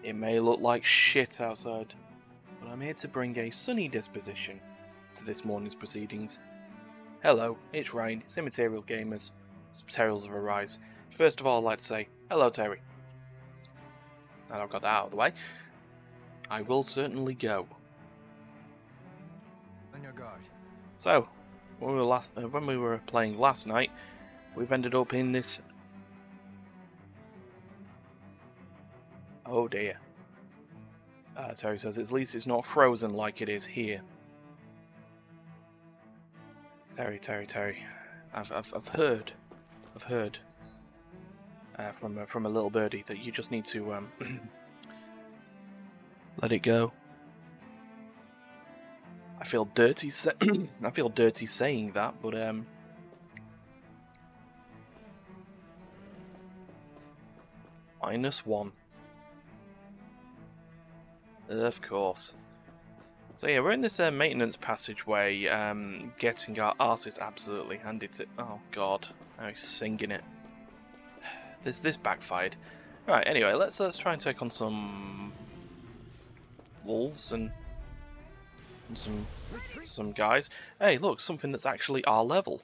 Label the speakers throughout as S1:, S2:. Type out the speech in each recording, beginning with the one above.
S1: It may look like shit outside, but I'm here to bring a sunny disposition to this morning's proceedings. Hello, it's Ryan, it's Immaterial Gamers, some Materials of Arise. First of all, I'd like to say, hello Terry. Now I've got that out of the way, I will certainly go.
S2: On your guard.
S1: So, when we were playing last night, we've ended up in this... Oh dear. Terry says, at least it's not frozen like it is here. Terry. I've heard from a little birdie that you just need to let it go. I feel dirty. I feel dirty saying that, but -1. Of course. So yeah, we're in this maintenance passageway, getting our arses absolutely handed to... Oh god, now he's singing it. This backfired. Right, anyway, let's try and take on some wolves and some guys. Hey, look, something that's actually our level.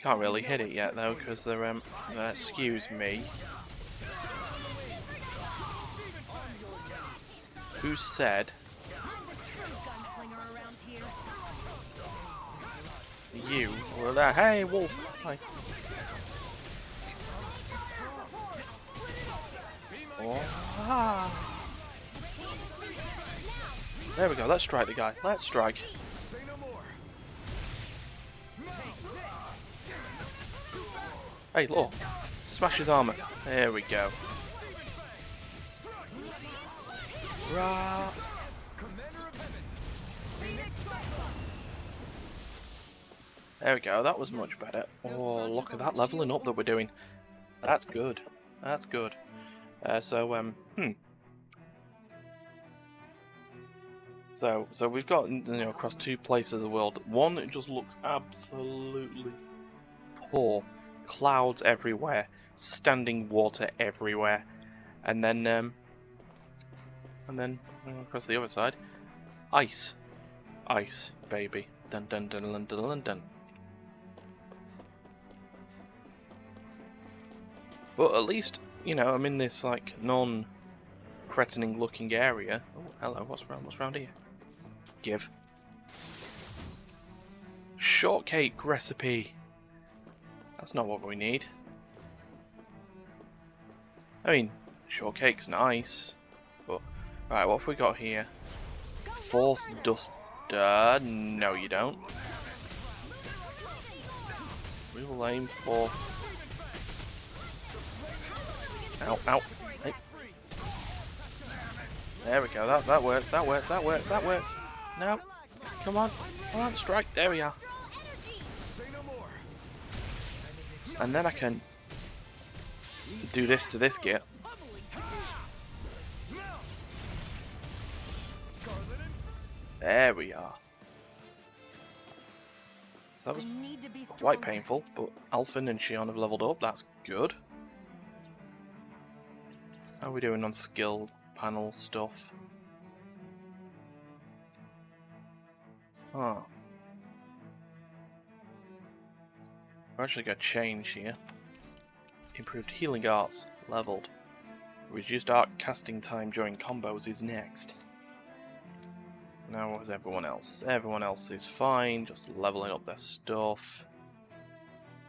S1: Can't really hit it yet though, because they're excuse me. Who said? You were there. Hey, wolf. Hi. Oh. Ah. There we go. Let's strike the guy. Let's strike. Hey, look. Smash his armor. There we go. Rah. There we go, that was much better. Oh, look at that leveling up that we're doing. That's good. That's good. So we've got, across 2 places of the world. One, it just looks absolutely poor. Clouds everywhere, standing water everywhere, and then across the other side, ice, baby. Dun dun dun dun dun dun dun. But at least, I'm in this like non-threatening looking area. Oh, hello. What's round here? Give. Shortcake recipe. That's not what we need. I mean, shortcake's nice, but right, what have we got here? Force dust. No, you don't. We will aim for. Ow, ow. Hey. There we go. That works. That works. No. Come on, strike. There we are. And then I can do this to this git. There we are. So that was quite painful, but Alphen and Shion have leveled up. That's good. How are we doing on skill panel stuff? Oh. We're actually got change here. Improved healing arts, leveled. Reduced arc casting time during combos is next. Now what is everyone else? Everyone else is fine, just leveling up their stuff.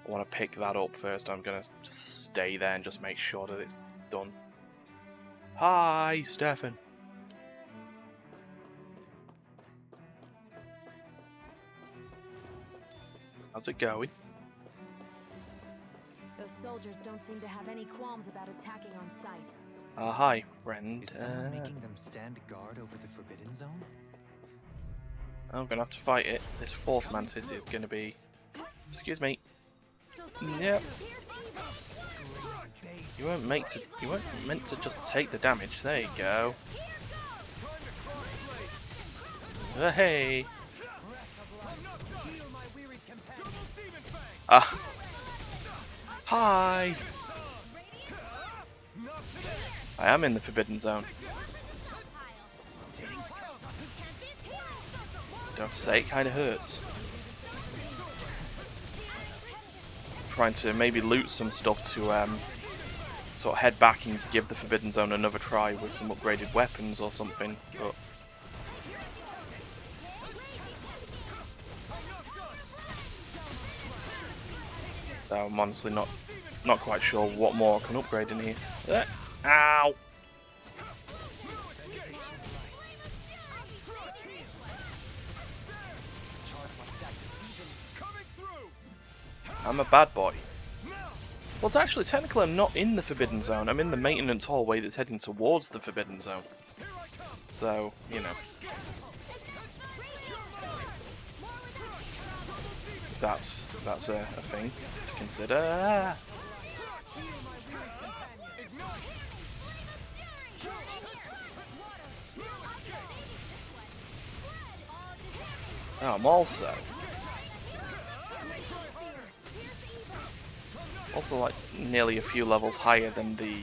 S1: I want to pick that up first. I'm going to just stay there and just make sure that it's done. Hi, Stefan. How's it going?
S3: Those soldiers don't seem to have any qualms about attacking on sight.
S1: Hi, friend.
S2: Is someone making them stand guard over the Forbidden Zone?
S1: I'm gonna have to fight it. This Force Mantis is gonna be... Excuse me. Yep. You weren't meant to just take the damage. There you go. Hey. Hi. I am in the Forbidden Zone. Don't have to say, it kind of hurts. Trying to maybe loot some stuff to sort of head back and give the Forbidden Zone another try with some upgraded weapons or something, but I'm honestly not quite sure what more I can upgrade in here. Ow! I'm a bad boy. Well, it's actually, technically I'm not in the Forbidden Zone. I'm in the maintenance hallway that's heading towards the Forbidden Zone. So, you know. That's a thing to consider. Oh, I'm also like nearly a few levels higher than the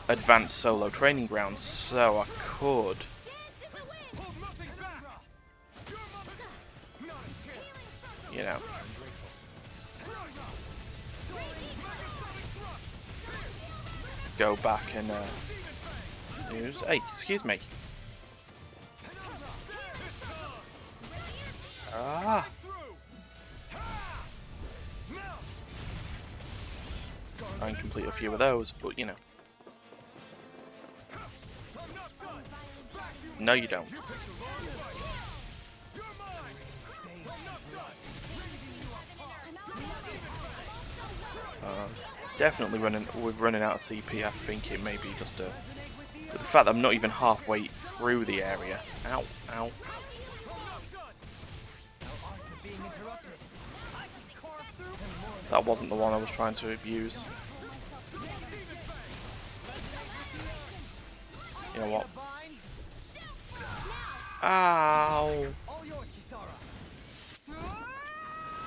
S1: advanced solo training grounds, so I could you know go back and use. Hey, excuse me. Ah. Try and complete a few of those, but you know. No, you don't. Definitely we're running out of CP. I think it may be just the fact that I'm not even halfway through the area. Ow, ow. That wasn't the one I was trying to abuse. You know what? Ow!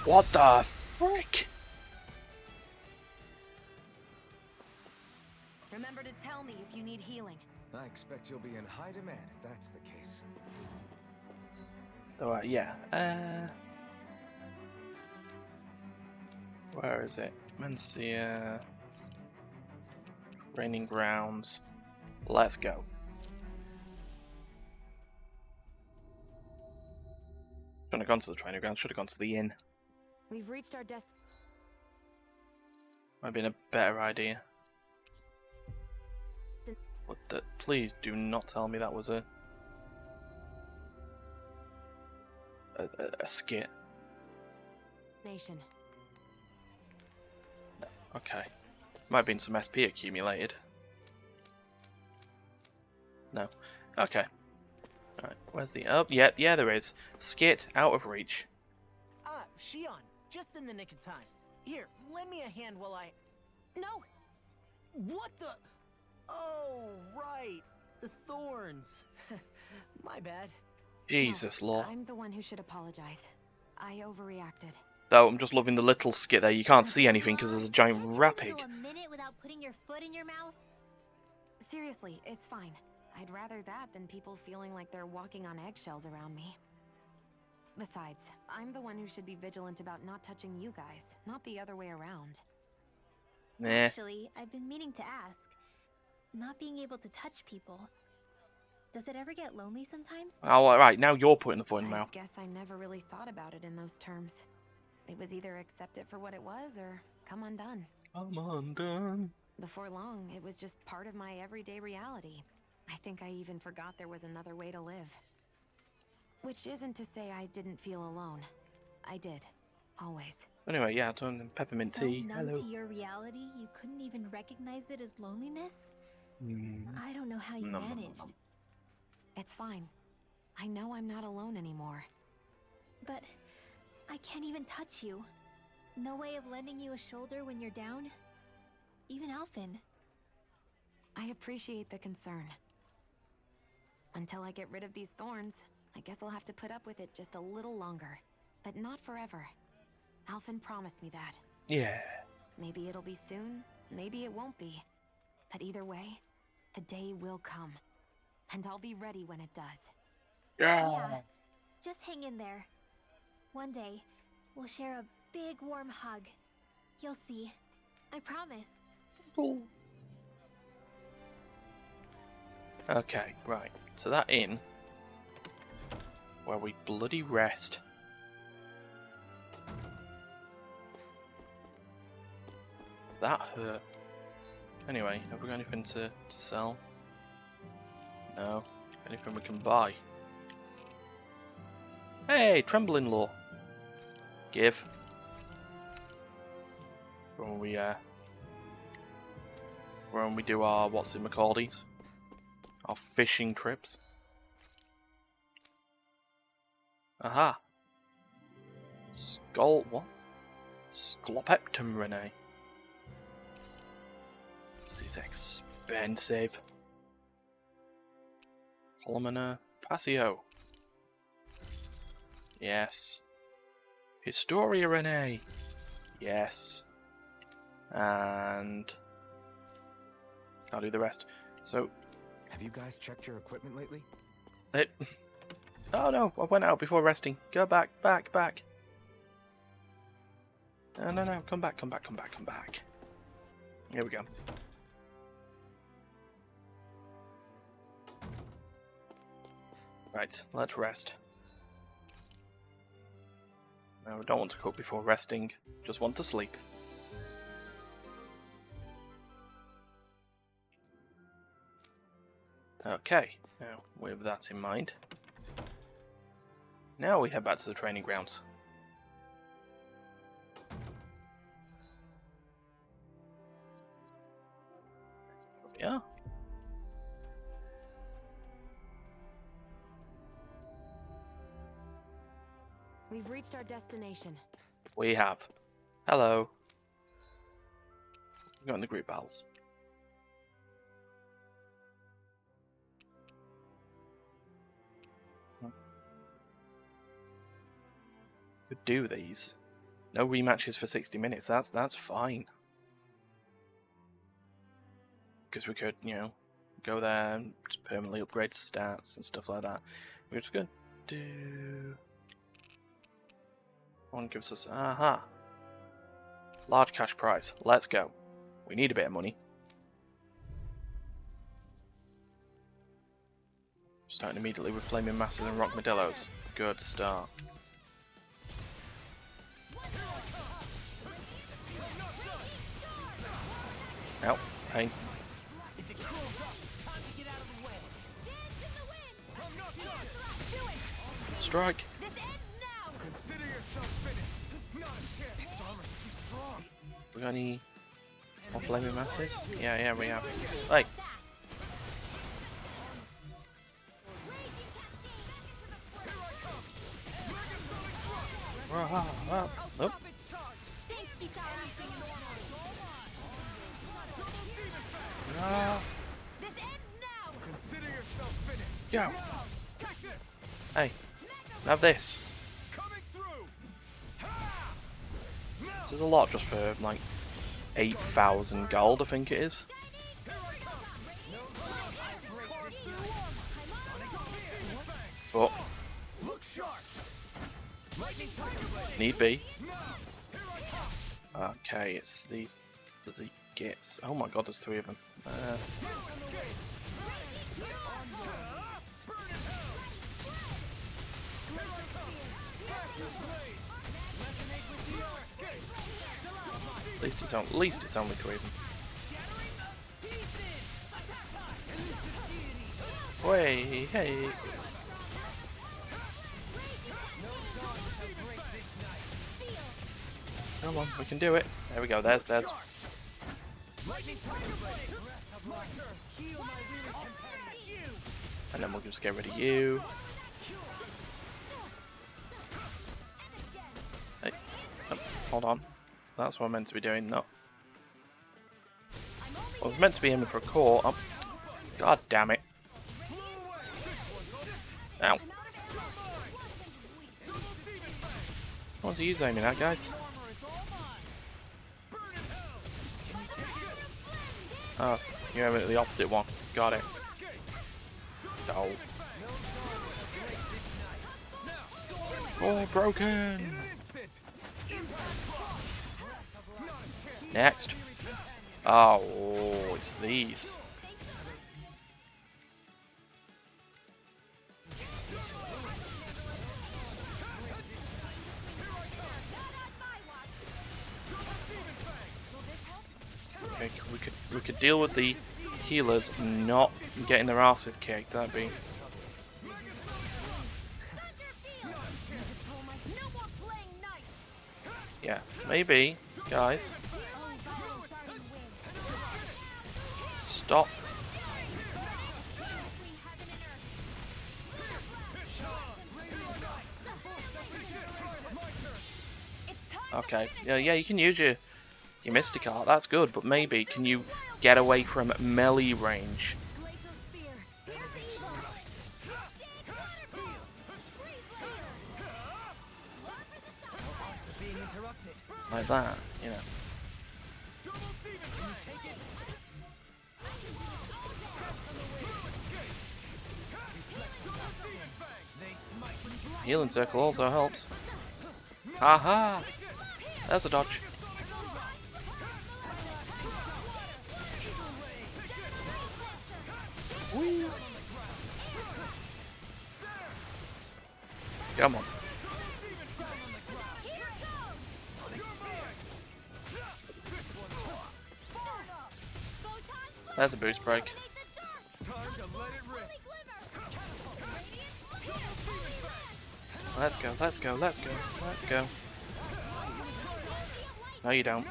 S1: What the frick?
S3: Remember to tell me if you need healing.
S2: I expect you'll be in high demand if that's the case.
S1: Alright, yeah. Where is it? Mencia. Training grounds. Let's go. Shouldn't have gone to the training grounds, should have gone to the inn.
S3: We've reached our destination.
S1: Might have been a better idea. What the? Please do not tell me that was a skit.
S3: Nation.
S1: No. Okay. Might have been some SP accumulated. No. Okay. Alright, where's the... Oh, yeah, there is. Skit, out of reach.
S4: Ah, Shion, just in the nick of time. Here, lend me a hand while I...
S3: No!
S4: What the... Oh, right. The thorns. My bad.
S1: Jesus,
S3: No,
S1: Lord.
S3: I'm the one who should apologize. I overreacted.
S1: Though, I'm just loving the little skit there. You can't see anything because there's a giant rapid.
S5: A minute without putting your foot in your mouth?
S3: Seriously, it's fine. I'd rather that than people feeling like they're walking on eggshells around me. Besides, I'm the one who should be vigilant about not touching you guys, not the other way around.
S1: Nah.
S5: Actually, I've been meaning to ask. Not being able to touch people, does it ever get lonely sometimes?
S1: Oh, alright, now you're putting the foot in the
S3: I
S1: mouth.
S3: guess I never really thought about it in those terms. It was either accept it for what it was or come undone.
S1: I'm undone.
S3: Before long, it was just part of my everyday reality. I think I even forgot there was another way to live. Which isn't to say I didn't feel alone. I did. Always.
S1: Anyway, yeah, I turned peppermint
S5: So
S1: tea.
S5: numb
S1: Hello.
S5: to your reality, you couldn't even recognize it as loneliness? I don't know how you
S1: Nom, nom, nom,
S5: managed.
S1: nom.
S3: It's fine. I know I'm not alone anymore.
S5: But I can't even touch you. No way of lending you a shoulder when you're down? Even Alphen.
S3: I appreciate the concern. Until I get rid of these thorns, I guess I'll have to put up with it just a little longer. But not forever. Alphen promised me that.
S1: Yeah.
S3: Maybe it'll be soon, maybe it won't be. But either way, The day will come. And I'll be ready when it does.
S5: Yeah, just hang in there. One day, we'll share a big warm hug. You'll see. I promise.
S1: Okay, right. So that inn where we bloody rest. That hurt. Anyway, have we got anything to sell? No. Anything we can buy? Hey, trembling law. Give. When we do our what's in McCaldy's? Our fishing trips. Aha. What? Scolopeptum Renee. This is expensive. Columnar Passio. Yes. Historia Renee. Yes. And I'll do the rest. So
S2: Have you guys checked your equipment lately?
S1: oh no, I went out before resting. Go back. No, come back. Here we go. Right, let's rest. No, I don't want to cook before resting, just want to sleep. Okay, now with that in mind, now we head back to the training grounds. Yeah.
S3: We've reached our destination.
S1: We have. Hello. We got in the group battles. Could do these. No rematches for 60 minutes. That's fine. Because we could, go there and just permanently upgrade stats and stuff like that. We're just going to do. One gives us large cash prize. Let's go. We need a bit of money. Starting immediately with Flaming Masses and Rockmadillos. Good start. Ow, pain. Strike. We got any more Flaming Masses? Yeah, we have. Hey! Nope. Go! Hey, have this. This is a lot just for like 8,000 gold, I think it is. But need be. Okay, it's these bloody gits. Oh my god, there's 3 of them. At least it's only 3 of them. Way, hey. Come on, we can do it. There we go, there's. And then we'll just get rid of you. Hey, oh, hold on. That's what I'm meant to be doing, no. I was meant to be aiming for a core. Oh, god damn it. Ow. What are you aiming at, guys? Oh, You aim it at the opposite one. Got it. Oh. Oh, broken! Next. Oh, it's these. Okay, we could deal with the healers not getting their asses kicked. That'd be. Yeah, maybe, guys. Stop. Okay, yeah, you can use your Mystic Art, that's good, but maybe can you get away from melee range? Like that, you know. Healing Circle also helps. Aha! There's a dodge. Whee. Come on. That's a boost break. Let's go, let's go, let's go, let's go. No, you don't.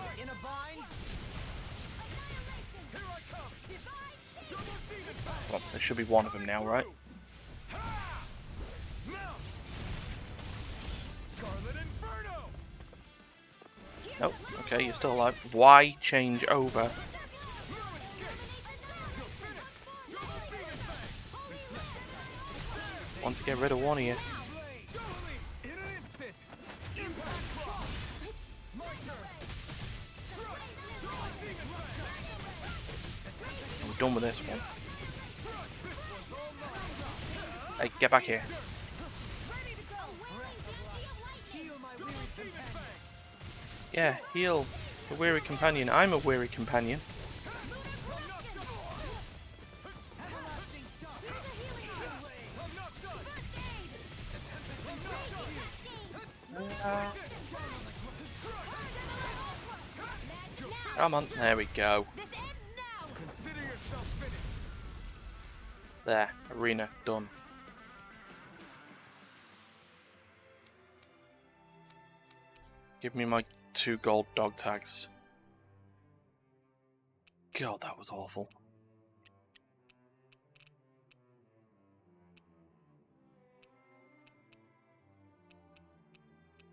S1: Well, there should be one of them now, right? Nope. Okay, you're still alive. Why change over? Want to get rid of one of you. I'm done with this one. Hey, get back here. Yeah, heal the weary companion. I'm a weary companion. Come on, there we go. There, arena done. Give me my 2 gold dog tags. God, that was awful.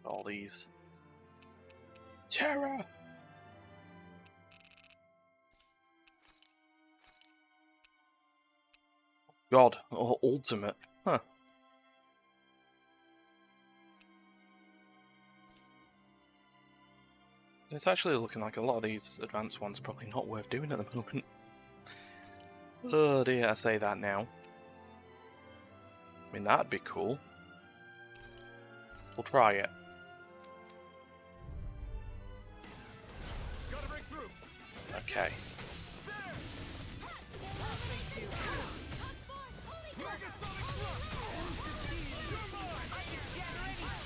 S1: All these. Terror! God, oh, ultimate. Huh. It's actually looking like a lot of these advanced ones are probably not worth doing at the moment. Oh dear, I say that now. I mean, that'd be cool. We'll try it. Okay.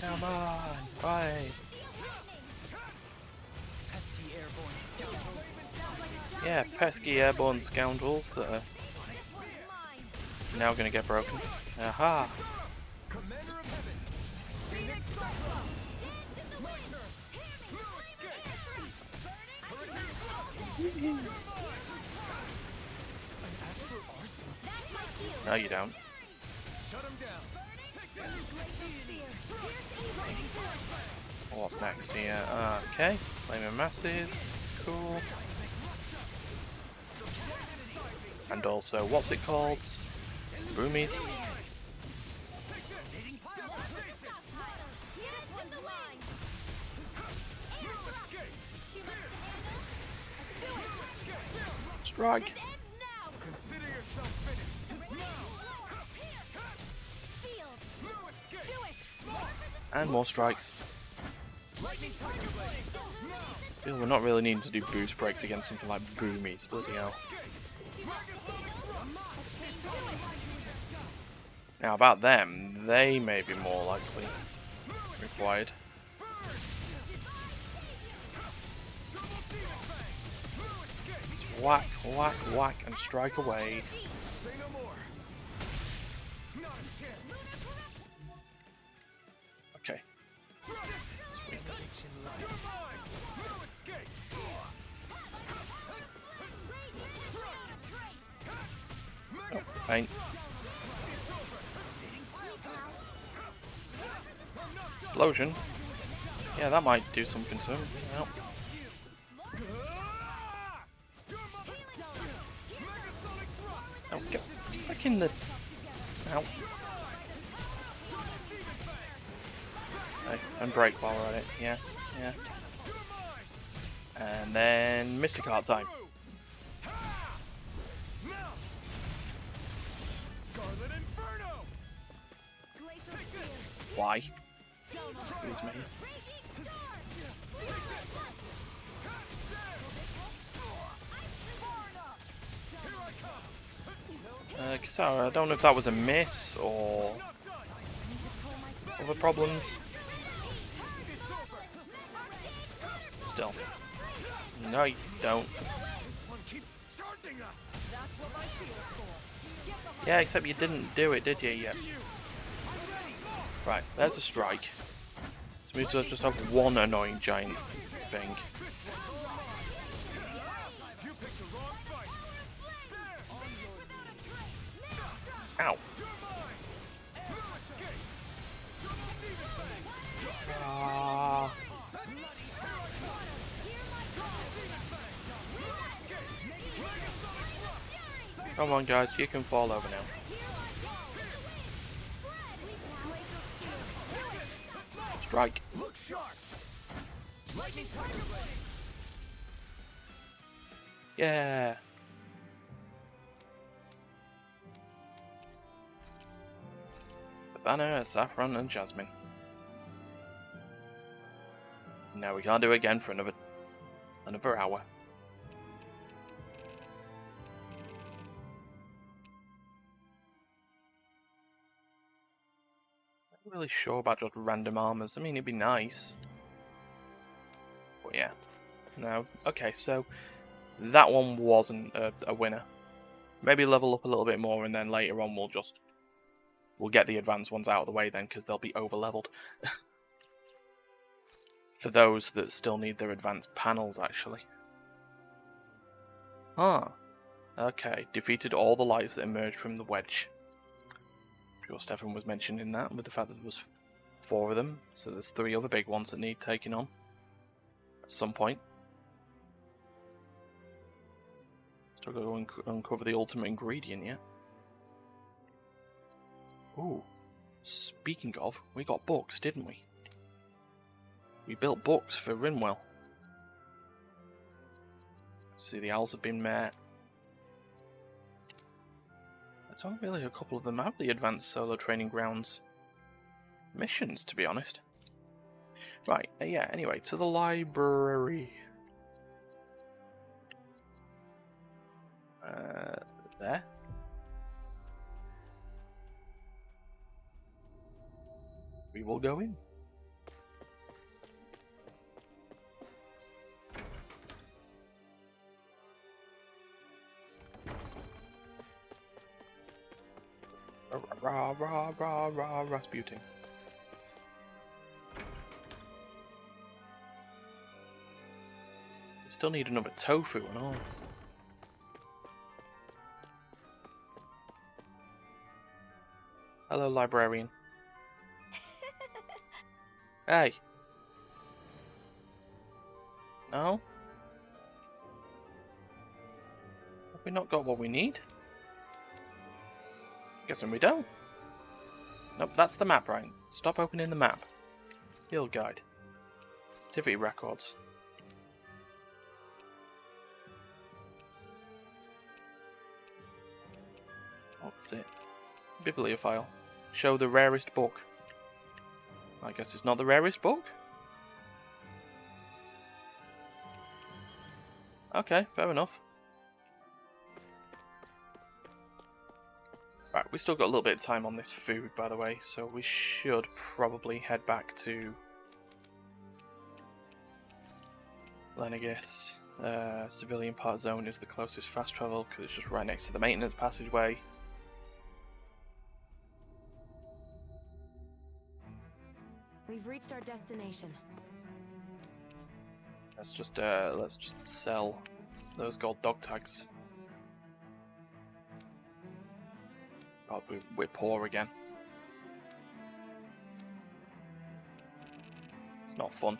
S1: Come on, bye. Yeah, pesky airborne scoundrels that are now going to get broken. Aha! No, you don't. What's next here? Okay, Flaming Masses, cool. And also, what's it called? Boomies. Strike!
S2: Consider yourself finished.
S1: And more strikes. Feel we're not really needing to do boost breaks against something like Boomies, bloody hell. Now about them, they may be more likely required. Just whack, whack, whack, and strike away. Okay. Sweet. Oh, fine. Explosion. Yeah, that might do something to him. Well. Oh, go back in the. Ow. Hey, and break while we're at it. Yeah, yeah. And then Mystic Heart time. Why? Excuse me. Kisara, I don't know if that was a miss or other problems. Still. No, you don't. Yeah, except you didn't do it, did you, yet? Right, there's a strike. This means we'll just have one annoying giant thing. Ow. Come on guys, you can fall over now. Strike. Yeah. Banner, Saffron, and Jasmine. Now we can't do it again for another hour. I'm not really sure about just random armors. I mean, it'd be nice. But yeah. No. Okay, so that one wasn't a winner. Maybe level up a little bit more, and then later on we'll get the advanced ones out of the way then, because they'll be over-leveled. For those that still need their advanced panels, actually. Ah. Okay. Defeated all the lights that emerged from the wedge. Sure Stefan was mentioning that, with the fact that there was 4 of them, so there's 3 other big ones that need taking on at some point. Still got to uncover the ultimate ingredient yet. Ooh, speaking of, we got books, didn't we? We built books for Rinwell. See, the owls have been met. There's only really a couple of them out the advanced solo training grounds missions, to be honest. Right, yeah, anyway, to the library. There. We will go in. Rah, rah, rah, rah, Rasputin. We still need another tofu and all. Hello, librarian. Hey. No? Have we not got what we need? Guessing we don't. Nope, that's the map, right? Stop opening the map. Field guide. Activity records. What was it? Bibliophile. Show the rarest book. I guess it's not the rarest book? Okay, fair enough. Right, we still got a little bit of time on this food, by the way, so we should probably head back to Lenegis. Civilian part zone is the closest fast travel because it's just right next to the maintenance passageway.
S3: We've reached our destination.
S1: Let's just sell those gold dog tags. God, we're poor again. It's not fun.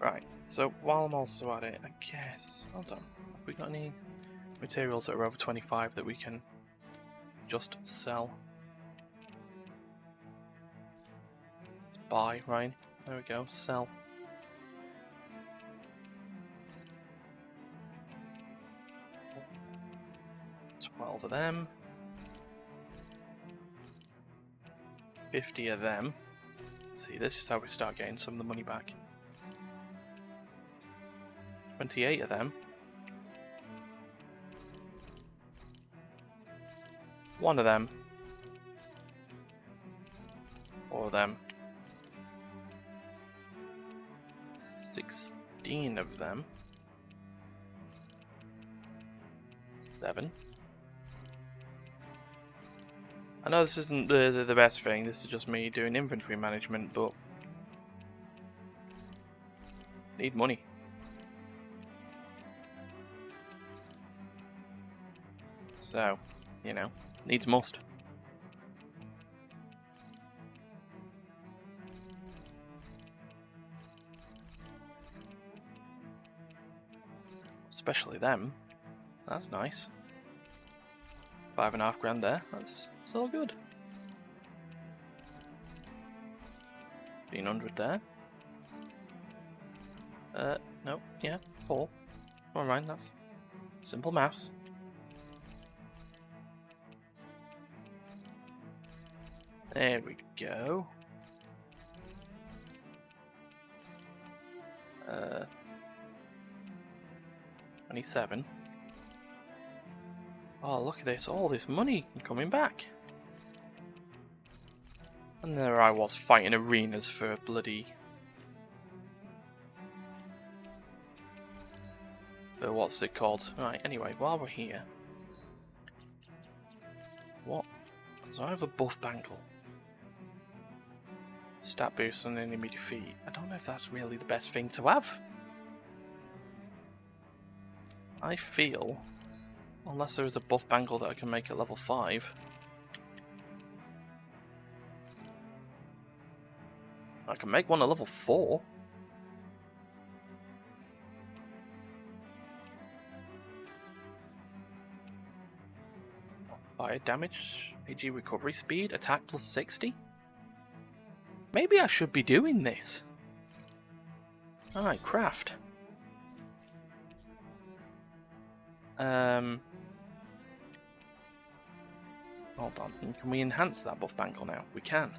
S1: Right, so while I'm also at it, I guess... Hold on. Have we got any materials that are over 25 that we can just sell? Let's buy, right? There we go, sell. Of them, 50 of them. See, this is how we start getting some of the money back. 28 of them. 1 of them. 4 of them. 16 of them. 7. I know this isn't the best thing, this is just me doing inventory management, but need money. So, you know, needs must. Especially them. That's nice. 5.5 grand there. That's all good. 1500 there. No, yeah, 4. Never mind, that's simple maths. There we go. 27. Oh, look at this, all this money coming back. And there I was fighting arenas for bloody... what's it called? Right, anyway, while we're here... What? So I have a buff bangle. Stat boost on enemy defeat. I don't know if that's really the best thing to have. I feel... Unless there is a buff bangle that I can make at level 5. I can make one at level 4. Fire damage, AG recovery speed, attack plus 60. Maybe I should be doing this. Alright, craft. Hold on. Can we enhance that buff bangle now? We can.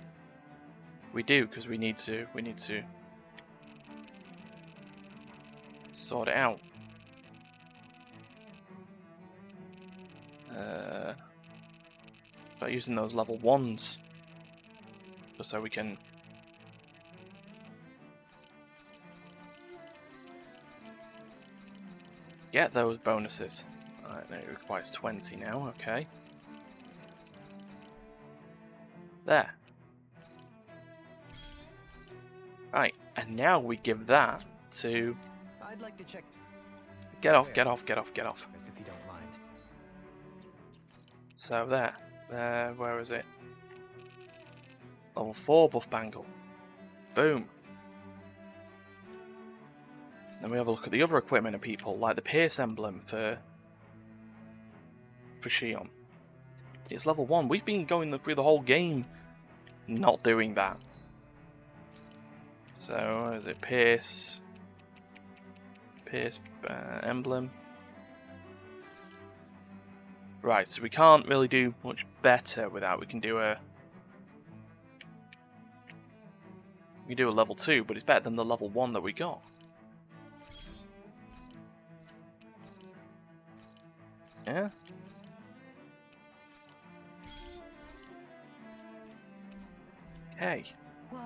S1: We do because we need to sort it out. Start using those level 1s just so we can get those bonuses. Alright, it requires 20 now, okay. There. Right, and now we give that to...
S4: I'd like to check.
S1: Get off.
S4: As if you don't mind.
S1: So there. Where is it? Level 4 buff bangle. Boom. Then we have a look at the other equipment of people, like the Pierce Emblem for Shion. It's level 1. We've been going through the whole game not doing that. So, is it Pierce Emblem? Right, so we can't really do much better with that. We can do a level 2, but it's better than the level 1 that we got. Yeah? Okay.
S3: Whoa.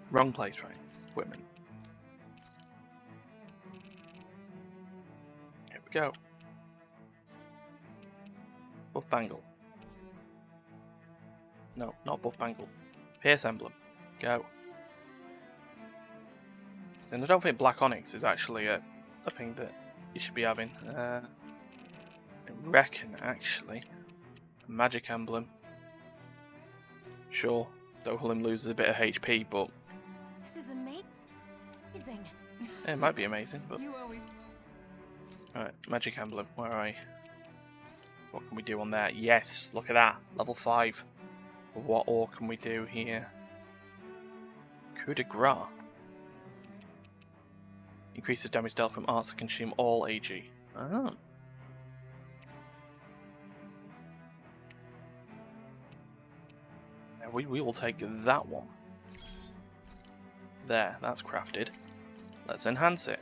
S1: Wrong place, right? Equipment. Here we go. Buff Bangle. No, not Buff Bangle. Pierce Emblem. Go. And I don't think Black Onyx is actually a thing that you should be having. I reckon, actually. Magic Emblem. Sure, Dohalim loses a bit of HP, but
S3: This is amazing.
S1: it might be amazing. But
S3: You always.
S1: alright, Magic Emblem, where are I? What can we do on there? Yes, look at that, level 5. What ore can we do here? Coup de grace. Increases damage dealt from arts that consume all AG. Oh. Yeah, we will take that one. There, that's crafted. Let's enhance it.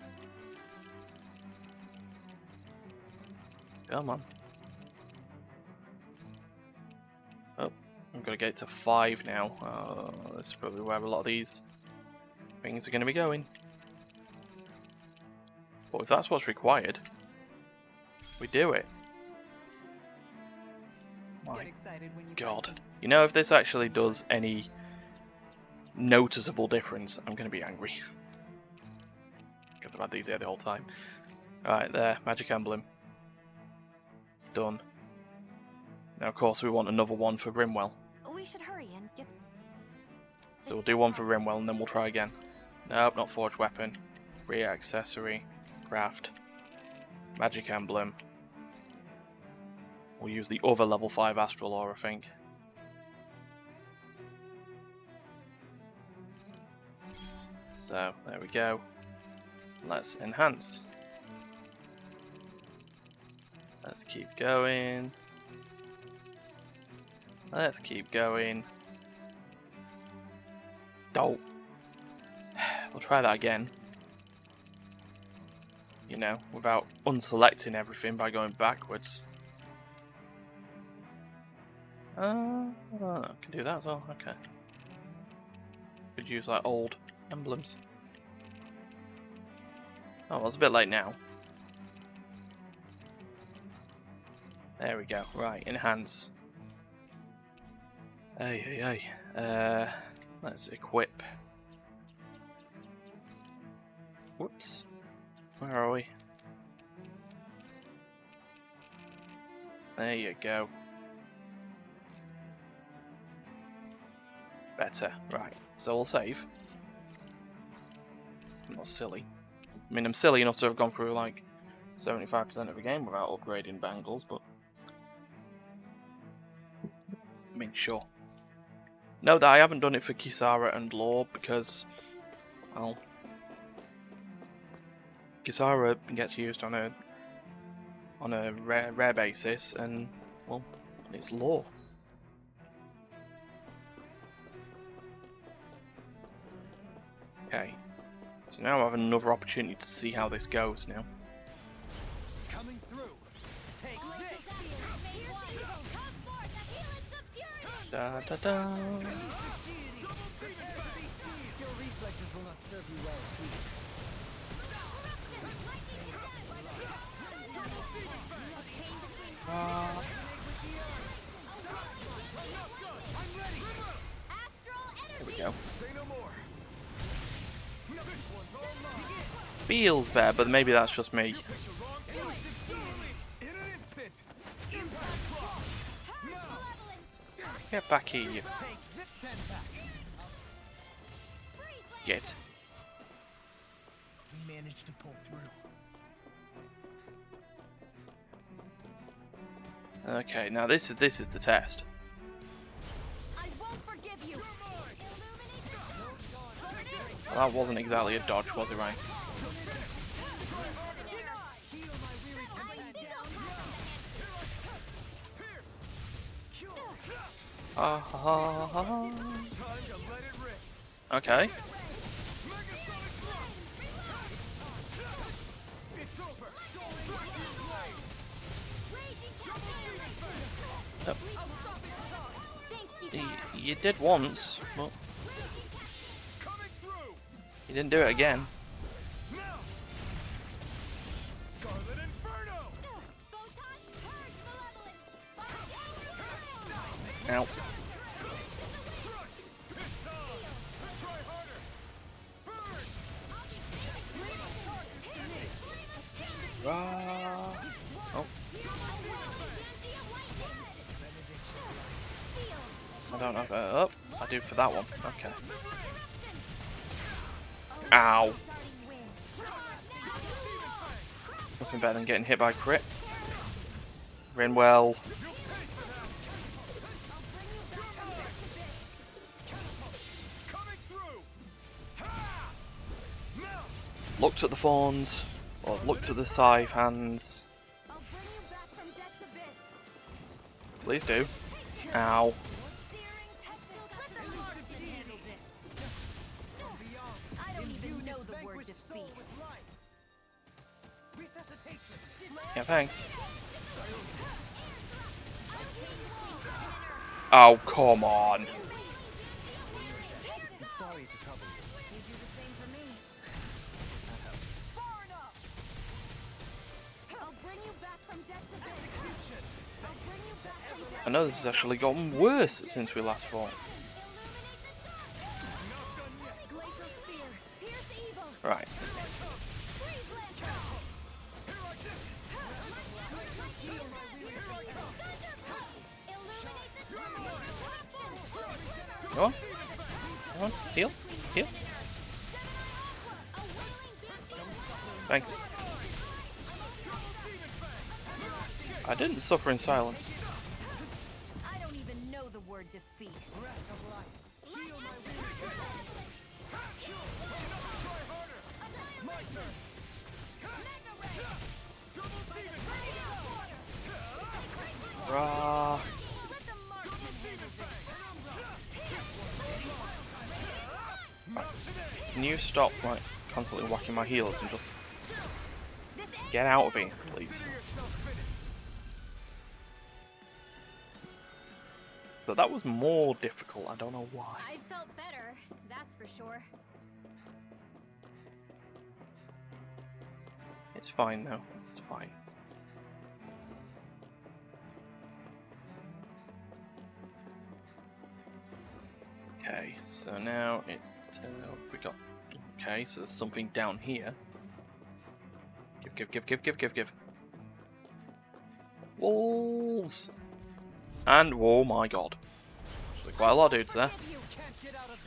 S1: Come on. Oh, I've got to get it to 5 now. This is probably where a lot of these things are going to be going. But if that's what's required, we do it. My God. You know, if this actually does any noticeable difference, I'm going to be angry. Because I've had these here the whole time. Right, there. Magic Emblem. Done. Now, of course, we want another one for Rimwell.
S3: We should hurry and get.
S1: So we'll do one for Rimwell and then we'll try again. Nope, not Forged Weapon. Rear Accessory. Craft. Magic Emblem. We'll use the other level 5 Astral Ore, I think. So, there we go. Let's enhance. Let's keep going. Let's keep going. Oh. We'll try that again. You know, without unselecting everything by going backwards. I can do that as well, okay. Could use like old emblems. Oh, well, it's a bit late now. There we go, right, enhance. Hey. Let's equip. Whoops. Where are we? There you go. Better. Right. So we'll save. I'm not silly. I mean, I'm silly enough to have gone through like 75% of the game without upgrading bangles, but I mean, sure. No, that I haven't done it for Kisara and Lore because, well, Kisara gets used on a rare basis, and well, it's Lore. Okay, so now I have another opportunity to see how this goes now.
S2: Coming through. Take
S1: Da da da.
S4: Your reflexes will not serve you well,
S1: Here we go.
S2: Say no more.
S1: Feels better, but maybe that's just me.
S2: In an instant.
S1: Get back here, you. Get.
S4: We managed to pull through.
S1: Okay, now this is the test.
S3: I won't forgive you.
S1: Well, that wasn't exactly a dodge, was it, right? Ah ha ha ha.
S2: Time to let it rip.
S1: Okay.
S2: It's over.
S1: Yep. You did once, but
S2: Coming through.
S1: you didn't do it again.
S2: Now. Scarlet Inferno.
S1: Ow.
S2: Try harder. Burn.
S1: Oh. I don't know. Oh, I do for that one. Okay. Ow. Nothing better than getting hit by crit. Rinwell.
S2: Coming through. Ha! Now.
S1: Looked at the fawns. Or looked at the scythe hands. Please do. Ow.
S5: I don't even know the word defeat.
S1: Yeah, thanks. Oh, come on.
S4: Sorry to trouble you.
S5: You do the same for me.
S2: Far enough.
S5: I'll bring you back from death's abyss. I'll bring you back from death's
S1: I know this has actually gotten worse since we last fought.
S5: glacial spear. Pierce evil.
S1: Right.
S5: Freeze lantern. Illuminate this world.
S1: Go on. Come on. Heal. Heal. Thanks. I didn't suffer in silence.
S5: I don't even know the word defeat.
S1: Rah. Right. Can you stop like constantly whacking my heels and just get out of here, please? But that was more difficult. I don't know why.
S5: I felt better, that's for sure.
S1: It's fine though. It's fine. Okay, so now it we got. Okay, so there's something down here. Give. Wolves! And oh my god. There's quite a lot of dudes there.
S2: You can't get out of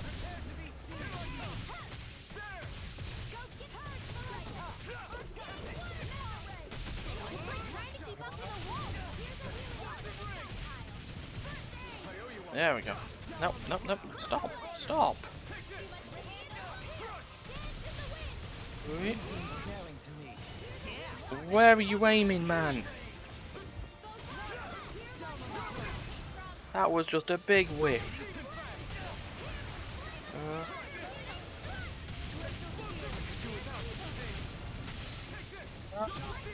S1: There we go. Nope. Stop. Where are you aiming, man? That was just a big whiff.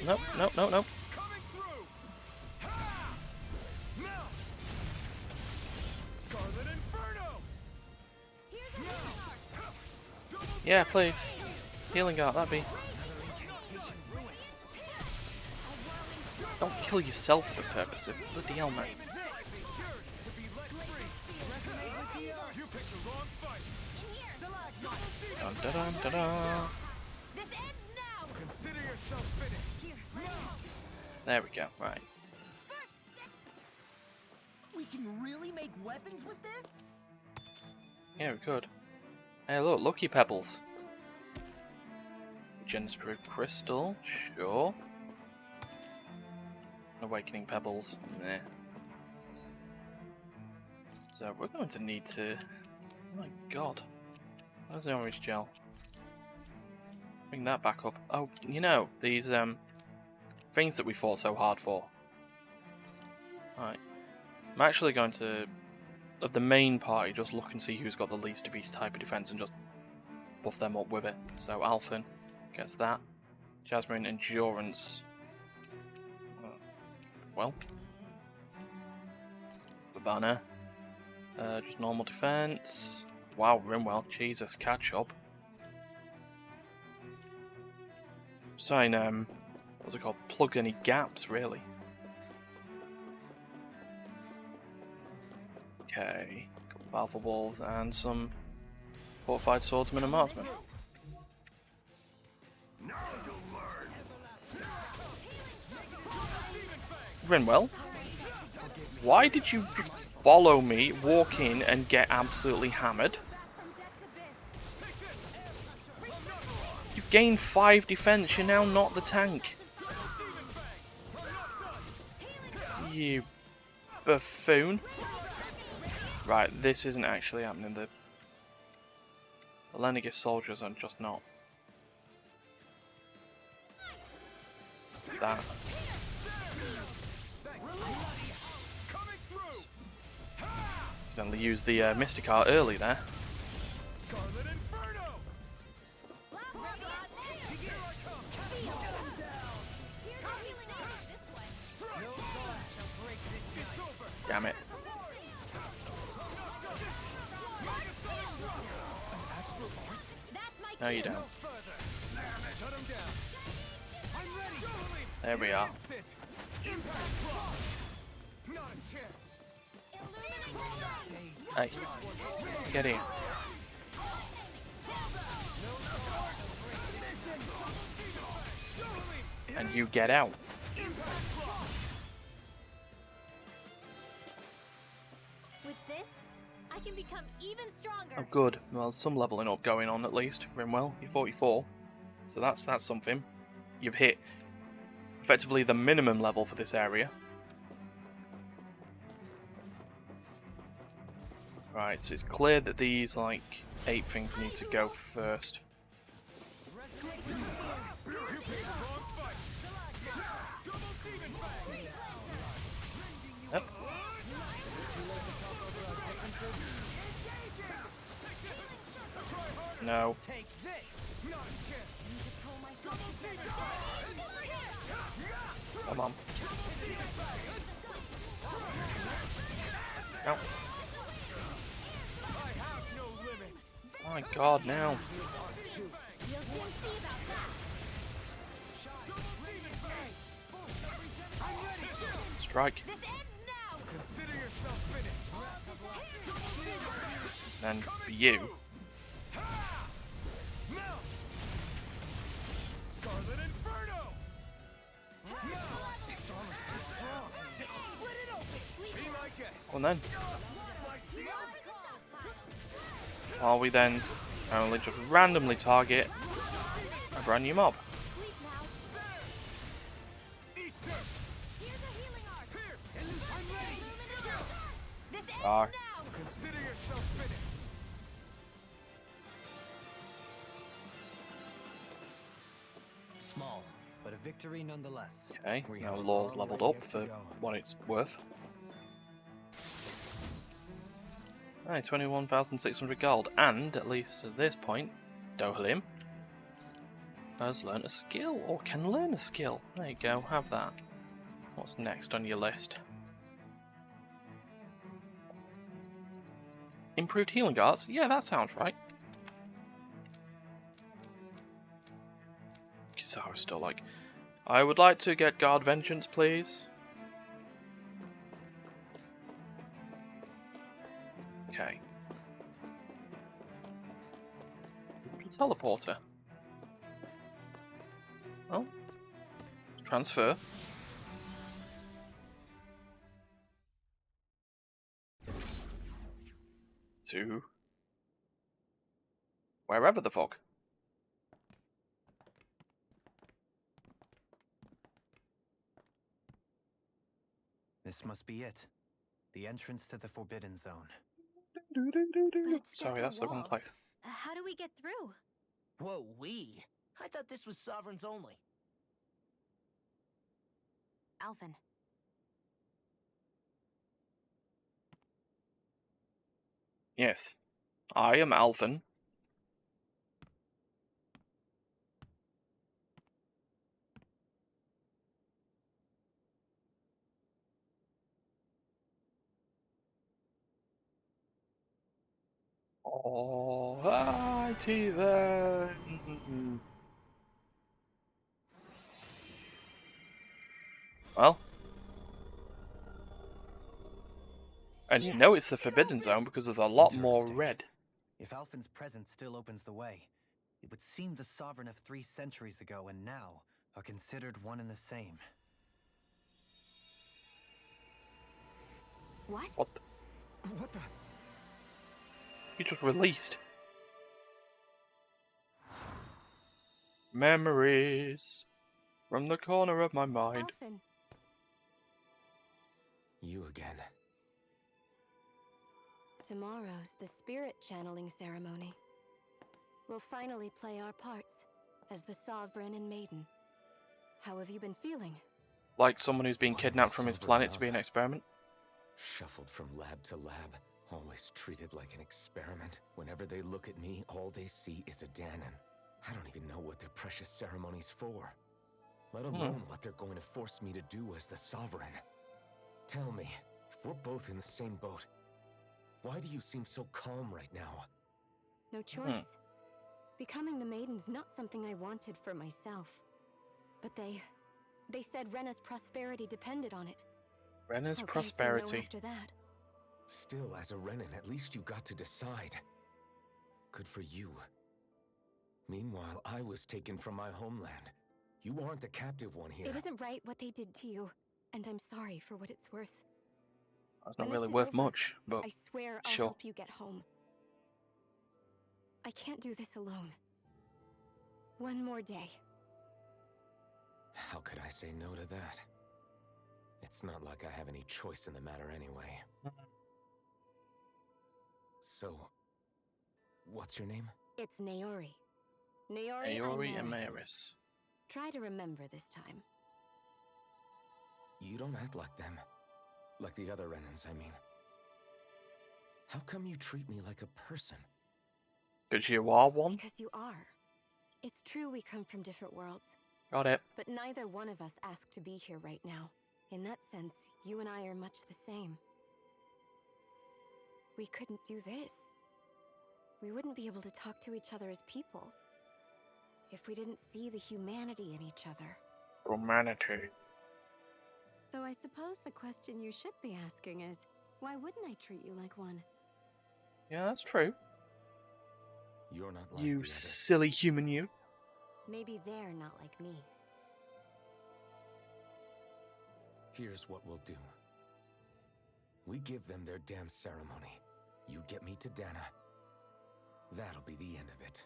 S1: Nope.
S2: coming through. Ha! Now. Scarlet Inferno.
S1: Yeah, please. Healing art, that'd be. Don't kill yourself for the purpose of bloody hell, man.
S2: You picked the wrong fight.
S1: Dun dun dun dun dun.
S5: This ends now.
S2: Consider yourself finished.
S5: Here.
S1: There we go. Right.
S4: We can really make weapons with this?
S1: Yeah, we could. Hey, look, Lucky Pebbles. Regenerative Crystal, sure. Awakening Pebbles, meh. So we're going to need to. Oh my god. Where's the orange gel? Bring that back up. Oh, you know, these things that we fought so hard for. Right. I'm actually going to of the main party just look and see who's got the least of each type of defense and just buff them up with it. So Alphen gets that. Jasmine endurance. Well. Banner. Just normal defense. Wow, Rimwell. Jesus, catch up. Sign, what's it called? Plug any gaps, really. Okay. Got powerful balls and some fortified swordsmen and marksmen. Rinwell, why did you follow me, walk in, and get absolutely hammered? You've gained 5 defense, you're now not the tank. You buffoon. Right, this isn't actually happening. The Lenegis soldiers are just not. That. Accidentally used the Mystic Art early there. Damn it. No, you don't. There we are. Hey, get in. And you get out.
S5: With this, I can become even stronger.
S1: Oh, good. Well, some leveling up going on at least. Rimwell, you're 44, so that's something. You've hit effectively the minimum level for this area. Right, so it's clear that these, like, 8 things need to go first. Yep. No. Come on. No. Oh my god, now. Strike. And for you. Well then. While we then only just randomly target a brand new mob. Ah.
S4: Small, but a victory nonetheless.
S1: Okay, now Law's leveled up for what it's worth. Alright, 21,600 gold, and at least at this point, Dohalim has learned a skill, or can learn a skill. There you go, have that. What's next on your list? Improved healing arts? Yeah, that sounds right. Kizaru's still like, I would like to get Guard Vengeance, please. Okay. The teleporter. Well, transfer. To wherever the fuck.
S4: This must be it. The entrance to the Forbidden Zone.
S5: But it's
S1: Sorry,
S5: just
S1: that's
S5: a
S1: the wrong
S5: wall.
S1: place.
S5: How do we get through?
S4: Whoa, we? I thought this was Sovereigns only.
S3: Alphen.
S1: Yes. I am Alphen. Alrighty then. Well. And you know it's the Forbidden Zone because there's a lot more
S6: Interesting.
S1: red.
S6: If Alphen's presence still opens the way, it would seem the Sovereign of 3 centuries ago and now are considered one and the same.
S3: What?
S1: What?
S6: What the?
S1: You just released. Memories from the corner of my mind.
S5: Alphen,
S6: You again.
S7: Tomorrow's the spirit channeling ceremony. We'll finally play our parts as the Sovereign and Maiden. How have you been feeling?
S1: Like someone who's been
S6: What am I
S1: kidnapped from his
S6: sober
S1: planet to
S6: enough?
S1: be an experiment.
S6: Shuffled from lab to lab, always treated like an experiment. Whenever they look at me, all they see is a Danon. I don't even know what their precious ceremony's for, let alone what they're going to force me to do as the Sovereign. Tell me, if we're both in the same boat, why do you seem so calm right now?
S7: No choice. Becoming the Maiden's not something I wanted for myself. But they said Rena's prosperity depended on it.
S1: Rena's
S7: How could I say no
S1: prosperity.
S7: after that?
S6: Still, as a Renan, at least you got to decide. Good for you. Meanwhile, I was taken from my homeland. You aren't the captive one here.
S7: It isn't right what they did to you, and I'm sorry for what it's worth.
S1: That's not
S7: When
S1: really
S7: this is
S1: worth
S7: over,
S1: much, but
S7: I swear I'll
S1: sure.
S7: help you get home. I can't do this alone. One more day.
S6: How could I say no to that? It's not like I have any choice in the matter anyway. So, what's your name?
S7: It's Naori. Naori
S1: Aori
S7: Imaris.
S1: Amaris.
S7: Try to remember this time.
S6: You don't act like them. Like the other Renans, I mean. How come you treat me like a person?
S1: Because you are one?
S7: Because you are. It's true we come from different worlds,
S1: Got it.
S7: but neither one of us asked to be here right now. In that sense, you and I are much the same. We couldn't do this. We wouldn't be able to talk to each other as people if we didn't see the humanity in each other.
S1: Humanity.
S7: So I suppose the question you should be asking is, why wouldn't I treat you like one?
S1: Yeah, that's true.
S6: You're not like
S1: You
S6: the other.
S1: silly human you.
S7: Maybe they're not like me.
S6: Here's what we'll do. We give them their damn ceremony. You get me to Dana. That'll be the end of it.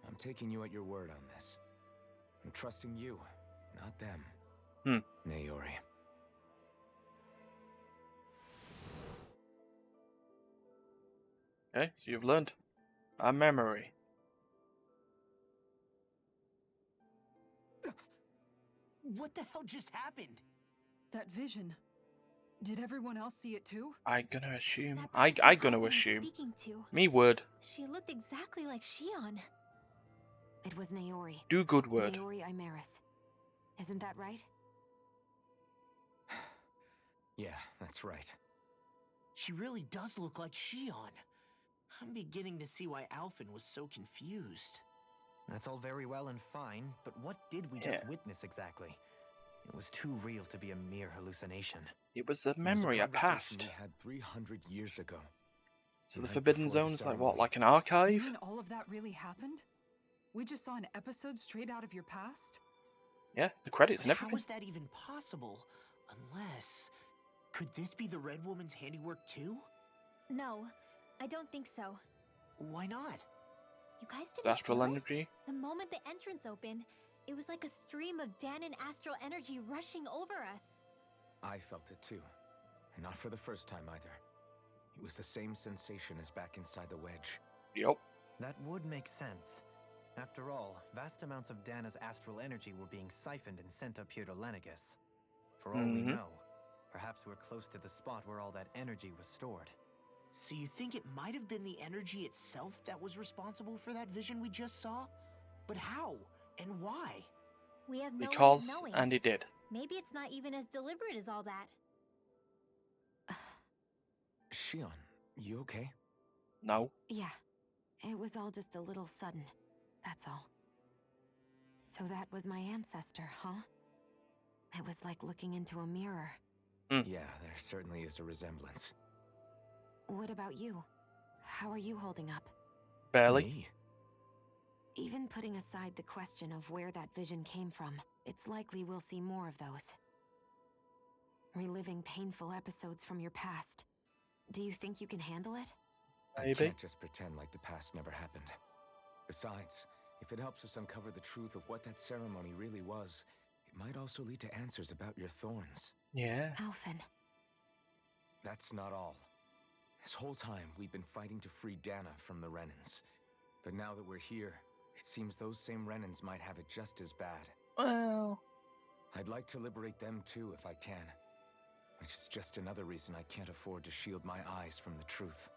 S6: I'm taking you at your word on this. I'm trusting you, not them. Naori.
S1: Okay, so you've learned a memory.
S4: What the hell just happened?
S8: That vision. Did everyone else see it too?
S1: I gonna assume.
S5: that
S1: I
S5: person
S1: gonna
S5: Alphen was
S1: assume.
S5: speaking to,
S1: Me would.
S5: she looked exactly like Shion.
S3: It was Naori.
S1: Do good word.
S3: Naori Imaris. Isn't that right?
S6: Yeah, that's right.
S4: She really does look like Shion. I'm beginning to see why Alphen was so confused.
S6: That's all very well and fine, but what did we just witness exactly? It was too real to be a mere hallucination.
S1: It was a
S6: It was
S1: memory, a
S6: conversation
S1: past.
S6: we had 300 years ago.
S1: So
S6: The
S1: the
S6: night
S1: Forbidden
S6: before the
S1: Zone's like what,
S6: ceremony.
S1: like an
S8: You
S1: archive?
S8: mean all of that really happened? We just saw an episode straight out of your past?
S1: Yeah, the credits
S4: But
S1: and
S4: how
S1: everything.
S4: is that even possible? Unless... Could this be the Red Woman's handiwork too?
S5: No, I don't think so.
S4: Why not?
S5: You guys
S1: It's
S5: didn't
S1: astral
S5: feel it?
S1: energy.
S5: The moment the entrance opened, it was like a stream of Danon astral energy rushing over us.
S6: I felt it too. And not for the first time either. It was the same sensation as back inside the wedge.
S1: Yup.
S6: That would make sense. After all, vast amounts of Dana's astral energy were being siphoned and sent up here to Lenegus. For all we
S1: Mhm.
S6: know, perhaps we're close to the spot where all that energy was stored.
S4: So you think it might have been the energy itself that was responsible for that vision we just saw? But how? And why?
S5: We have no way of
S1: Because,
S5: knowing.
S1: and it did.
S5: Maybe it's not even as deliberate as all that.
S6: Shion, you okay?
S1: No.
S3: Yeah, it was all just a little sudden. That's all. So that was my ancestor, huh? It was like looking into a mirror.
S6: Yeah, there certainly is a resemblance.
S3: What about you? How are you holding up?
S1: Barely.
S6: Me?
S3: Even putting aside the question of where that vision came from, it's likely we'll see more of those. Reliving painful episodes from your past. Do you think you can handle it?
S6: I
S1: Maybe.
S6: can't just pretend like the past never happened. Besides, if it helps us uncover the truth of what that ceremony really was, it might also lead to answers about your thorns.
S1: Yeah.
S3: Alphen.
S6: That's not all. This whole time, we've been fighting to free Dana from the Renans. But now that we're here, it seems those same Renans might have it just as bad.
S1: Well,
S6: I'd like to liberate them too if I can. Which is just another reason I can't afford to shield my eyes from the truth.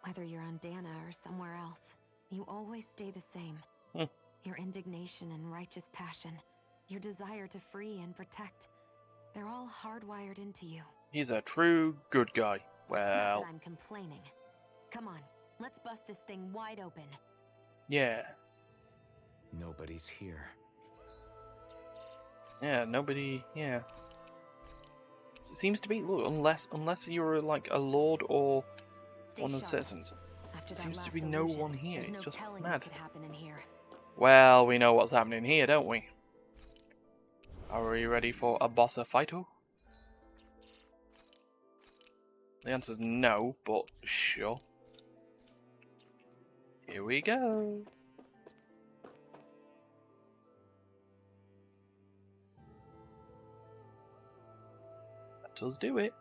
S3: Whether you're on Dana or somewhere else, you always stay the same. Your indignation and righteous passion, your desire to free and protect, they're all hardwired into you.
S1: he's a true good guy.
S3: Not
S1: Well,
S3: that I'm complaining. Come on, let's bust this thing wide open.
S1: yeah.
S6: Nobody's here.
S1: Yeah, nobody, yeah. It seems to be, look, unless you're like a lord or
S3: Stay
S1: one of the
S3: sharp.
S1: citizens.
S3: After that
S1: Seems to
S3: last
S1: be no
S3: illusion,
S1: one here,
S3: there's
S1: it's
S3: no
S1: just
S3: telling
S1: mad.
S3: what could happen in here.
S1: Well, we know what's happening here, don't we? Are we ready for a bossa fighto? The answer's no, but sure. Here we go. Let us do it.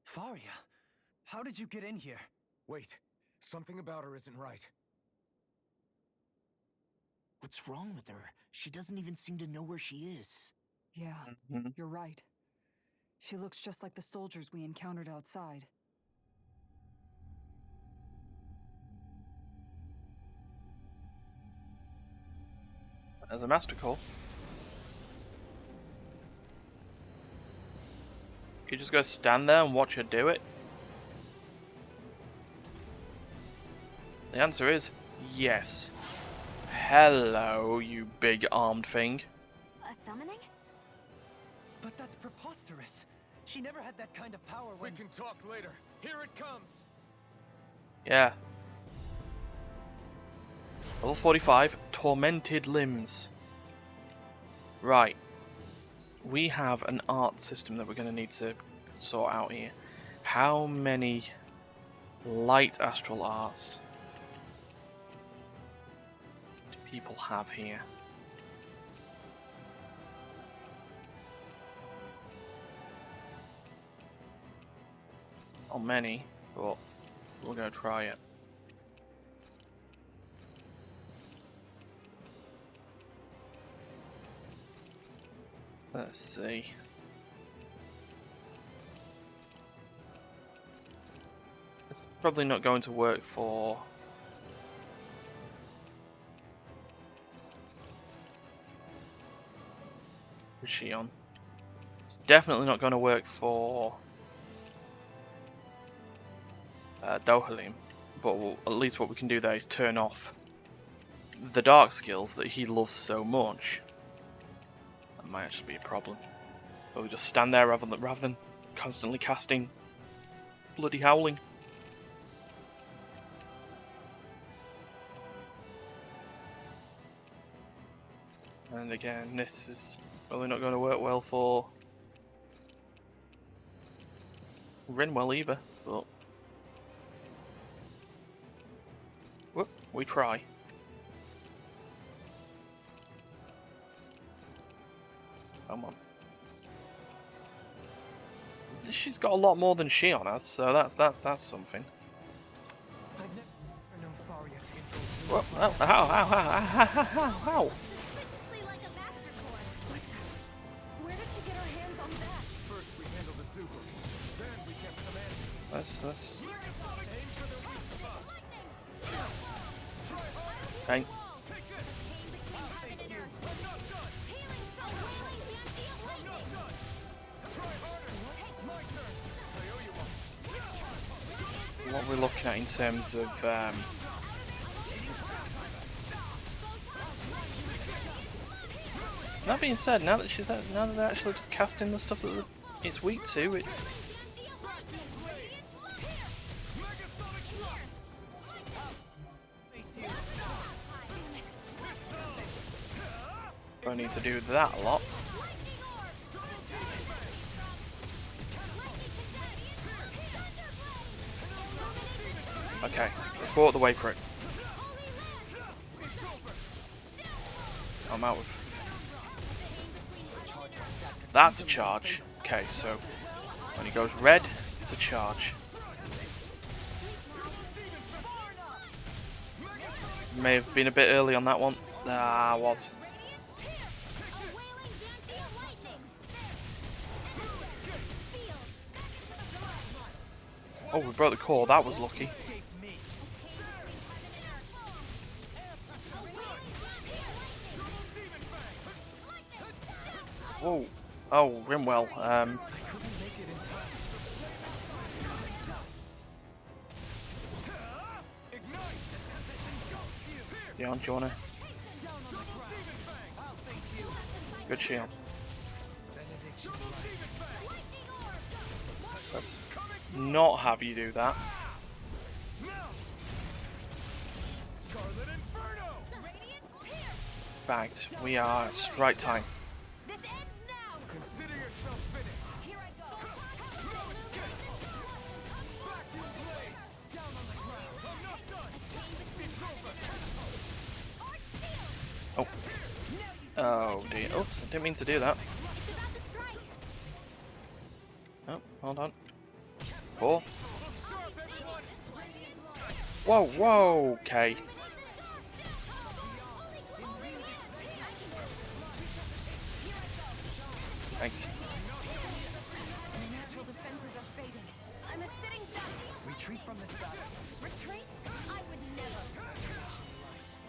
S2: Faria, how did you get in here?
S6: Wait, something about her isn't right.
S4: What's wrong with her? She doesn't even seem to know where she is.
S8: Yeah,
S1: Mhm.
S8: you're right. She looks just like the soldiers we encountered outside.
S1: There's a master call. You just go stand there and watch her do it? The answer is yes. Hello, you big armed thing.
S3: A summoning?
S2: But that's preposterous. She never had that kind of power
S6: We
S2: when...
S6: can talk later. Here it comes.
S1: Yeah. Level 45, Tormented Limbs. Right. We have an art system that we're going to need to sort out here. How many light astral arts do people have here? Not many, but we're going to try it. Let's see. It's probably not going to work for... Who's she on? It's definitely not going to work for... Dohalim. But at least what we can do there is turn off the dark skills that he loves so much. That might actually be a problem. But we just stand there rather than constantly casting bloody howling. And again, this is probably not going to work well for Rinwell either, but whoop, we try. Come on. She's got a lot more than Shion has, so that's something.
S2: I've never known Faria to control
S1: Well, how?
S7: Where did she get her hands on that?
S2: First we handled the super, then we kept commanding.
S1: That's
S2: Aim for the weak spot.
S1: okay.
S2: Take this. Thank you. I'm not done. I'm not done. Try harder. My turn. I owe you one.
S1: What we're looking at in terms of that being said, now that they're actually just casting the stuff that it's weak to, it's don't need to do that a lot. Okay, let's go all the way for it. I'm out of. That's a charge. Okay, so when he goes red, it's a charge. May have been a bit early on that one. I was. Oh, we broke the core. That was lucky. Whoa. Oh, Rimwell. Dion, do you wanna? Good shield. Let's not have you do that. Fact, we are at strike time.
S2: Consider yourself finished.
S5: Here I go.
S1: Oh. Oh dear. Oops, I didn't mean to do that. Oh, hold on. 4. Whoa, whoa, okay. Thanks.
S7: Natural defenses are fading. I'm a sitting duck.
S2: Retreat from this battle.
S7: Retreat? I would never.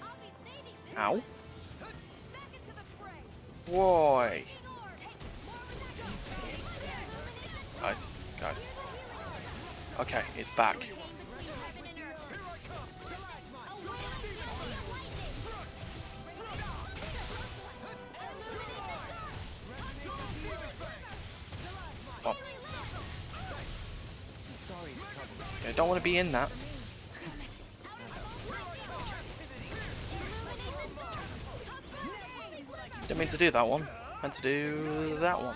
S5: I'll be saving you.
S1: Ow.
S5: Back into the fray.
S1: Why?
S5: More
S1: Guys. Okay, it's back. Oh. I don't want to be in that. Didn't mean to do that one. Meant to do that one.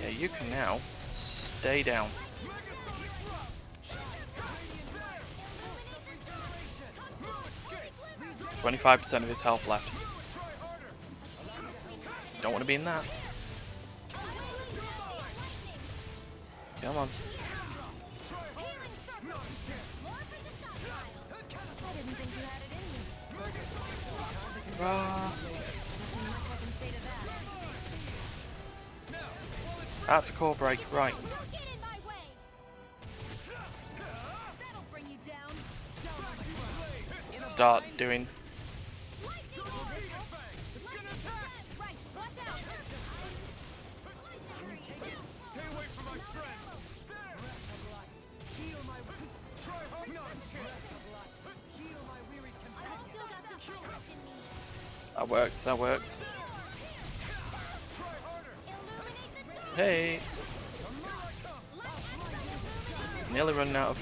S1: Yeah, you can now stay down. 25% of his health left. Don't want to be in that. Come on. That's a core break, right. Start doing. That works. Hey! Nearly running out of.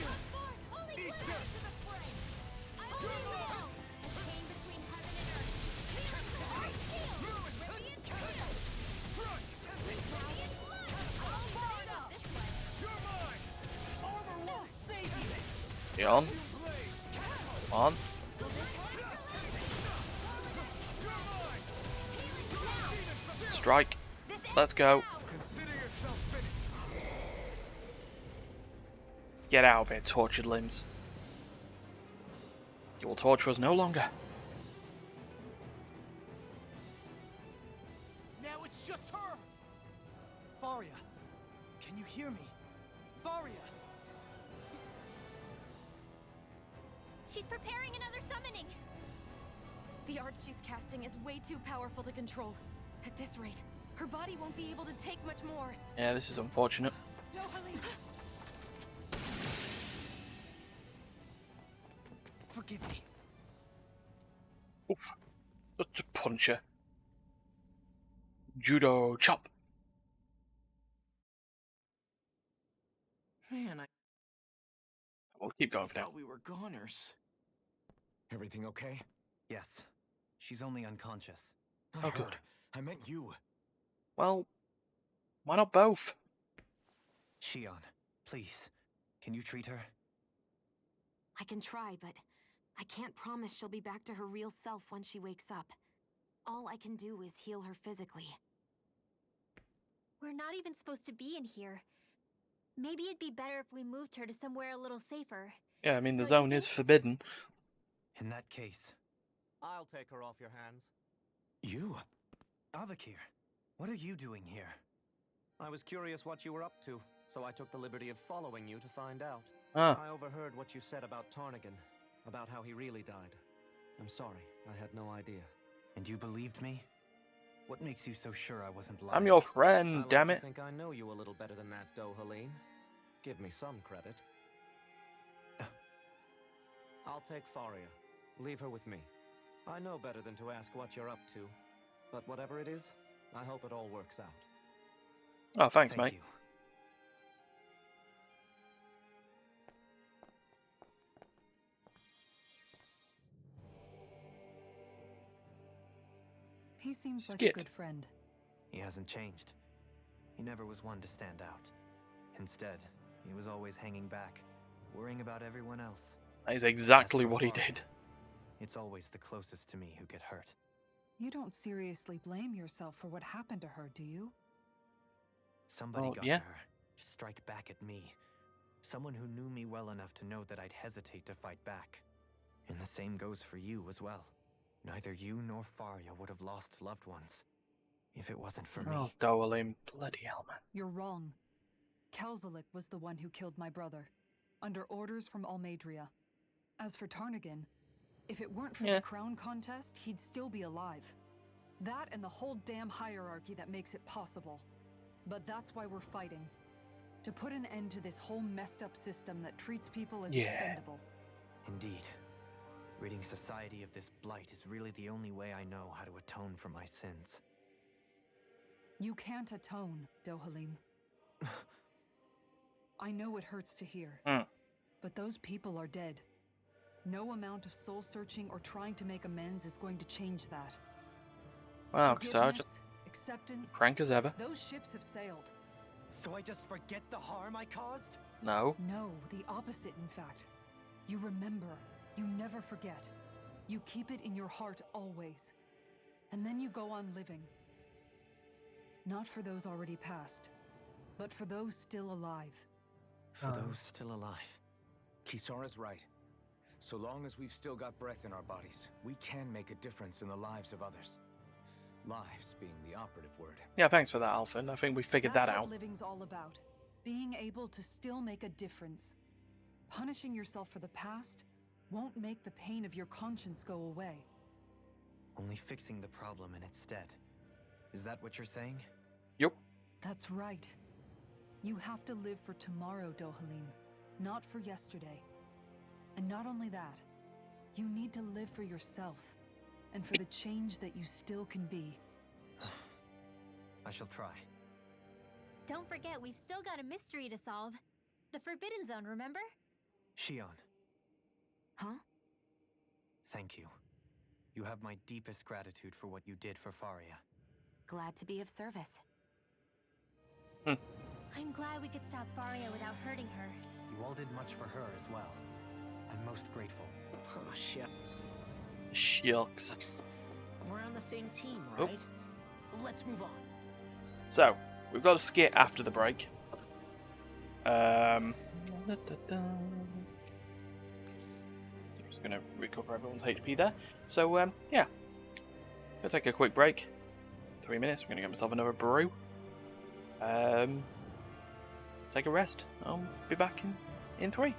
S1: On. Strike. Let's go.
S2: Consider yourself finished.
S1: Get out of here, tortured limbs. You will torture us no longer.
S2: Now it's just her. Faria, can you hear me? Faria.
S5: She's preparing another summoning.
S3: The art she's casting is way too powerful to control. At this rate, her body won't be able to take much more.
S1: Yeah, this is unfortunate.
S3: Dohalim.
S2: Forgive me.
S1: Oof. Such a puncher. Judo chop.
S4: Man, I
S1: We'll keep going for now.
S4: thought we were goners.
S6: Everything okay?
S9: Yes. She's only unconscious.
S6: Not
S1: Oh,
S6: her.
S1: good.
S6: I meant you.
S1: Well, why not both?
S9: Shion, please. Can you treat her?
S3: I can try, but I can't promise she'll be back to her real self when she wakes up. All I can do is heal her physically.
S5: We're not even supposed to be in here. Maybe it'd be better if we moved her to somewhere a little safer.
S1: Yeah, I mean, the
S5: Don't you
S1: zone is
S5: think?
S1: forbidden.
S9: In that case,
S2: I'll take her off your hands.
S6: You?
S9: Avakir, what are you doing here?
S10: I was curious what you were up to, so I took the liberty of following you to find out.
S1: Ah,
S10: I overheard what you said about Tarnigan, about how he really died. I'm sorry, I had no idea.
S9: And you believed me? What makes you so sure I wasn't lying?
S1: I'm your
S10: I
S1: friend,
S10: like
S1: damn
S10: to
S1: it.
S10: think I know you a little better than that, Dohalim. Give me some credit. I'll take Faria. Leave her with me. I know better than to ask what you're up to, but whatever it is, I hope it all works out.
S1: Oh, thanks,
S9: Thank
S1: mate.
S9: you.
S8: He seems like
S1: Skit.
S8: a good friend.
S9: He hasn't changed. He never was one to stand out. Instead, he was always hanging back, worrying about everyone else.
S1: That is exactly
S9: As for
S1: what he
S9: Faria,
S1: did.
S9: It's always the closest to me who get hurt.
S8: You don't seriously blame yourself for what happened to her, do you?
S9: Somebody
S1: Oh,
S9: got
S1: yeah.
S9: to her, to strike back at me. Someone who knew me well enough to know that I'd hesitate to fight back. And the same goes for you as well. Neither you nor Faria would have lost loved ones if it wasn't for
S1: Oh,
S9: me.
S1: Dohalim, bloody hell, man.
S8: You're wrong. Kelzalik was the one who killed my brother, under orders from Almadria. As for Tarnigan, if it weren't for
S1: Yeah.
S8: the crown contest, he'd still be alive. That and the whole damn hierarchy that makes it possible. But that's why we're fighting. To put an end to this whole messed up system that treats people as
S1: Yeah.
S8: expendable.
S9: Indeed. Ridding society of this blight is really the only way I know how to atone for my sins.
S8: You can't atone, Dohalim. I know it hurts to hear,
S1: Hmm.
S8: but those people are dead. No amount of soul searching or trying to make amends is going to change that.
S1: Wow, so I just
S8: Forgiveness, acceptance,
S1: frank as ever.
S8: those ships have sailed.
S9: So I just forget the harm I caused?
S1: No.
S8: No, the opposite, in fact. You remember. You never forget. You keep it in your heart always. And then you go on living. Not for those already past, but for those still alive.
S9: For those still alive.
S6: Kisara's right. So long as we've still got breath in our bodies, we can make a difference in the lives of others. Lives being the operative word.
S1: Yeah, thanks for that, Alfin. I think we figured that
S8: That's
S1: out.
S8: what living's all about. Being able to still make a difference. Punishing yourself for the past won't make the pain of your conscience go away.
S9: Only fixing the problem in its stead. Is that what you're saying?
S1: Yup.
S8: That's right. You have to live for tomorrow, Dohalim, not for yesterday. And not only that, you need to live for yourself, and for the change that you still can be.
S9: I shall try.
S5: Don't forget, we've still got a mystery to solve. The Forbidden Zone, remember?
S9: Shion,
S3: Huh?
S9: thank you. You have my deepest gratitude for what you did for Faria.
S3: Glad to be of service.
S5: I'm glad we could stop Faria without hurting her.
S9: You all did much for her as well. I'm most grateful.
S4: Oh, shit.
S1: Shucks.
S4: We're on the same team,
S1: Oh.
S4: right? Let's move on.
S1: So, we've got a skit after the break. So I'm just going to recover everyone's HP there. So, yeah. Gonna take a quick break. 3 minutes. I'm going to get myself another brew. Take a rest. I'll be back in 3.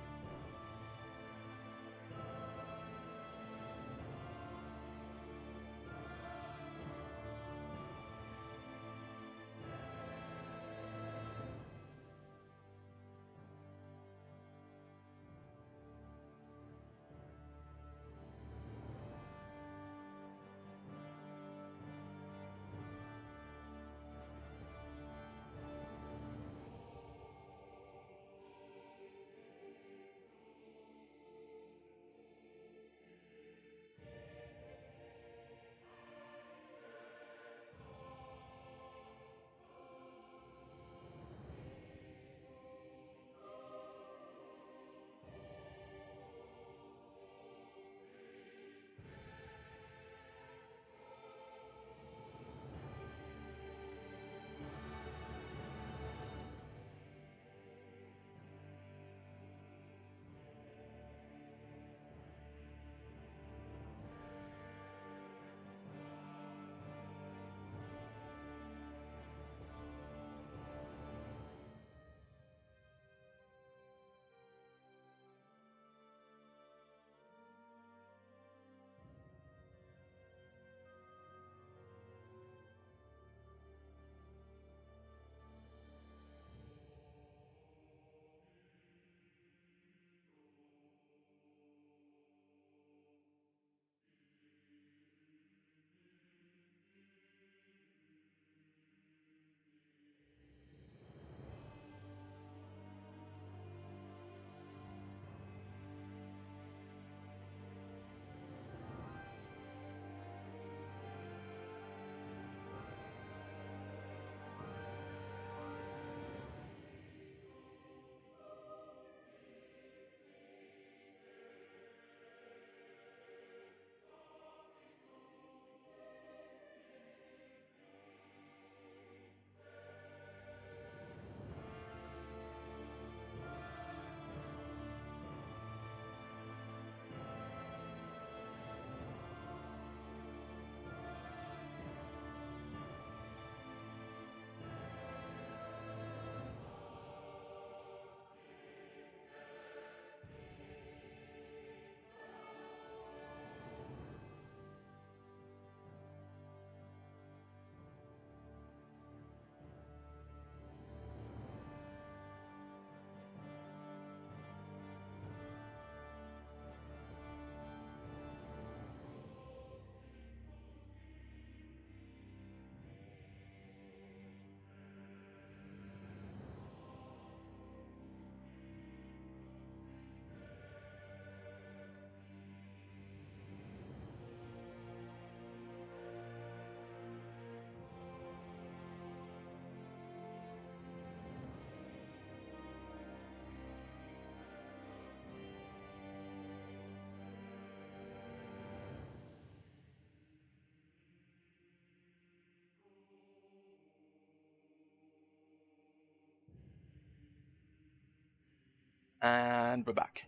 S1: And we're back.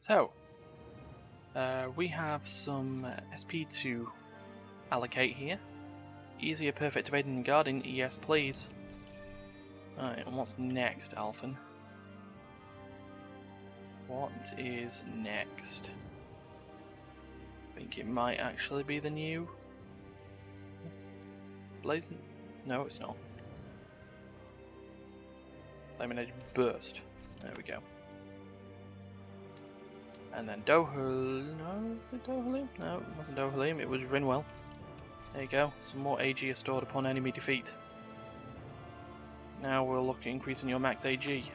S1: So, we have some SP to allocate here. Easier perfect evading and guarding, yes please. Alright, and what's next, Alphen? What is next? I think it might actually be the new Blazing? No, it's not. Flaming Edge Burst. There we go. And then Dohul. No, is it Dohalim? No, it wasn't Dohalim, it was Rinwell. There you go. Some more AG are stored upon enemy defeat. Now we'll look at increasing your max AG.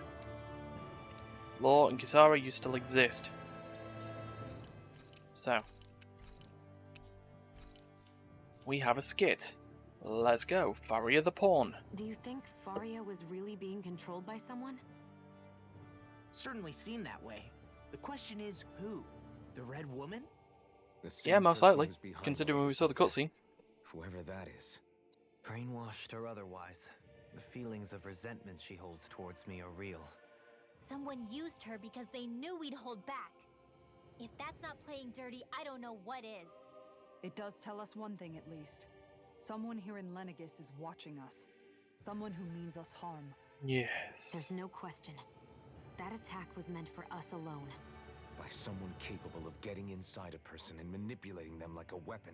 S1: Law and Kisara, you still exist. So. We have a skit. Let's go. Faria the Pawn.
S3: Do you think Faria was really being controlled by someone?
S4: Certainly seemed that way. The question is, who? The Red Woman?
S6: The same
S1: Yeah, most
S6: person
S1: likely,
S6: who's behind
S1: considering
S6: all
S1: we
S6: this
S1: saw the
S6: evil.
S1: cutscene.
S6: Whoever that is.
S9: Brainwashed or otherwise, the feelings of resentment she holds towards me are real.
S5: Someone used her because they knew we'd hold back. If that's not playing dirty, I don't know what is.
S8: It does tell us one thing at least. Someone here in Lenegis is watching us. Someone who means us harm.
S1: Yes.
S3: There's no question. That attack was meant for us alone.
S6: By someone capable of getting inside a person and manipulating them like a weapon.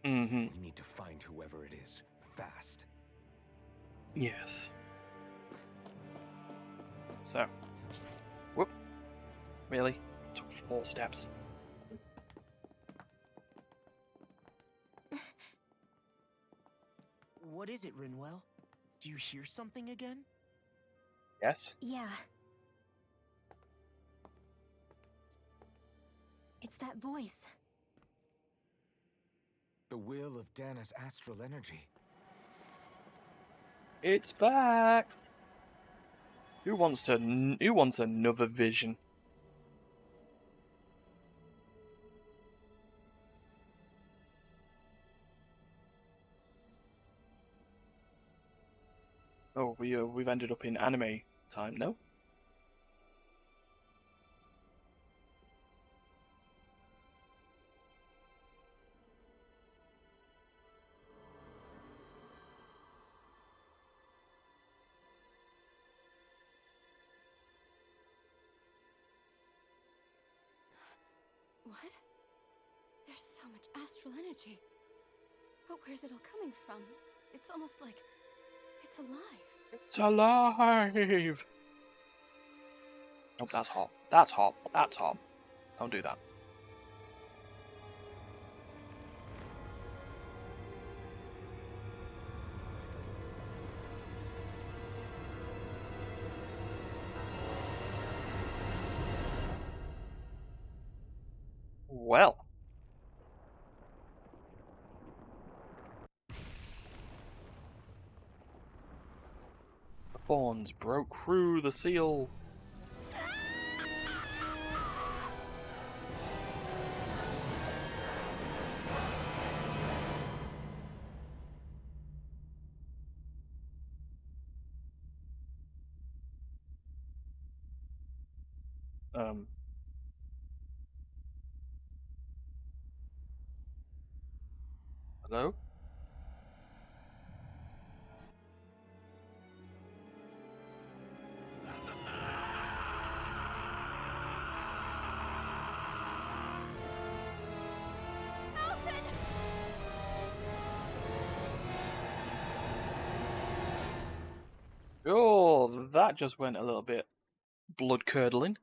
S1: Mm-hmm.
S6: We need to find whoever it is, fast.
S1: Yes. So. Whoop. Really? Took 4 steps.
S4: What is it, Rinwell? Do you hear something again?
S1: Yes?
S5: Yeah. It's that voice.
S6: The will of Dana's astral energy.
S1: It's back! Who wants another vision? Oh, we've ended up in anime time, no?
S7: What? There's so much astral energy. But where's it all coming from? It's almost like it's alive.
S1: It's alive! Oh, that's hot. That's hot. That's hot. Don't do that. Well. The thorns broke through the seal. Hello? Oh, that just went a little bit blood curdling.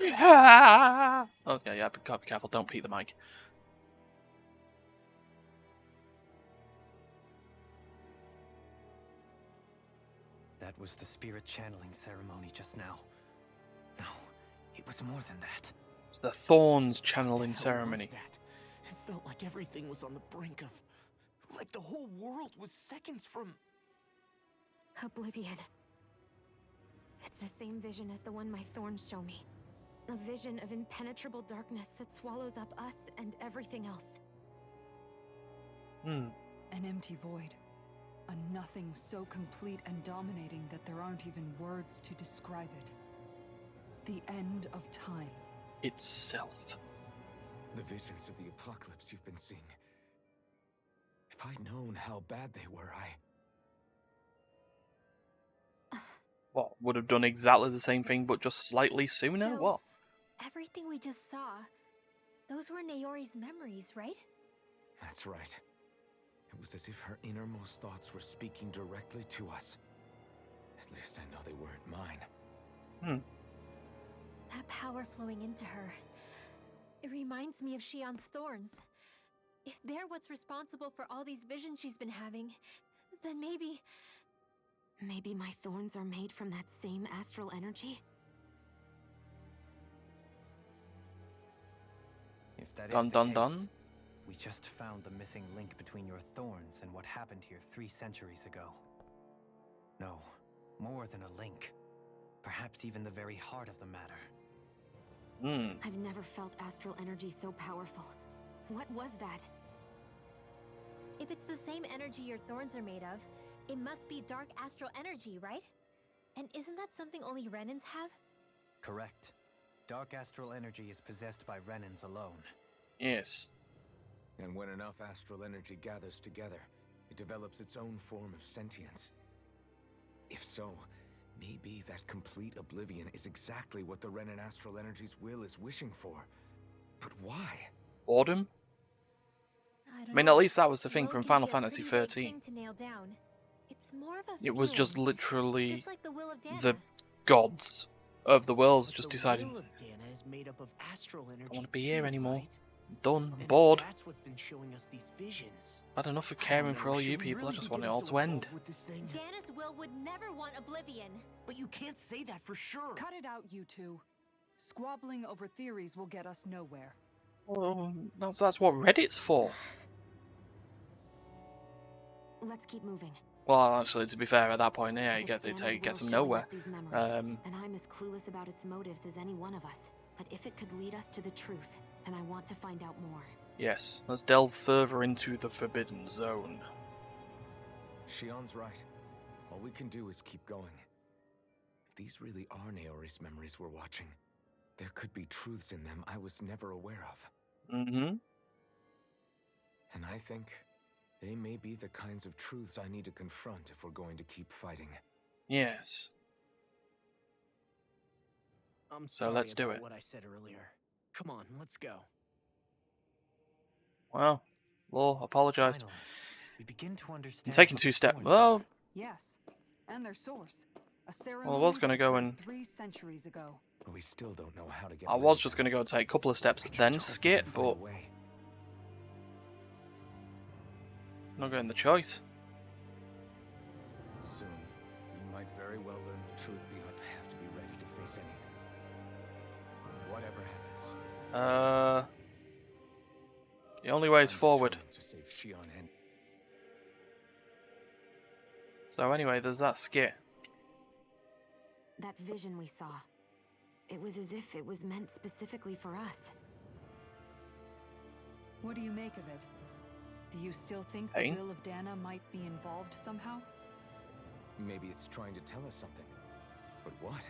S1: Yeah. Okay, yeah, gotta be careful. Don't peek the mic.
S9: That was the spirit channeling ceremony just now. No, it was more than that.
S1: It's the thorns
S4: What the
S1: channeling
S4: hell
S1: ceremony.
S4: was that? It felt like everything was on the brink of... Like the whole world was seconds from...
S3: Oblivion. It's the same vision as the one my thorns show me. A vision of impenetrable darkness that swallows up us and everything else.
S8: An empty void. A nothing so complete and dominating that there aren't even words to describe it. The end of time.
S1: Itself.
S6: The visions of the apocalypse you've been seeing. If I'd known how bad they were,
S1: What, would have done exactly the same thing but just slightly sooner?
S5: So,
S1: What?
S5: everything we just saw, those were Naori's memories, right?
S6: That's right. It was as if her innermost thoughts were speaking directly to us. At least I know they weren't mine.
S5: That power flowing into her. It reminds me of Shion's thorns. If they're what's responsible for all these visions she's been having, then maybe...
S3: Maybe my thorns are made from that same astral energy?
S9: If that
S1: Dun
S9: is the
S1: dun
S9: case,
S1: dun.
S9: we just found the missing link between your thorns and what happened here 3 centuries ago. No, more than a link. Perhaps even the very heart of the matter.
S3: I've never felt astral energy so powerful. What was that?
S5: If it's it's the same energy your thorns are made of, it must be dark astral energy, right? And isn't that something only Renans have?
S9: Correct. Dark astral energy is possessed by Renans alone.
S1: Yes.
S6: And when enough astral energy gathers together, it develops its own form of sentience. If so, maybe that complete oblivion is exactly what the Renan astral energy's will is wishing for. But why?
S1: Boredom?
S5: I
S1: I mean, at least that was the thing
S5: Will
S1: from
S5: can
S1: Final
S5: be a
S1: Fantasy
S5: pretty big
S1: 13.
S5: thing to nail down. It's more of a
S1: It was just
S5: feeling,
S1: literally
S5: just like the will of Dana.
S1: the gods of the worlds
S4: But
S1: just
S4: the
S1: deciding,
S4: will of Dana is made up of astral energy.
S1: I don't want to be here
S4: too,
S1: anymore.
S4: right?
S1: I'm done. I'm
S4: And
S1: bored.
S4: that's what's been showing us these visions.
S1: I've had enough of
S4: I don't
S1: caring
S4: know,
S1: for all
S4: should
S1: you
S4: we
S1: people. I
S4: really
S1: just
S4: be
S1: want it
S4: getting
S1: all
S4: so
S1: to end.
S4: involved with this thing?
S5: Dana's will would never want oblivion.
S4: But you can't say that for sure.
S8: Cut it out, you two. Squabbling over theories will get us nowhere.
S1: Well, that's what Reddit's for.
S3: Let's keep moving.
S1: Well, actually, to be fair, at that point, yeah,
S3: If
S1: it
S3: it's Dana's
S1: gets
S3: will
S1: them
S3: showing
S1: nowhere.
S3: us these memories,
S1: Um,
S3: then I'm as clueless about its motives as any one of us. But if it could lead us to the truth, then I want to find out more.
S1: Yes, let's delve further into the Forbidden Zone.
S6: Shion's right. All we can do is keep going. If these really are Naori's memories we're watching, there could be truths in them I was never aware of.
S1: Mm-hmm.
S6: And I think they may be the kinds of truths I need to confront if we're going to keep fighting.
S1: Yes.
S4: I'm
S1: So
S4: sorry
S1: let's do
S4: about
S1: it.
S4: what I said earlier. Come on, let's go.
S1: Well, Law apologised.
S9: Finally, we begin to understand.
S1: I'm taking
S9: what
S1: two
S9: the
S1: steps.
S9: thorns
S1: Well,
S9: are.
S8: Yes, and their source. A
S1: I
S8: ceremony
S1: was going to
S8: that
S1: go
S8: occurred
S1: and
S8: 3 centuries ago.
S6: But we still don't know how to get
S1: I
S6: rid
S1: was
S6: of
S1: just
S6: them.
S1: going to go and take a couple of steps,
S6: I just
S1: then
S6: hope we
S1: skip,
S6: can find a
S1: but
S6: way.
S1: not getting the choice.
S6: Soon, we might very well learn the truth beyond. I have to be ready to face anything. Whatever happens.
S1: The only way is
S6: I'm
S1: forward.
S6: determined to save Shion and
S1: So anyway, there's that skit.
S3: That vision we saw. It was as if it was meant specifically for us.
S8: What do you make of it? Do you still think
S1: Pain?
S8: the will of Dana might be involved somehow?
S6: maybe it's trying to tell us something. But what?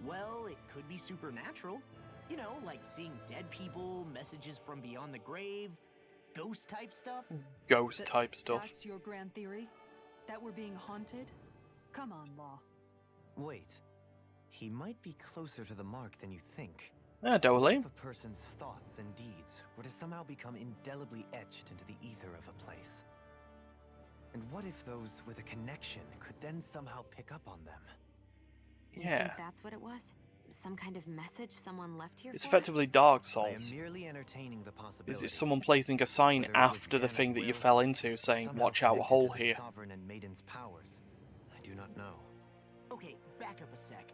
S4: Well, it could be supernatural. You know, like seeing dead people, messages from beyond the grave, ghost type stuff.
S1: Ghost type stuff.
S8: That's your grand theory? That we're being haunted? Come on, Law.
S9: Wait. He might be closer to the mark than you think.
S1: Yeah, totally.
S9: If a person's thoughts and deeds were to somehow become indelibly etched into the ether of a place. And what if those with a connection could then somehow pick up on them?
S3: You
S1: Yeah.
S3: think that's what it was? Some kind of message someone left here
S1: It's
S3: for us?
S1: effectively Dark
S9: I am
S1: Souls.
S9: merely entertaining the possibility.
S1: Is it someone placing a sign
S9: Whether it was
S1: after the
S9: Dana's
S1: thing that you
S9: will
S1: fell
S9: or
S1: into saying,
S9: somehow
S1: watch out, a
S9: connected
S1: hole
S9: to the
S1: here?
S9: Sovereign and Maiden's powers. I do not know.
S4: Okay, back up a sec.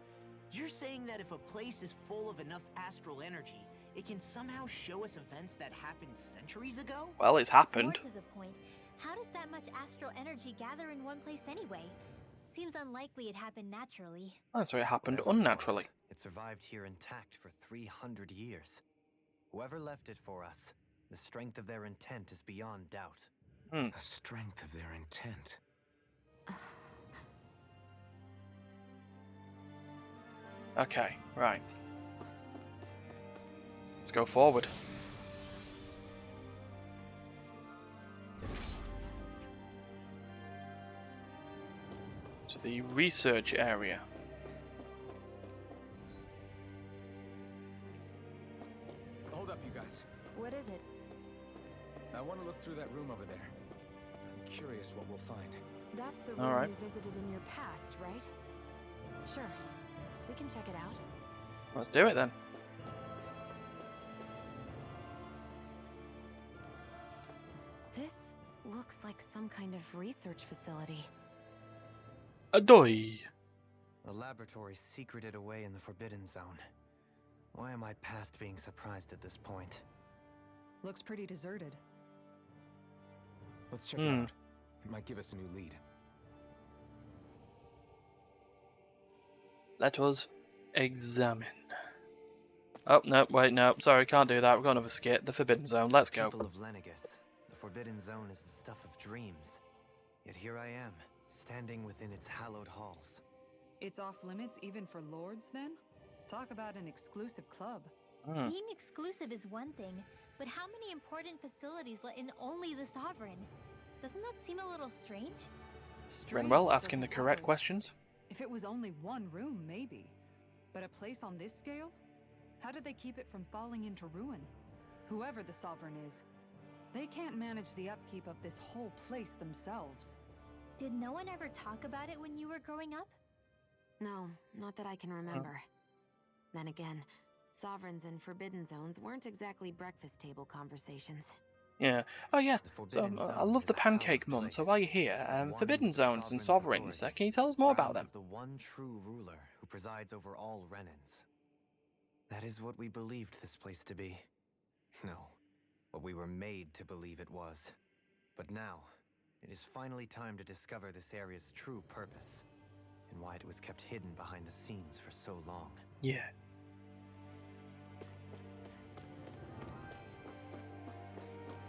S4: You're saying that if a place is full of enough astral energy, it can somehow show us events that happened centuries ago?
S1: Well, it's
S5: More
S1: happened.
S5: to the point, how does that much astral energy gather in one place anyway? Seems unlikely it happened naturally.
S1: Oh, so it happened
S9: Whatever it was,
S1: unnaturally.
S9: It survived here intact for 300 years. Whoever left it for us, the strength of their intent is beyond doubt.
S1: Hmm.
S6: The strength of their intent.
S1: Okay, right. Let's go forward. To the research area.
S6: Hold up, you guys.
S3: What is it?
S6: I want to look through that room over there. I'm curious what we'll find.
S3: That's the
S1: All
S3: room
S1: right.
S3: you visited in your past, right? Sure. We can check it out.
S1: Let's do it then.
S3: This looks like some kind of research facility.
S1: Adoy!
S9: A laboratory secreted away in the Forbidden Zone. Why am I past being surprised at this point?
S8: Looks pretty deserted.
S6: Let's check it out. It might give us a new lead.
S1: Let us examine. Oh, no, wait, no. Sorry, can't do that. We've got another skit. The Forbidden Zone. Let's go.
S9: People of Lenegus, the Forbidden Zone is the stuff of dreams. Yet here I am, standing within its hallowed halls.
S8: It's off limits even for lords, then? Talk about an exclusive club.
S5: Being exclusive is one thing, but how many important facilities let in only the Sovereign? Doesn't that seem a little strange?
S1: Renwell asking the
S8: doesn't
S1: correct
S8: cover it.
S1: questions.
S8: If it was only one room, maybe. But a place on this scale? How do they keep it from falling into ruin? Whoever the Sovereign is, they can't manage the upkeep of this whole place themselves.
S5: Did no one ever talk about it when you were growing up?
S3: No, not that I can remember. Then again, Sovereigns and Forbidden Zones weren't exactly breakfast table conversations.
S1: Yeah. Oh yeah.
S9: The
S1: So
S9: Forbidden
S1: I
S9: Zone
S1: love
S9: is
S1: the
S9: a hallowed
S1: Pancake Mum. So
S9: place,
S1: while you're here,
S9: but one
S1: Forbidden
S9: with the
S1: Zones and
S9: Sovereign's
S1: Sovereigns.
S9: authority,
S1: Can you tell us more about
S9: grounds
S1: them?
S9: of the one true ruler who presides over all Renans. That is what we believed this place to be. No, what we were made to believe it was. But now, it is finally time to discover this area's true purpose, and why it was kept hidden behind the scenes for so long.
S1: Yeah.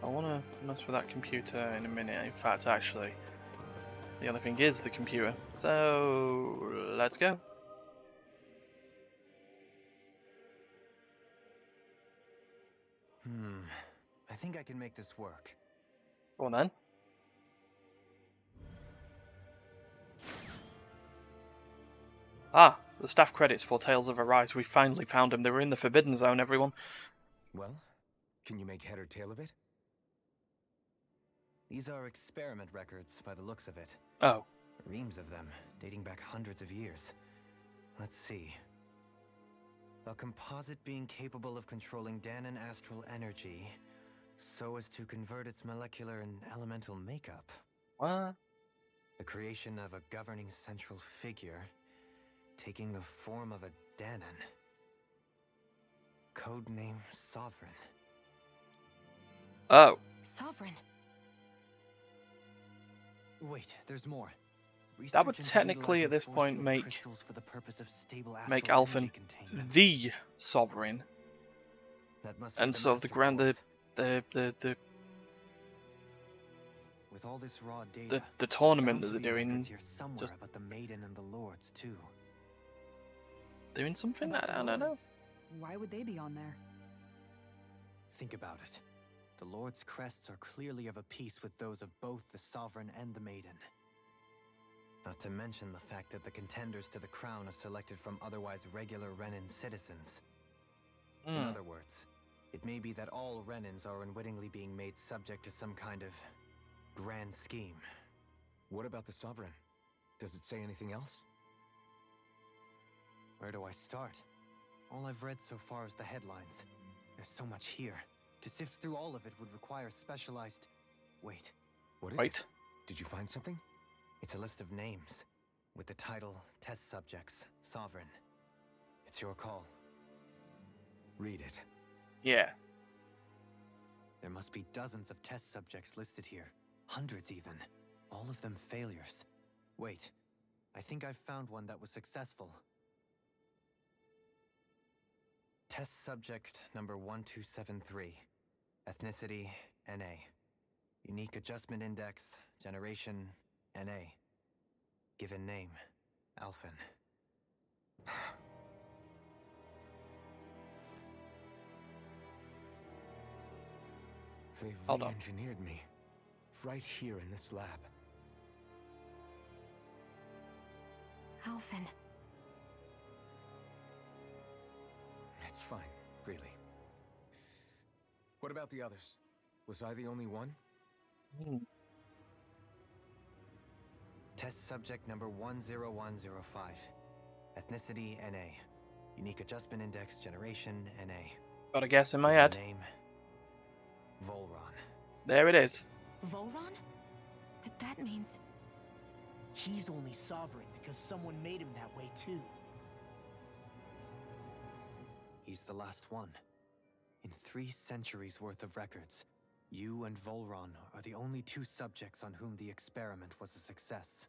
S1: I want to mess with that computer in a minute. In fact, actually, the only thing is the computer. So let's go.
S9: I think I can make this work.
S1: Go on then. Ah, the staff credits for Tales of Arise. We finally found them. They were in the Forbidden Zone, everyone.
S6: Well, can you make head or tail of it?
S9: These are experiment records by the looks of it.
S1: Oh.
S9: Reams of them, dating back hundreds of years. Let's see. A composite being capable of controlling Danon astral energy so as to convert its molecular and elemental makeup.
S1: What?
S9: The creation of a governing central figure taking the form of a Danon. Codename Sovereign.
S1: Oh.
S3: Sovereign.
S9: Wait, there's more.
S1: That would
S9: Research into
S1: technically, at
S9: utilizing
S1: this
S9: force
S1: point,
S9: field
S1: make
S9: crystals for the purpose of stable
S1: make
S9: astral
S1: Alphen
S9: energy containment.
S1: the Sovereign.
S9: That must be
S1: And
S9: the
S1: so the
S9: master
S1: grand
S9: course. With all this raw data,
S1: the
S9: there's
S1: tournament
S9: bound
S1: that
S9: to
S1: they're
S9: be
S1: doing,
S9: records here somewhere
S1: just
S9: about the Maiden and the Lords too.
S1: doing something
S8: About
S1: that
S8: the
S1: I don't know.
S8: lords? Why would they be on there?
S9: Think about it. The Lord's crests are clearly of a piece with those of both the Sovereign and the Maiden. Not to mention the fact that the contenders to the crown are selected from otherwise regular Renan citizens. In other words, it may be that all Renans are unwittingly being made subject to some kind of grand scheme.
S6: What about the Sovereign? Does it say anything else?
S9: Where do I start? All I've read so far is the headlines. There's so much here. To sift through all of it would require specialized... Wait.
S6: What is
S1: Wait.
S6: it? Did you find something?
S9: It's a list of names, with the title, Test Subjects, Sovereign. It's your call.
S6: Read it.
S1: Yeah.
S9: There must be dozens of test subjects listed here. Hundreds even. All of them failures. Wait, I think I've found one that was successful. Test subject number 1273. Ethnicity, NA. Unique adjustment index, generation, NA. Given name, Alphen.
S6: They've
S1: Hold on.
S6: re-engineered me. Right here in this lab.
S3: Alphen.
S6: It's fine, really. What about the others? Was I the only one?
S9: Test subject number 10105. Ethnicity, NA. Unique adjustment index, generation, NA.
S1: Got a guess in my
S9: Given
S1: head.
S9: name, Volron.
S1: There it is.
S3: Volron? But that means...
S4: He's only sovereign because someone made him that way too.
S9: He's the last one. In 3 centuries worth of records, you and Volron are the only 2 subjects on whom the experiment was a success.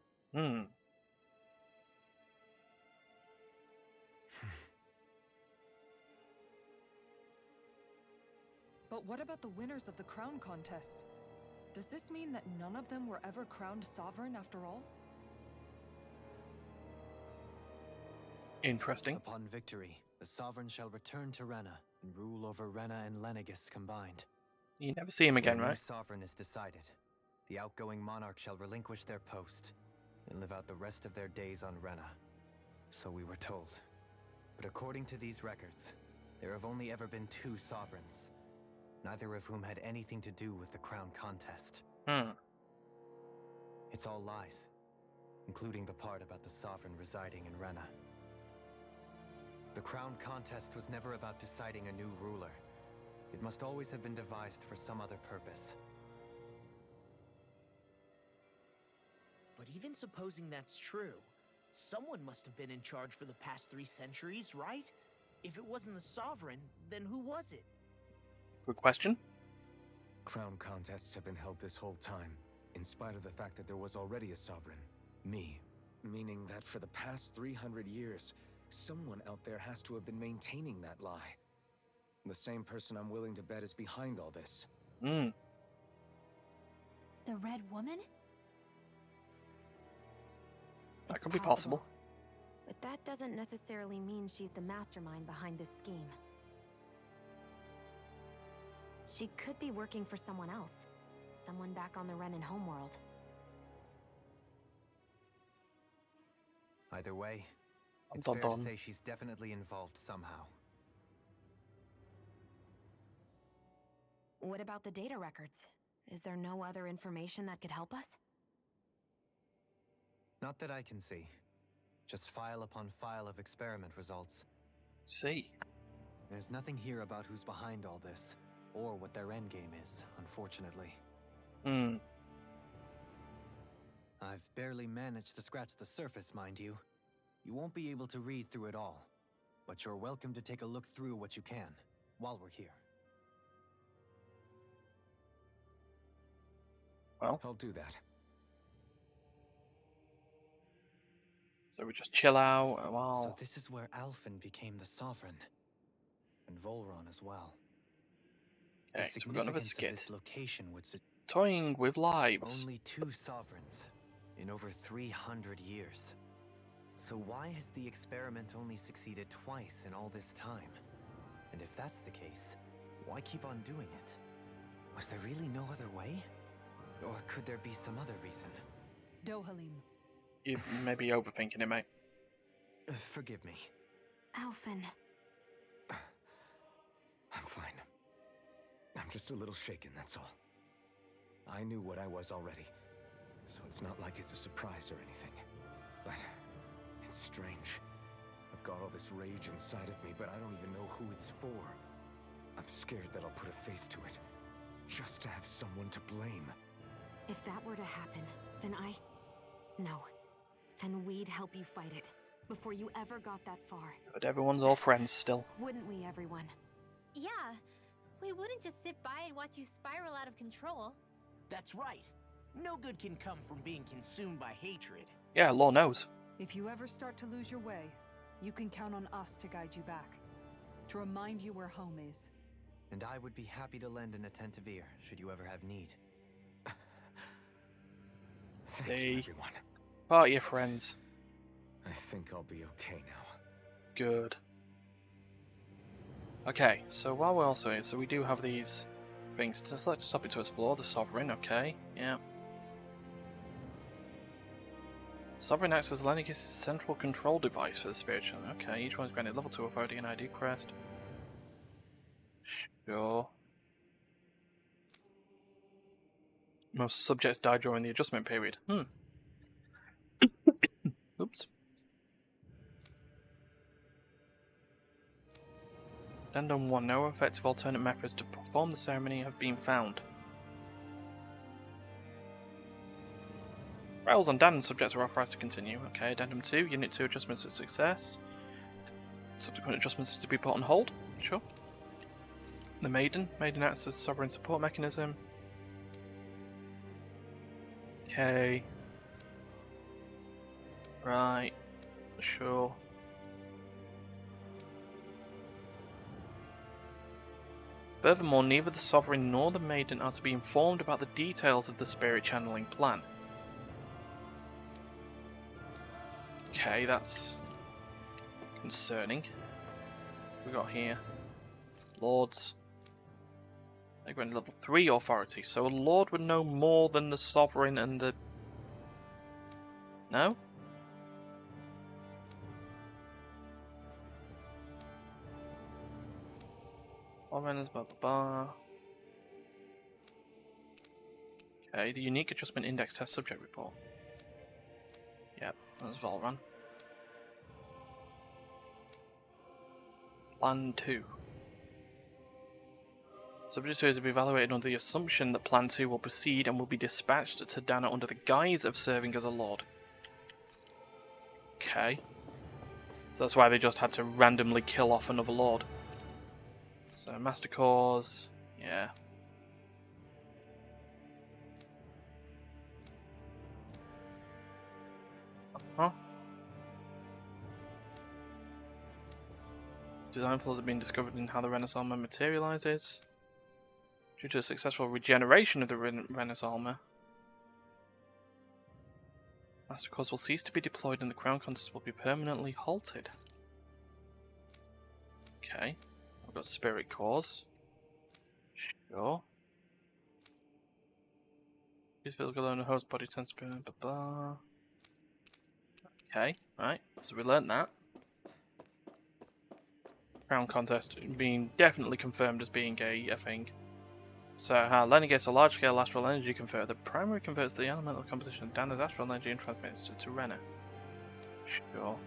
S8: But what about the winners of the crown contests? Does this mean that none of them were ever crowned sovereign after all?
S1: Interesting.
S9: Upon victory, the sovereign shall return to Rena and rule over Rena and Lenegis combined.
S1: You never see him again,
S9: When a new
S1: right?
S9: sovereign is decided, the outgoing monarch shall relinquish their post and live out the rest of their days on Rena. So we were told. But according to these records, there have only ever been 2 sovereigns, neither of whom had anything to do with the crown contest. It's all lies, including the part about the sovereign residing in Rena. The crown contest was never about deciding a new ruler. It must always have been devised for some other purpose.
S4: But even supposing that's true, someone must have been in charge for the past 3 centuries, right? If it wasn't the Sovereign, then who was it?
S1: Good question.
S6: Crown contests have been held this whole time, in spite of the fact that there was already a sovereign. Me. Meaning that for the past 300 years, someone out there has to have been maintaining that lie. The same person I'm willing to bet is behind all this.
S5: The Red Woman?
S1: That
S3: It's
S1: could be possible.
S3: But that doesn't necessarily mean she's the mastermind behind this scheme. She could be working for someone else. Someone back on the Renan homeworld.
S9: Either way, it's
S1: Dun,
S9: fair
S1: dun.
S9: to say she's definitely involved somehow.
S3: What about the data records? Is there no other information that could help us?
S9: Not that I can see. Just file upon file of experiment results.
S1: See.
S9: There's nothing here about who's behind all this, or what their endgame is, unfortunately. I've barely managed to scratch the surface, mind you. You won't be able to read through it all, but you're welcome to take a look through what you can, while we're here.
S1: Well,
S6: I'll do that.
S1: so we just chill out
S9: So
S1: while
S9: this is where Alphen became the Sovereign. And Volron as well.
S1: Okay,
S9: The
S1: so we've got another
S9: significance of
S1: skit.
S9: this location would
S1: Toying with lives.
S9: only 2 sovereigns in over 300 years. So why has the experiment only succeeded twice in all this time? And if that's the case, why keep on doing it? Was there really no other way? Or could there be some other reason?
S8: Dohalim.
S1: You may be overthinking it, mate.
S9: Forgive me.
S3: Alphen.
S6: I'm fine. I'm just a little shaken, that's all. I knew what I was already, so it's not like it's a surprise or anything. But it's strange. I've got all this rage inside of me, but I don't even know who it's for. I'm scared that I'll put a face to it, just to have someone to blame.
S3: If that were to happen, then No. Then we'd help you fight it, before you ever got that far.
S1: But everyone's all friends still.
S3: Wouldn't we, everyone?
S5: Yeah, we wouldn't just sit by and watch you spiral out of control.
S4: That's right. No good can come from being consumed by hatred.
S1: Yeah, Law knows.
S8: If you ever start to lose your way, you can count on us to guide you back. To remind you where home is.
S9: And I would be happy to lend an attentive ear, should you ever have need.
S6: Thank you, everyone.
S1: Party of friends.
S6: I think I'll be okay now.
S1: Good. Okay, so while we're also here, so we do have these things to select a topic to explore. The Sovereign, okay, yeah. Sovereign acts as Lenegis' central control device for the spiritual. Okay, each one's granted level 2 authority and ID crest. Sure. Most subjects die during the adjustment period. Oops. Addendum 1. No effective alternate methods to perform the ceremony have been found. Trials on damned subjects are authorized to continue. Okay, Addendum 2. Unit 2 adjustments a success. Subsequent adjustments to be put on hold. Sure. The Maiden. Maiden acts as sovereign support mechanism. Okay. Right. Sure. Furthermore, neither the Sovereign nor the Maiden are to be informed about the details of the spirit channeling plan. Okay, that's concerning. What we got here? Lords. They're going to level 3 authority, so a Lord would know more than the Sovereign and the... No? Sovereign is blah blah blah. Okay, the Unique Adjustment Index Test Subject Report. Yep, that's Volran. Plan 2. Subject 2 is to be evaluated under the assumption that Plan 2 will proceed and will be dispatched to Dana under the guise of serving as a Lord. Okay. So that's why they just had to randomly kill off another Lord. So, Master Cores, yeah. Design flaws have been discovered in how the Renaissance armor materializes. Due to a successful regeneration of the Renaissance armor, Master Cores will cease to be deployed and the Crown Contest will be permanently halted. Okay. I've got Spirit Cores. Sure. Use physical alone, host body tends to be blah blah. Okay, right. So we learned that. Crown Contest being definitely confirmed as being a thing. So, learning gets a large-scale astral energy converter that primarily converts the elemental composition of Dana's astral energy and transmits it to Rena. Sure.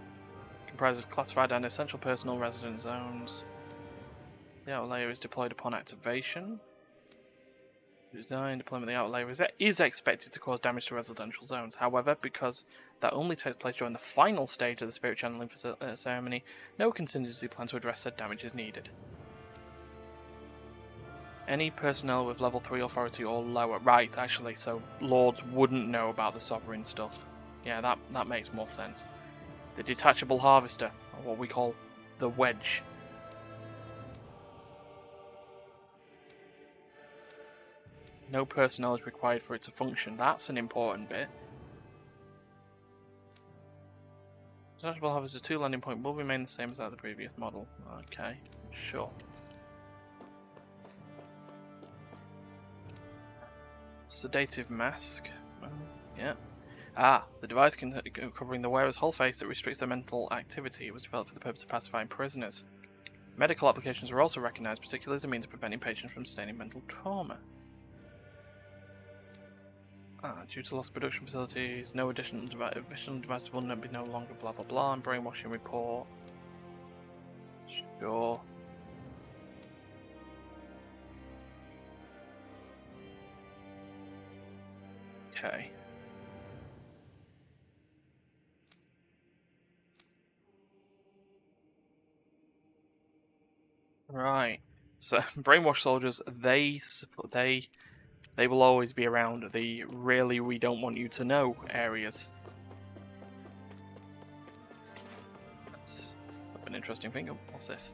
S1: Comprises of classified and essential personal resident zones. The outer layer is deployed upon activation. Design deployment of the outer layer is expected to cause damage to residential zones. However, because that only takes place during the final stage of the spirit channeling ceremony, no contingency plan to address said damage is needed. Any personnel with level 3 authority or lower. Right, actually, so Lords wouldn't know about the Sovereign stuff. Yeah, that makes more sense. The detachable harvester, or what we call the wedge. No personnel is required for it to function. That's an important bit. Detachable harvester 2 landing point will remain the same as that of the previous model. Okay, sure. Sedative mask. Yeah. The device covering the wearer's whole face that restricts their mental activity. It was developed for the purpose of pacifying prisoners. Medical applications were also recognized, particularly as a means of preventing patients from sustaining mental trauma. Due to loss of production facilities, no additional devices will be no longer blah blah blah, and brainwashing report. Sure. Okay. Right. So brainwash soldiers, they will always be around the really we don't want you to know areas. That's an interesting thing. Oh, what's this?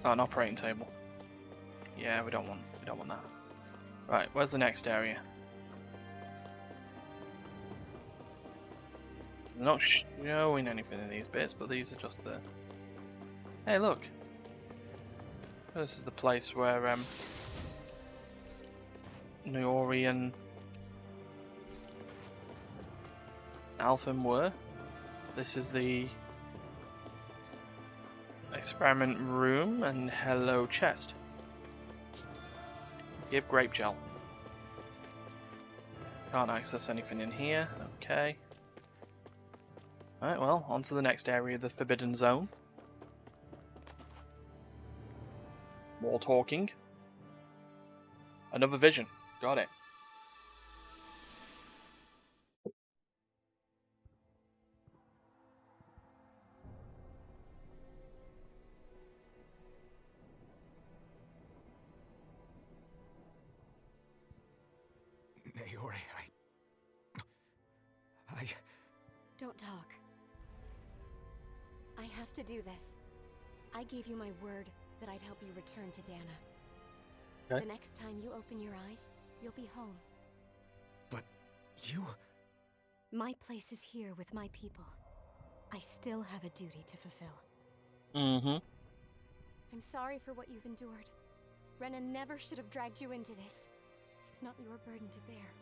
S1: Oh, an operating table. Yeah, we don't want that. Right, where's the next area? They're not showing anything in these bits, but these are just the... Hey, look! This is the place where, Noori and Alphen were. This is the experiment room, and hello chest. Give grape gel. Can't access anything in here, okay. Alright, well, on to the next area, the Forbidden Zone. More talking. Another vision. Got it.
S6: Naori, I...
S7: Don't talk. I have to do this. I gave you my word that I'd help you return to Dana.
S1: Okay.
S7: The next time you open your eyes, you'll be home.
S6: But you...
S7: My place is here with my people. I still have a duty to fulfill.
S1: Mm-hmm.
S7: I'm sorry for what you've endured. Renan never should have dragged you into this. It's not your burden to bear.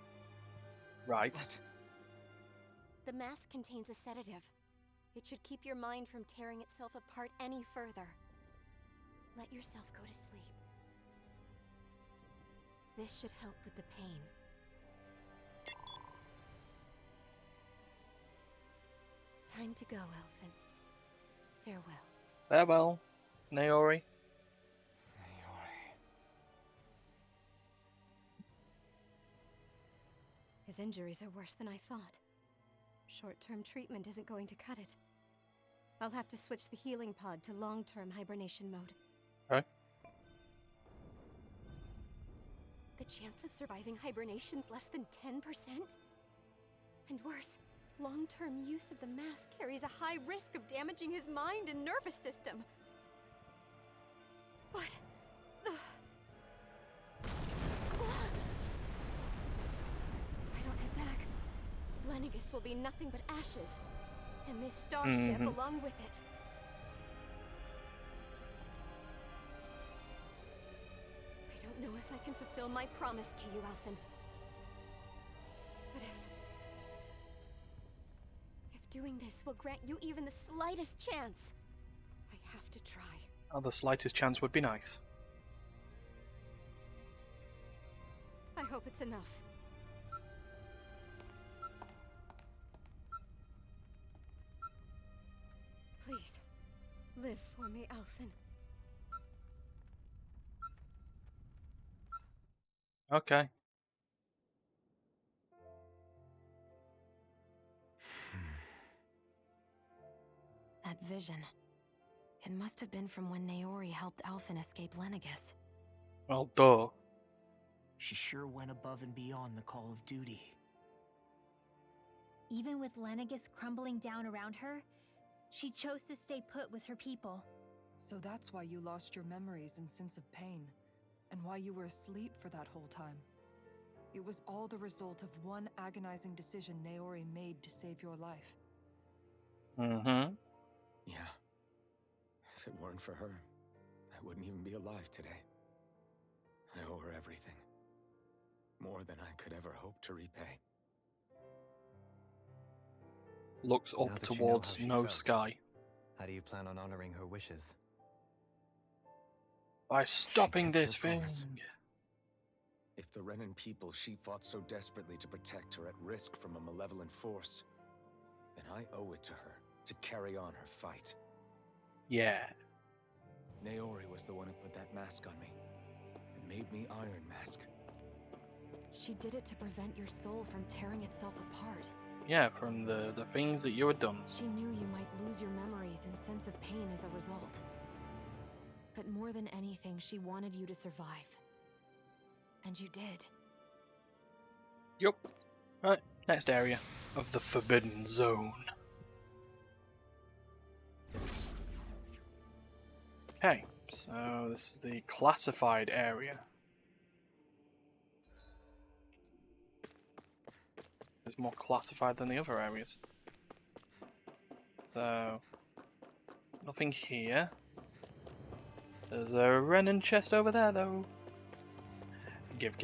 S1: Right.
S6: What?
S7: The mask contains a sedative. It should keep your mind from tearing itself apart any further. Let yourself go to sleep. This should help with the pain. Time to go, Elfin. Farewell.
S1: Farewell, Naori.
S7: His injuries are worse than I thought. Short-term treatment isn't going to cut it. I'll have to switch the healing pod to long-term hibernation mode.
S1: Okay.
S7: The chance of surviving hibernation's less than 10%? And worse, long-term use of the mask carries a high risk of damaging his mind and nervous system. But... If I don't head back, Lennigus will be nothing but ashes, and this starship along with it. I don't know if I can fulfill my promise to you, Elfin. But if doing this will grant you even the slightest chance, I have to try.
S1: Oh, the slightest chance would be nice.
S7: I hope it's enough. Please, live for me, Elfin.
S1: Okay.
S3: That vision. It must have been from when Naori helped Alphen escape Lennigus.
S1: Well, duh.
S4: She sure went above and beyond the call of duty.
S5: Even with Lennigus crumbling down around her, she chose to stay put with her people.
S8: So that's why you lost your memories and sense of pain, and why you were asleep for that whole time. It was all the result of one agonizing decision Naori made to save your life.
S1: Mm-hmm.
S6: Yeah. If it weren't for her, I wouldn't even be alive today. I owe her everything. More than I could ever hope to repay.
S1: Looks
S9: Now
S1: up
S9: that you know
S1: towards
S9: how she
S1: no
S9: felt,
S1: sky.
S9: How do you plan on honoring her wishes?
S1: By stopping
S6: kept
S1: this
S6: her
S1: thing.
S6: promise. If the Renan people she fought so desperately to protect are at risk from a malevolent force, then I owe it to her to carry on her fight.
S1: Yeah.
S6: Naori was the one who put that mask on me, and made me Iron Mask.
S3: She did it to prevent your soul from tearing itself apart.
S1: Yeah, from the things that you had done.
S3: She knew you might lose your memories and sense of pain as a result. But more than anything, she wanted you to survive. And you did.
S1: Yup. Right, next area of the Forbidden Zone. Okay, so this is the classified area. It's more classified than the other areas. So, nothing here. There's a Renan chest over there, though. Give.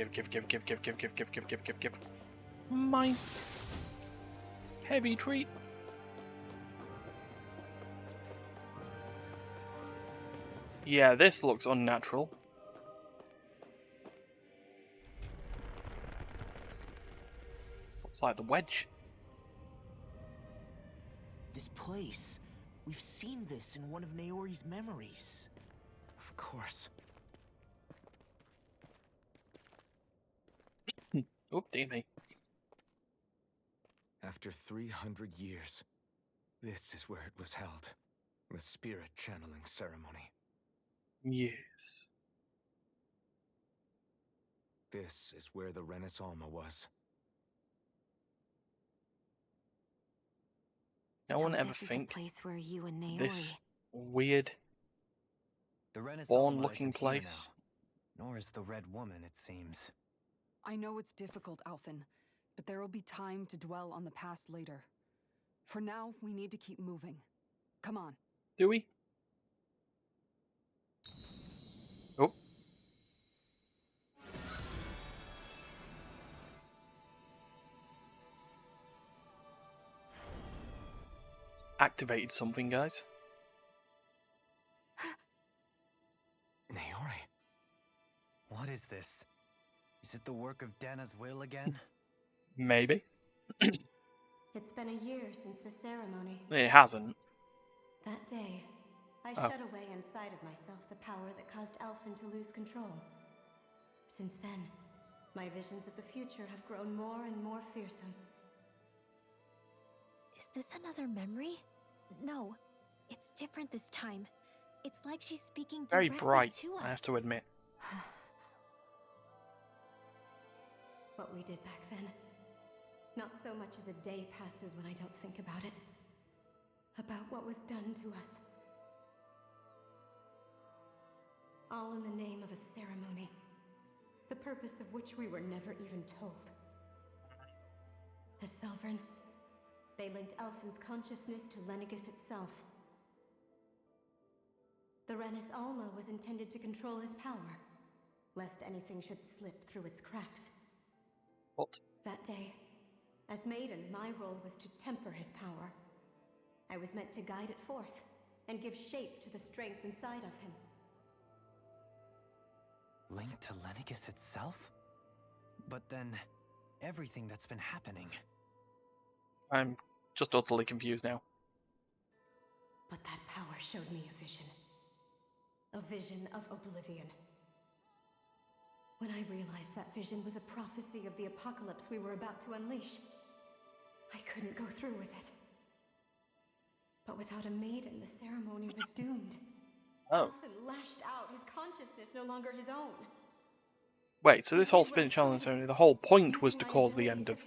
S1: Mine. Heavy treat. Yeah, this looks unnatural. Looks like the wedge.
S4: This place. We've seen this in one of Naori's memories.
S6: Of course.
S1: Oh, dear me.
S6: After 300 years, this is where it was held. The spirit channeling ceremony.
S1: Yes.
S6: This is where the Renis Alma was.
S1: No one ever
S3: this is
S1: think
S3: the place where you and Naori...
S1: this weird,
S9: The Renaissance
S1: born-looking
S9: isn't here
S1: place
S9: Nor is the Red Woman, it seems.
S8: I know it's difficult, Alphen, but there will be time to dwell on the past later. For now, we need to keep moving. Come on.
S1: Do we? Oh. Activated something, guys.
S9: Naori. What is this? Is it the work of Dana's will again?
S1: Maybe.
S7: It's been a year since the ceremony.
S1: It hasn't.
S7: That day, I shut away inside of myself the power that caused Alphen to lose control. Since then, my visions of the future have grown more and more fearsome.
S5: Is this another memory? No, it's different this time. It's like she's speaking
S1: Very
S5: directly
S1: bright,
S5: to us.
S1: I have to admit.
S7: What we did back then. Not so much as a day passes when I don't think about it. About what was done to us. All in the name of a ceremony. The purpose of which we were never even told. As Sovereign, they linked Alphen's consciousness to Lenegis itself. The Renis Alma was intended to control his power, lest anything should slip through its cracks.
S1: What?
S7: That day, as Maiden, my role was to temper his power. I was meant to guide it forth, and give shape to the strength inside of him.
S9: Linked to Lenegis itself? But then, everything that's been happening...
S1: I'm just utterly confused now.
S7: But that power showed me a vision. A vision of oblivion. When I realized that vision was a prophecy of the apocalypse we were about to unleash, I couldn't go through with it. But without a maiden, the ceremony was doomed.
S1: Oh.
S7: Alphen lashed out, his consciousness no longer his own.
S1: Wait, so this whole spin challenge ceremony, the whole point was to cause the end of,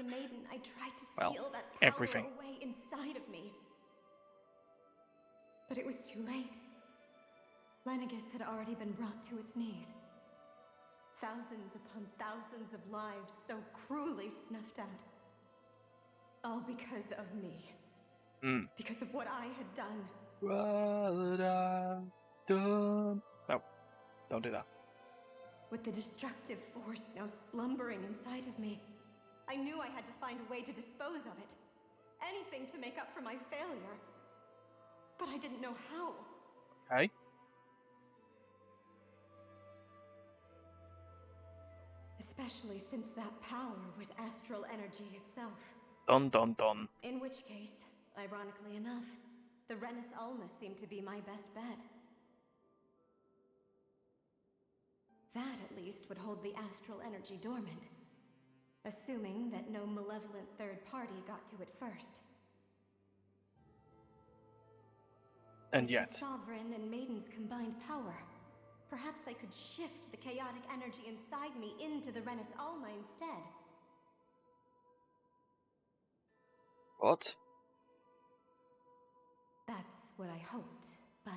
S1: well, everything.
S7: Away inside of me. But it was too late. Lenegis had already been brought to its knees. Thousands upon thousands of lives so cruelly snuffed out. All because of me. Because of what I had done.
S1: What I've done. No, don't do that.
S7: With the destructive force now slumbering inside of me, I knew I had to find a way to dispose of it. Anything to make up for my failure. But I didn't know how.
S1: Okay.
S7: Especially since that power was astral energy itself.
S1: Dun dun dun.
S7: In which case, ironically enough, the Renis Alma seemed to be my best bet. That, at least, would hold the astral energy dormant. Assuming that no malevolent third party got to it first.
S1: And
S7: With
S1: yet.
S7: the Sovereign and Maiden's combined power, perhaps I could shift the chaotic energy inside me into the Renis Alma instead.
S1: What?
S7: That's what I hoped, but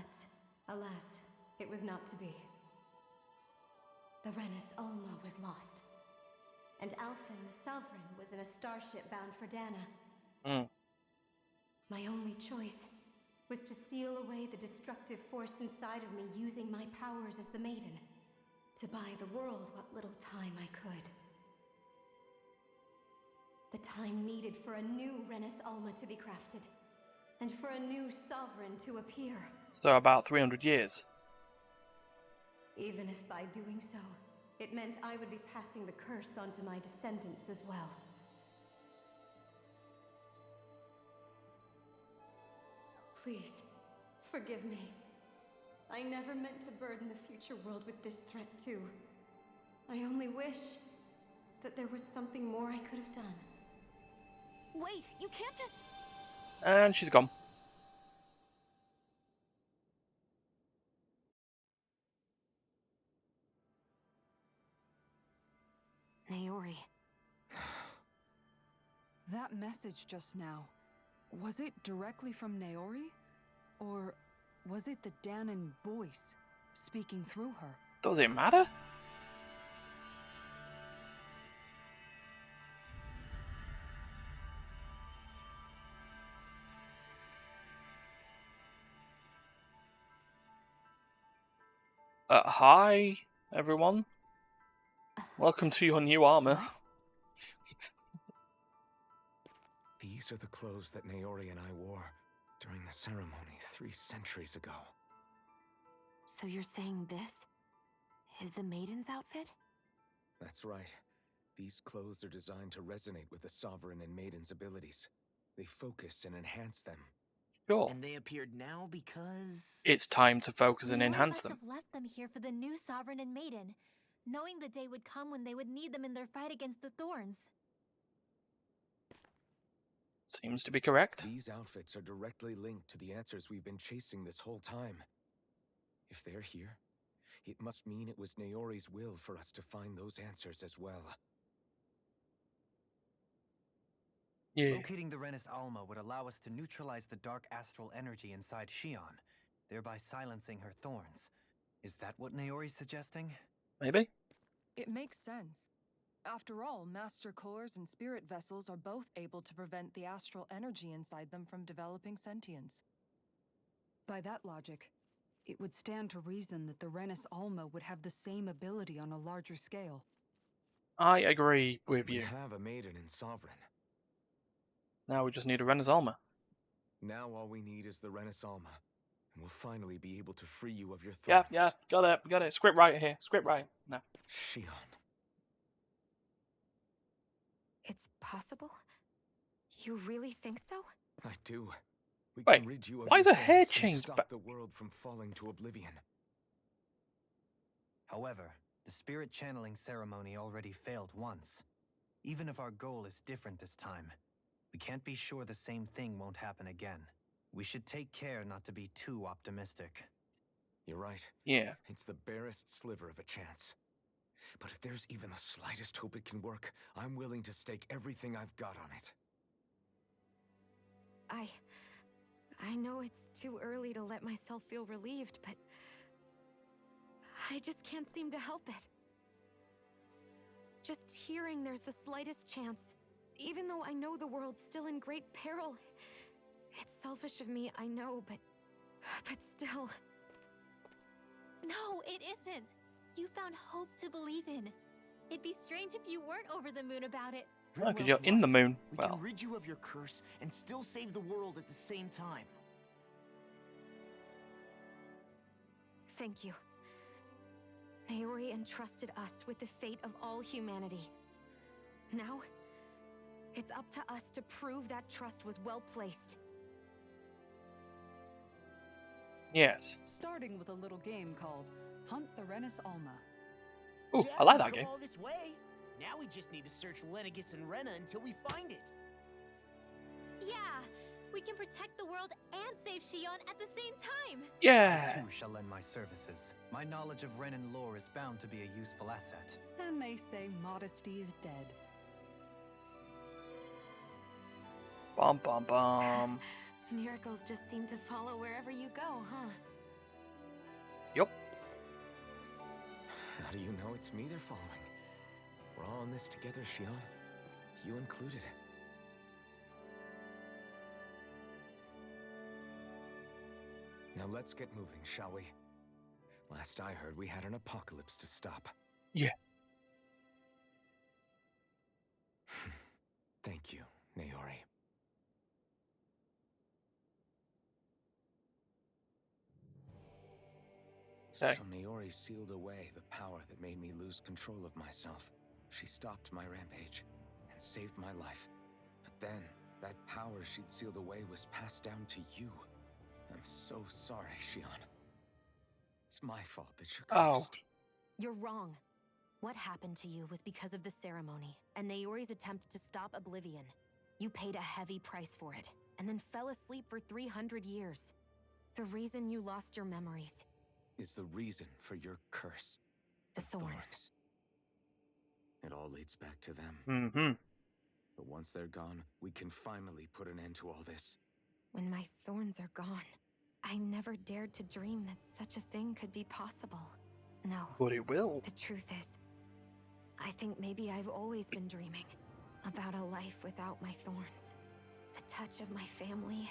S7: alas, it was not to be. The Renis Alma was lost, and Alphen the Sovereign was in a starship bound for Dana. My only choice was to seal away the destructive force inside of me using my powers as the Maiden, to buy the world what little time I could. The time needed for a new Renis Alma to be crafted, and for a new Sovereign to appear.
S1: So about 300 years.
S7: Even if by doing so, it meant I would be passing the curse on to my descendants as well. Please, forgive me. I never meant to burden the future world with this threat too. I only wish that there was something more I could have done.
S5: Wait, you can't just...
S1: And she's gone.
S3: Naori.
S8: That message just now, was it directly from Naori? Or was it the Danon voice speaking through her?
S1: Does it matter? Hi, everyone. Welcome to your new armor.
S3: What?
S6: These are the clothes that Naori and I wore during the ceremony 3 centuries ago.
S3: So you're saying this is the maiden's outfit?
S6: That's right. These clothes are designed to resonate with the Sovereign and Maiden's abilities. They focus and enhance them.
S1: Sure.
S4: And they appeared now because...
S1: It's time to focus and
S5: Naori
S1: enhance
S5: must
S1: them.
S5: have left them here for the new Sovereign and Maiden, knowing the day would come when they would need them in their fight against the Thorns.
S1: Seems to be correct.
S6: These outfits are directly linked to the answers we've been chasing this whole time. If they're here, it must mean it was Naori's will for us to find those answers as well.
S1: Yeah.
S9: Locating the Renis Alma would allow us to neutralize the dark astral energy inside Shion, thereby silencing her thorns. Is that what Naori's suggesting?
S1: Maybe?
S8: It makes sense. After all, Master Cores and Spirit Vessels are both able to prevent the astral energy inside them from developing sentience. By that logic, it would stand to reason that the Renis Alma would have the same ability on a larger scale.
S1: I agree with
S6: We
S1: you.
S6: have a Maiden and Sovereign.
S1: Now we just need a Renis Alma.
S6: Now all we need is the Renis Alma, and we'll finally be able to free you of your
S1: Yeah,
S6: thorns.
S1: yeah, got it. Script writer here. Script writing. No.
S6: Shion.
S3: It's possible? You really think so?
S6: I do. We
S1: Wait,
S6: can rid you of
S1: why is
S6: your
S1: her hair
S6: thorns and
S1: changed
S6: stop
S1: back?
S6: the world from falling to oblivion.
S9: However, the spirit channeling ceremony already failed once. Even if our goal is different this time, we can't be sure the same thing won't happen again. We should take care not to be too optimistic.
S6: You're right.
S1: Yeah.
S6: It's the barest sliver of a chance. But if there's even the slightest hope it can work, I'm willing to stake everything I've got on it.
S3: I know it's too early to let myself feel relieved, but I just can't seem to help it. Just hearing there's the slightest chance, even though I know the world's still in great peril. It's selfish of me, I know, but still.
S5: No, it isn't. You found hope to believe in. It'd be strange if you weren't over the moon about it.
S1: Oh, 'cause
S4: Rinwell's
S1: you're in the
S4: right.
S1: moon.
S4: We
S1: Well.
S4: can rid you of your curse and still save the world at the same time.
S3: Thank you. Naori entrusted us with the fate of all humanity. Now, it's up to us to prove that trust was well placed.
S1: Yes.
S8: Starting with a little game called Hunt the Renis Alma.
S1: Ooh,
S4: Yeah,
S1: I like
S4: we've
S1: that
S4: come
S1: game.
S4: all this way. Now we just need to search Lenegis and Rena until we find it.
S5: Yeah, we can protect the world and save Shion at the same time.
S9: I
S1: Yeah.
S9: too shall lend my services. My knowledge of Renin lore is bound to be a useful asset.
S8: And they say modesty is dead.
S1: Bum bum bum.
S3: Miracles just seem to follow wherever you go, huh?
S1: Yup.
S6: How do you know it's me they're following? We're all in this together, Shion. You included. Now let's get moving, shall we? Last I heard, we had an apocalypse to stop.
S1: Yeah.
S6: Thank you, Naori.
S1: Okay.
S6: So Naori sealed away the power that made me lose control of myself. She stopped my rampage and saved my life. But then, that power she'd sealed away was passed down to you. I'm so sorry, Shion. It's my fault that you're
S1: Oh.
S6: cursed.
S3: You're wrong. What happened to you was because of the ceremony and Naori's attempt to stop oblivion. You paid a heavy price for it, and then fell asleep for 300 years. The reason you lost your memories.
S6: Is the reason for your curse.
S3: The thorns.
S6: It all leads back to them.
S1: Mm-hmm.
S6: But once they're gone, we can finally put an end to all this.
S3: When my thorns are gone, I never dared to dream that such a thing could be possible. No,
S1: But it will.
S3: the truth is, I think maybe I've always been dreaming about a life without my thorns. The touch of my family,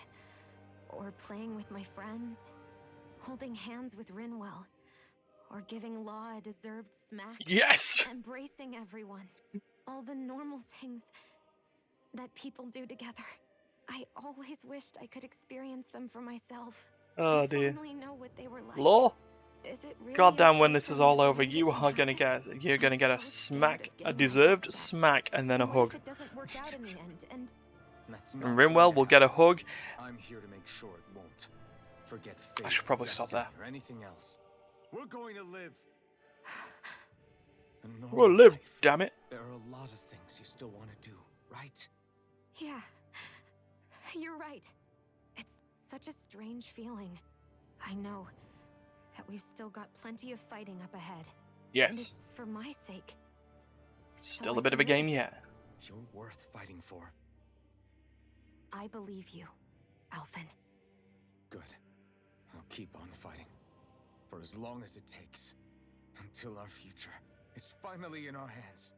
S3: or playing with my friends, holding hands with Rinwell, Or giving law a deserved smack.
S1: Yes!
S3: Embracing everyone. All the normal things that people do together. I always wished I could experience them for myself.
S1: Oh
S3: and
S1: dear.
S3: finally know what they were like.
S1: Law?
S3: Is it really
S1: Goddamn, when
S3: okay
S1: this
S3: for
S1: is
S3: me
S1: all
S3: to
S1: over,
S3: believe it
S1: you
S3: can
S1: are gonna
S3: happen?
S1: get a
S3: I'm
S1: smack,
S3: so scared
S1: a
S3: of getting my
S1: deserved
S3: hopes up.
S1: smack, and then a
S3: What
S1: hug.
S3: if it doesn't work out in the end? And
S6: That's
S1: And
S6: not
S1: Rimwell
S6: going to
S1: will get a
S6: happen.
S1: hug.
S6: I'm here to make sure it won't. Forget fate,
S1: I should probably stop
S6: destiny,
S1: there.
S6: or anything else. We're going to live a normal
S1: We'll live,
S6: life.
S1: damn it.
S6: There are a lot of things you still want to do, right?
S3: yeah, you're right. It's such a strange feeling. I know that we've still got plenty of fighting up ahead. And
S1: Yes.
S3: it's for my sake.
S1: Still
S3: So
S1: a bit
S3: I
S1: of a
S3: can
S1: game
S3: live.
S1: yet.
S6: You're worth fighting for.
S3: I believe you, Alphen.
S6: Good. I'll keep on fighting. For as long as it takes. Until our future is finally in our hands.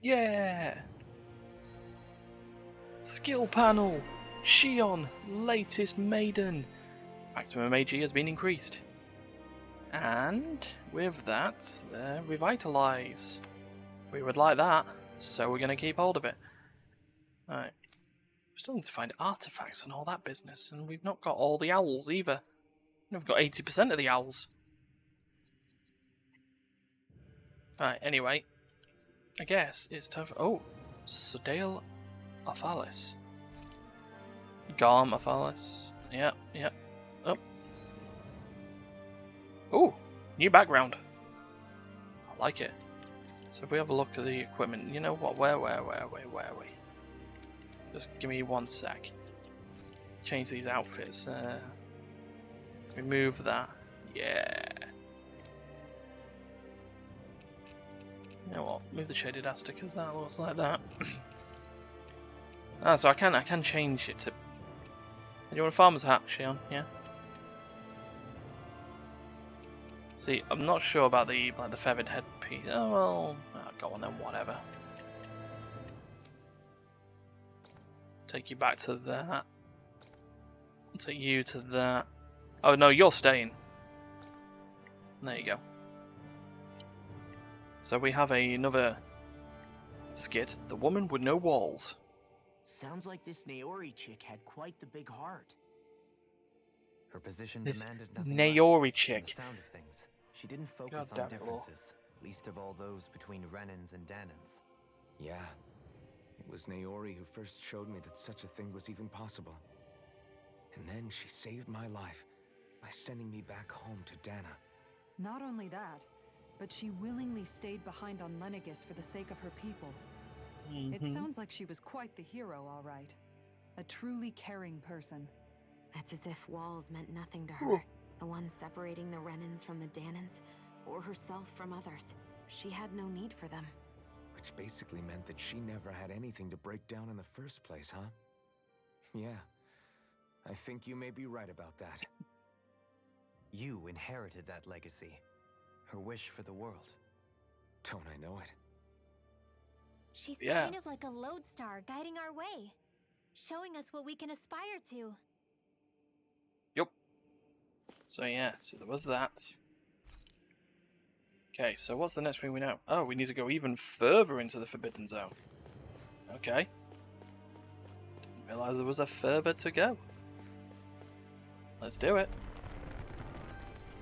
S1: Yeah! Skill panel! Shion, latest maiden. Maximum AG has been increased. And with that, revitalize. We would like that, so we're going to keep hold of it. Alright. Still need to find artifacts and all that business, and we've not got all the owls either. We've got 80% of the owls. Right, anyway. I guess it's time for... Oh! Sodale Ophalis. Garm Ophalis. Yep, yep. Oh. Oh! New background. I like it. So if we have a look at the equipment, you know what? Where are we? Just give me 1 sec. Change these outfits. Remove that. Yeah. You know what? Move the shaded Aster because that looks like that. So I can change it to. Do you want a farmer's hat, Shion? Yeah. See, I'm not sure about the feathered headpiece. Oh well, go on then. Whatever. Take you back to that. Take you to that. Oh no, you're staying. There you go. So we have another skit. The woman with no walls.
S4: Sounds like this Naori chick had quite the big heart.
S9: Her position
S1: This
S9: demanded nothing
S1: Naori
S9: less
S1: chick.
S9: than the sound of things. She didn't focus
S1: God
S9: on
S1: damn it, Lord.
S9: differences, least of all those between Renans and Danans.
S6: Yeah. It was Naori who first showed me that such a thing was even possible. And then she saved my life by sending me back home to Dana.
S8: Not only that, but she willingly stayed behind on Lenegis for the sake of her people. It sounds like she was quite the hero, all right. A truly caring person.
S3: It's as if walls meant nothing to her. The one separating the Renans from the Danans, or herself from others. She had no need for them.
S6: Which basically meant that she never had anything to break down in the first place, huh? Yeah. I think you may be right about that.
S9: You inherited that legacy. Her wish for the world.
S6: Don't I know it?
S5: She's
S1: Yeah.
S5: kind of like a lodestar guiding our way, showing us what we can aspire to.
S1: Yup. So yeah, so there was that. Okay, so what's the next thing we know? Oh, we need to go even further into the Forbidden Zone. Okay. Didn't realise there was a further to go. Let's do it.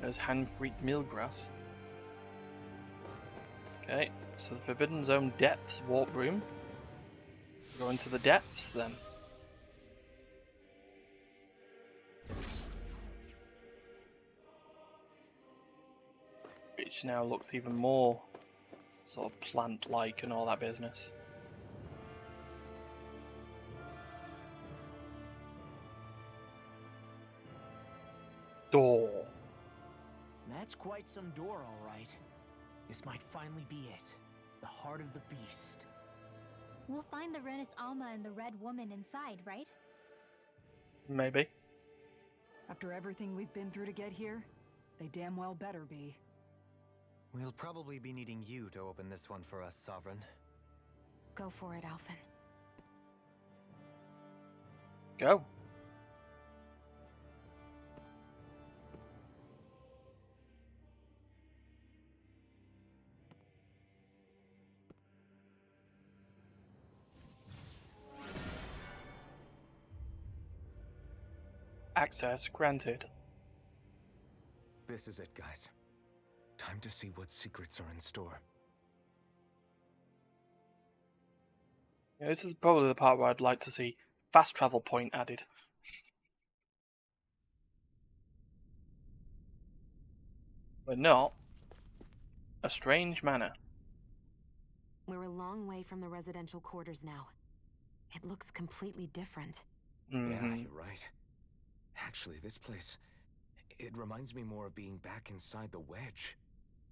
S1: There's Hanfried Millgrass. Okay, so the Forbidden Zone depths warp room. Go into the depths then. Which now looks even more sort of plant-like and all that business. Door.
S4: That's quite some door, all right. This might finally be it. The heart of the beast.
S5: We'll find the Renis Alma and the Red Woman inside, right?
S1: Maybe.
S8: After everything we've been through to get here, they damn well better be.
S9: We'll probably be needing you to open this one for us, Sovereign.
S3: Go for it, Alphen.
S1: Go. Access granted.
S6: This is it, guys. Time to see what secrets are in store.
S1: Yeah, this is probably the part where I'd like to see fast travel point added. But not a strange manor.
S3: We're a long way from the residential quarters now. It looks completely different.
S6: Yeah, you're right. Actually, this place, it reminds me more of being back inside the wedge.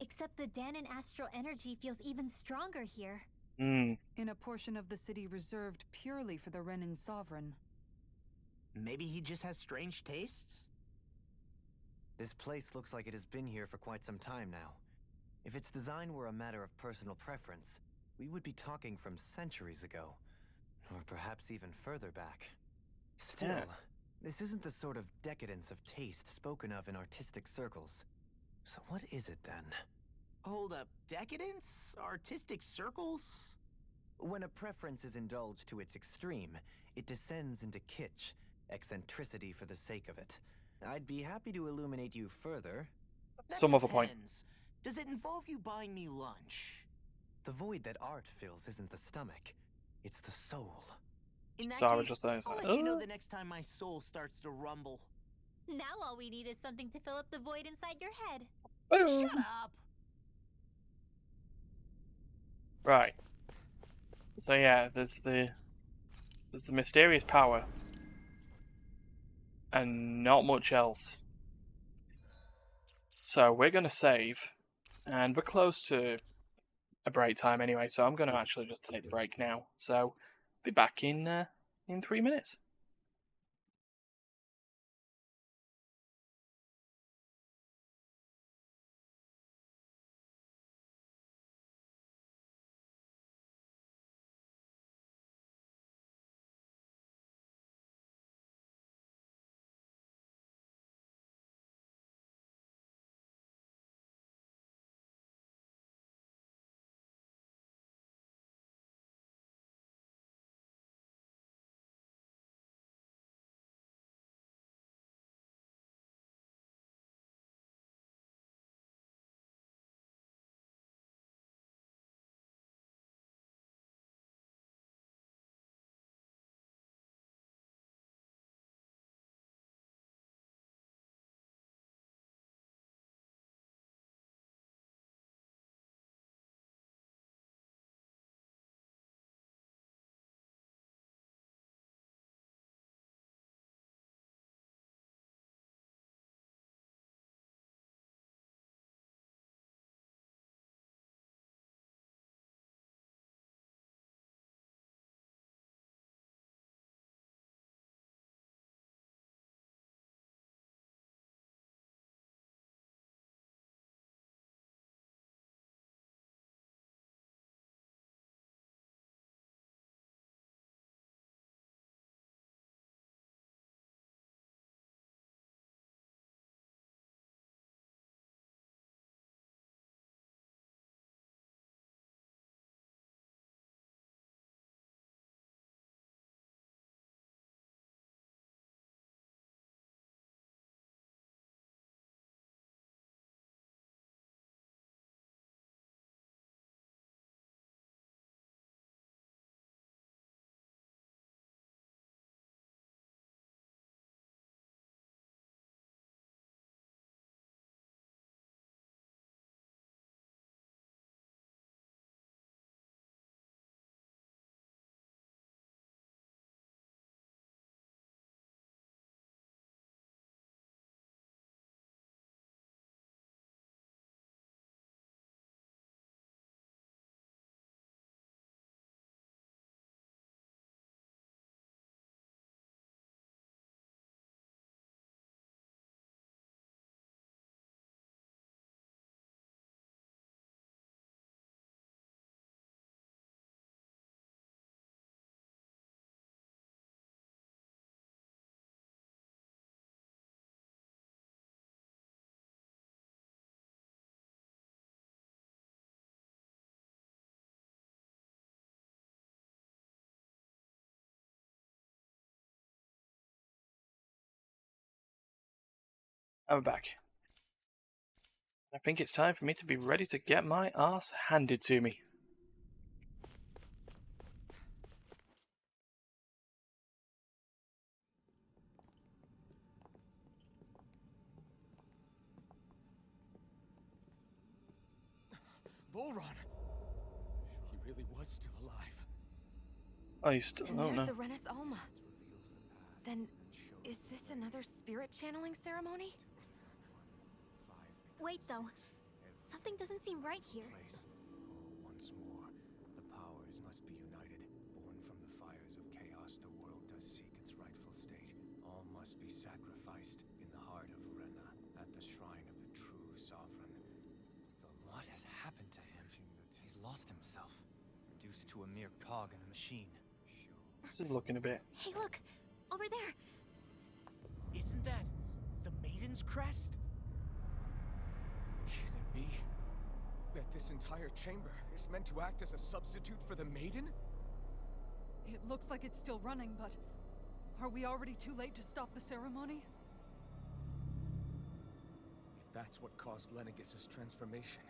S5: Except the Danon astral energy feels even stronger here.
S8: In a portion of the city reserved purely for the Renin Sovereign.
S4: Maybe he just has strange tastes?
S9: This place looks like it has been here for quite some time now. If its design were a matter of personal preference, we would be talking from centuries ago. Or perhaps even further back. Still,
S1: Yeah.
S9: this isn't the sort of decadence of taste spoken of in artistic circles. So what is it then?
S4: Hold up, decadence? Artistic circles?
S9: When a preference is indulged to its extreme, it descends into kitsch, eccentricity for the sake of it. I'd be happy to illuminate you further.
S4: That
S1: Some other point.
S4: depends. Does it involve you buying me lunch?
S9: The void that art fills isn't the stomach, it's the soul.
S4: In that
S1: Sarah
S4: case,
S1: just there is
S4: I'll
S1: like,
S4: let you know
S1: "Oh."
S4: the next time my soul starts to rumble.
S5: Now all we need is something to fill up the void inside your head.
S4: Shut up!
S1: Right. So yeah, there's the mysterious power. And not much else. So we're gonna save. And we're close to a break time anyway, so I'm gonna actually just take the break now. So be back in 3 minutes. I'm back. I think it's time for me to be ready to get my ass handed to me.
S2: Volron! He really was still alive.
S1: Oh, you still
S3: And
S1: don't
S3: there's
S1: know.
S3: the Renis Alma. Then, is this another spirit channeling ceremony?
S7: Wait, though. Something doesn't seem right here.
S2: All once more, the powers must be united. Born from the fires of chaos, the world does seek its rightful state. All must be sacrificed in the heart of Rena, at the shrine of the true sovereign.
S9: What has happened to him? He's lost himself, reduced to a mere cog in the machine.
S1: This is looking a bit.
S7: Hey, look! Over there!
S4: Isn't that the Maiden's crest?
S2: Can it be that this entire chamber is meant to act as a substitute for the Maiden?
S8: It looks like it's still running, but are we already too late to stop the ceremony?
S2: If that's what caused Lenegis' transformation,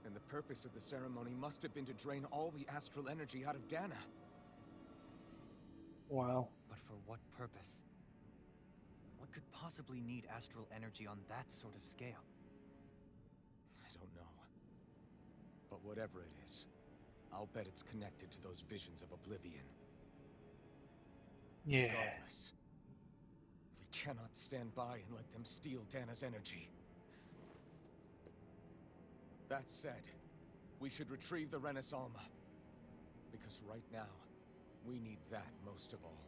S2: then the purpose of the ceremony must have been to drain all the astral energy out of Dana.
S1: Wow.
S9: But for what purpose? What could possibly need astral energy on that sort of scale?
S2: I don't know. But whatever it is, I'll bet it's connected to those visions of oblivion.
S1: Yeah.
S2: Regardless, we cannot stand by and let them steal Dana's energy. That said, we should retrieve the Renis Alma. Because right now, we need that most of all.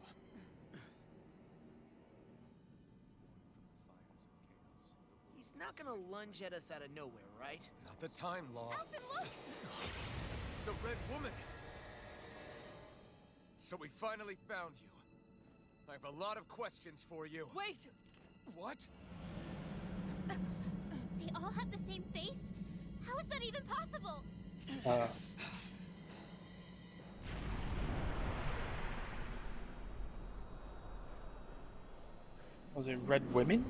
S4: He's not gonna lunge at us out of nowhere, right?
S2: Not the time, Law.
S7: Alvin, look!
S2: The Red Woman! So we finally found you. I have a lot of questions for you.
S8: Wait!
S2: What?
S7: They all have the same face? How is that even possible?
S1: Was it red women?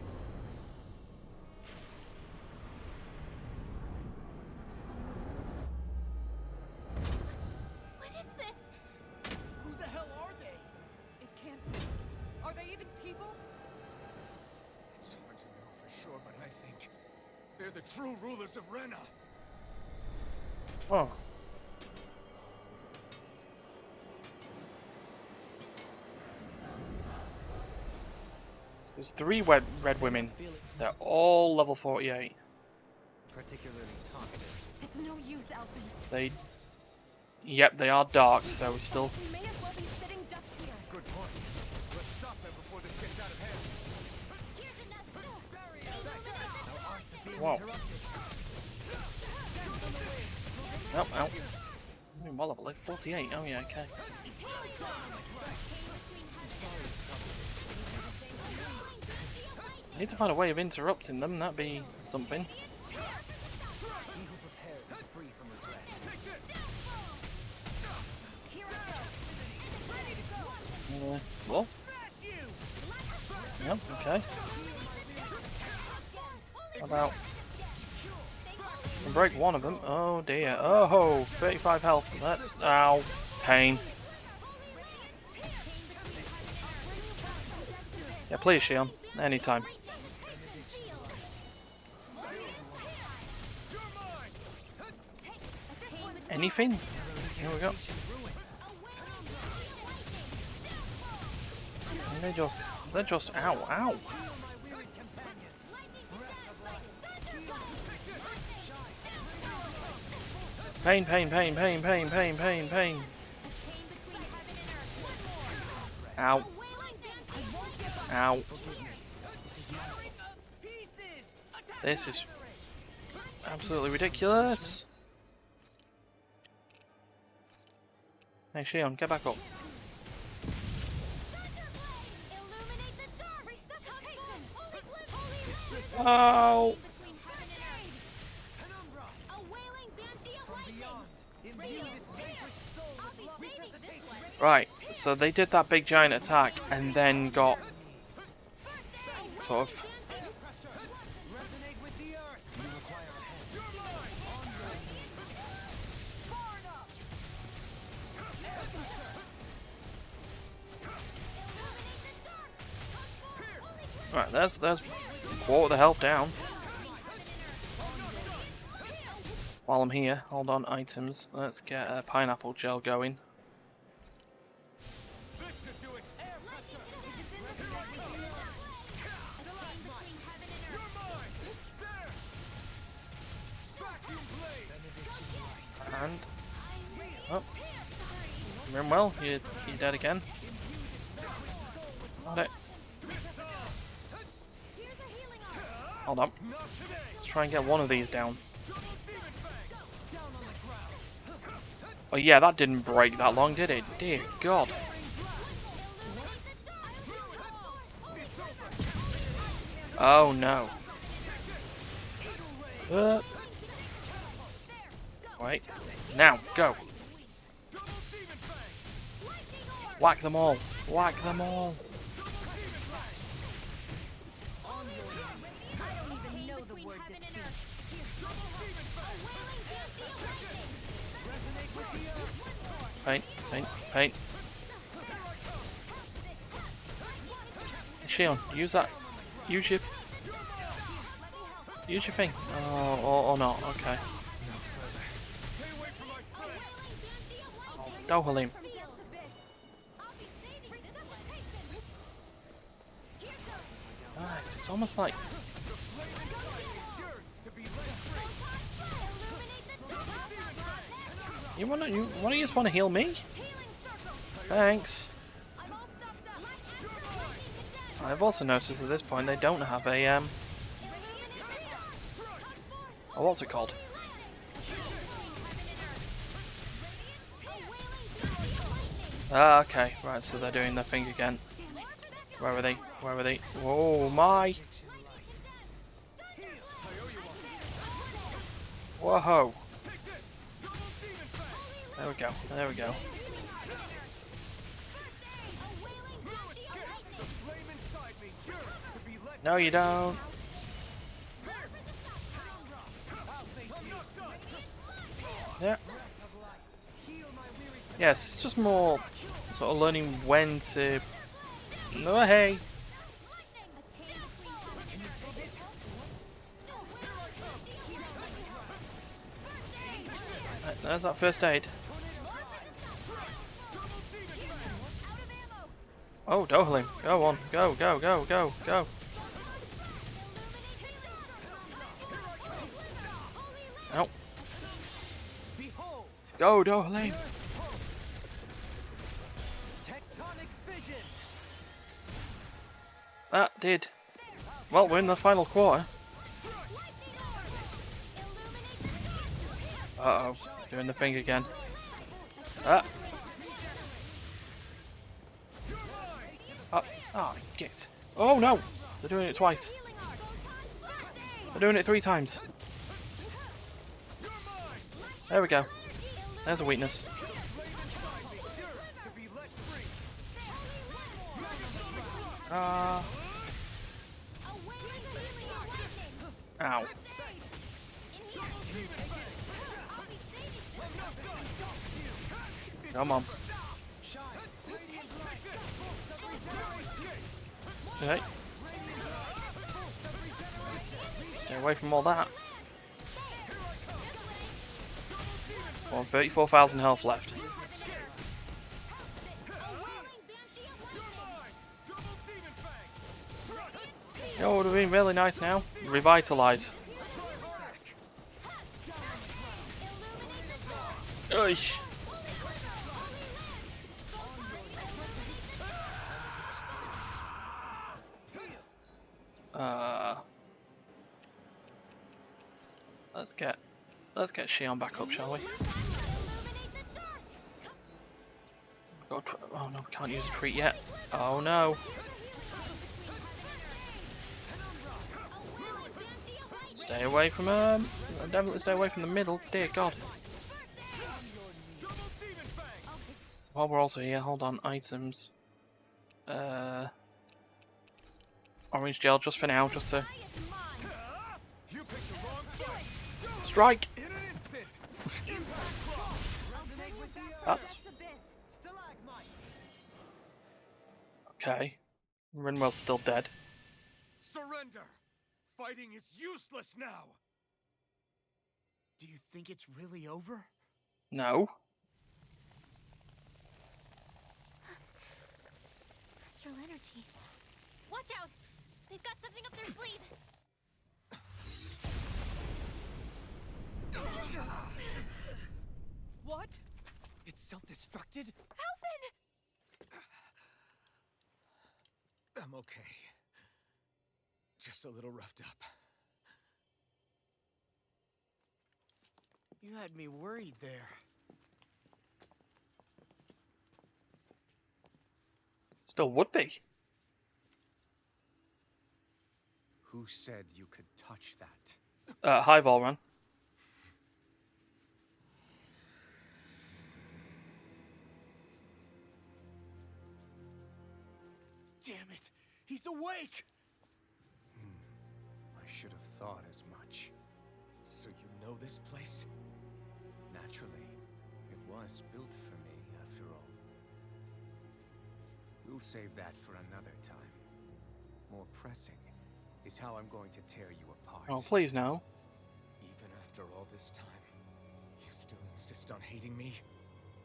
S7: What is this?
S4: Who the hell are they?
S8: It can't be. Are they even people?
S2: It's hard to know for sure, but I think they're the true rulers of Rena.
S1: Oh. There's 3 red women. They're all level 48.
S9: Particularly talkative.
S3: It's no use, Alvin.
S1: Yep, they are dark, so we still.
S3: We may as well be sitting ducks here.
S2: Good point. Let's stop them before this gets out of hand.
S7: Here's another.
S1: Wow. Oh, ow. What level? Like 48. Oh yeah, okay. Need to find a way of interrupting them. That'd be something. Well. Yep. Okay. How about? Break one of them. Oh dear. Oh, 35 health. That's ow. Pain. Yeah, please, Shion. Anytime. Anything? Here we go. And they're just ow, ow. Pain, pain, pain, pain, pain, pain, pain, pain. Ow. Ow. This is absolutely ridiculous. Hey, Shion, get back up. Oh! Right, so they did that big giant attack and then got sort of there's quarter the health down. While I'm here, hold on, items. Let's get a pineapple gel going. And oh, you're doing well. You're dead again. Got it. Hold on. Let's try and get one of these down. Oh yeah, that didn't break that long, did it? Dear God. Oh no. Wait. Now, go. Whack them all. Whack them all. Paint, paint, paint. Shion, use that. Use your thing. Oh, or not. Okay. Dohalim. Nice. It's almost like. You just want to heal me? Thanks. I've also noticed at this point they don't have a oh, what's it called? Ah, okay, right. So they're doing their thing again. Where are they? Where are they? Whoa, my! Whoa! There we go. There we go. No, you don't. Yeah. Yes, it's just more sort of learning when to. No, hey. Right, there's that first aid. Oh, Dohalim, go on, go, go, go, go, go. Ow. Go, Dohalim. That did. Well, we're in the final quarter. Uh-oh, doing the thing again. Ah. Oh, get. Oh no! They're doing it twice. They're doing it 3 times. There we go. There's a weakness. Ow. Come on. Okay. Stay away from all that. Well, 34,000 health left. Oh, it would have been really nice now. Revitalize. Oish. Let's get Shion back up, shall we? Oh no, we can't use a treat yet. Oh no. Stay away from definitely stay away from the middle. Dear God. While we're also here, hold on, items. Orange gel just for now, just to strike. That's okay. Rinwell's still dead.
S2: surrender! Fighting is useless now!
S4: Do you think it's really over?
S1: No.
S5: Astral energy. Watch out! They've got something up their sleeve!
S10: What? It's self-destructed?
S5: Alphen!
S6: I'm okay. Just a little roughed up.
S4: You had me worried there.
S1: Still would be.
S2: Who said you could touch that?
S1: Hi, Volran.
S4: Damn it! He's awake!
S2: I should have thought as much.
S6: So you know this place?
S2: Naturally, it was built for me, after all. We'll save that for another time. More pressing is how I'm going to tear you apart.
S1: Oh, please no.
S6: Even after all this time, you still insist on hating me?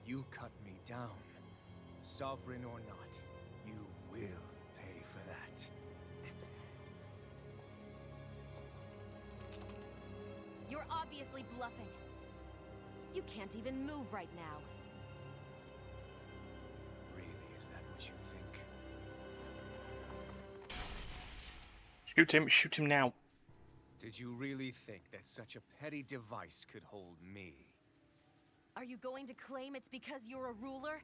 S2: You cut me down. Sovereign or not, you will pay for that.
S7: You're obviously bluffing. You can't even move right now.
S2: Really, is that what you think?
S1: Shoot him now.
S2: Did you really think that such a petty device could hold me?
S7: Are you going to claim it's because you're a ruler?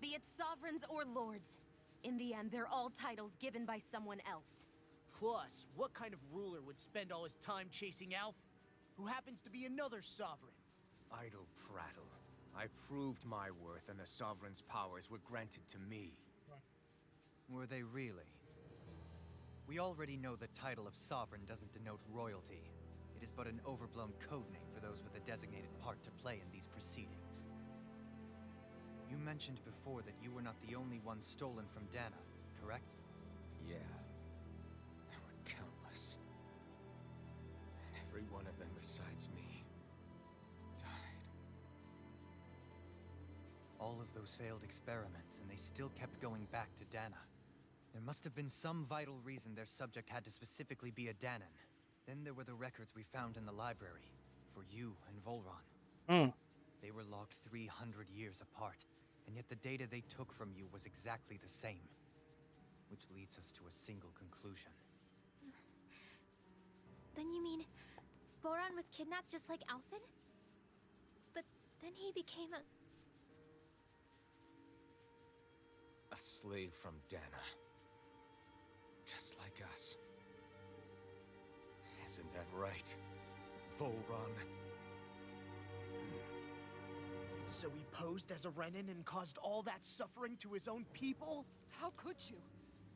S7: Be it sovereigns or lords. In the end, they're all titles given by someone else.
S4: Plus, what kind of ruler would spend all his time chasing Alf, who happens to be another sovereign?
S2: Idle prattle. I proved my worth and the Sovereign's powers were granted to me.
S9: Were they really? We already know the title of Sovereign doesn't denote royalty. It is but an overblown codename for those with a designated part to play in these proceedings. You mentioned before that you were not the only one stolen from Dana, correct?
S6: Yeah. There were countless. And every one of them besides me died.
S9: All of those failed experiments, and they still kept going back to Dana. There must have been some vital reason their subject had to specifically be a Danan. Then there were the records we found in the library, for you and Volran. They were logged 300 years apart, and yet the data they took from you was exactly the same. Which leads us to a single conclusion.
S5: Then you mean Voron was kidnapped just like Alphen? But then he became
S6: A slave from Dana. Just like us. Isn't that right, Volran?
S4: So he posed as a Renin and caused all that suffering to his own people?
S8: How could you?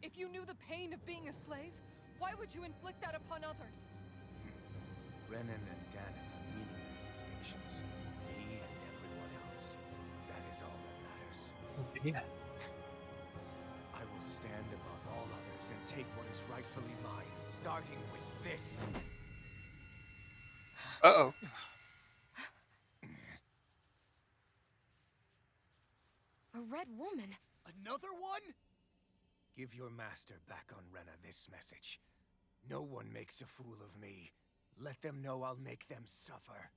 S8: If you knew the pain of being a slave, why would you inflict that upon others?
S2: Renin and Danan are meaningless distinctions. Me and everyone else. That is all that matters.
S1: Yeah.
S2: I will stand above all others and take what is rightfully mine, starting with this.
S1: Uh-oh.
S7: A red woman?
S4: Another one?
S2: Give your master back on Rena this message. No one makes a fool of me. Let them know I'll make them suffer.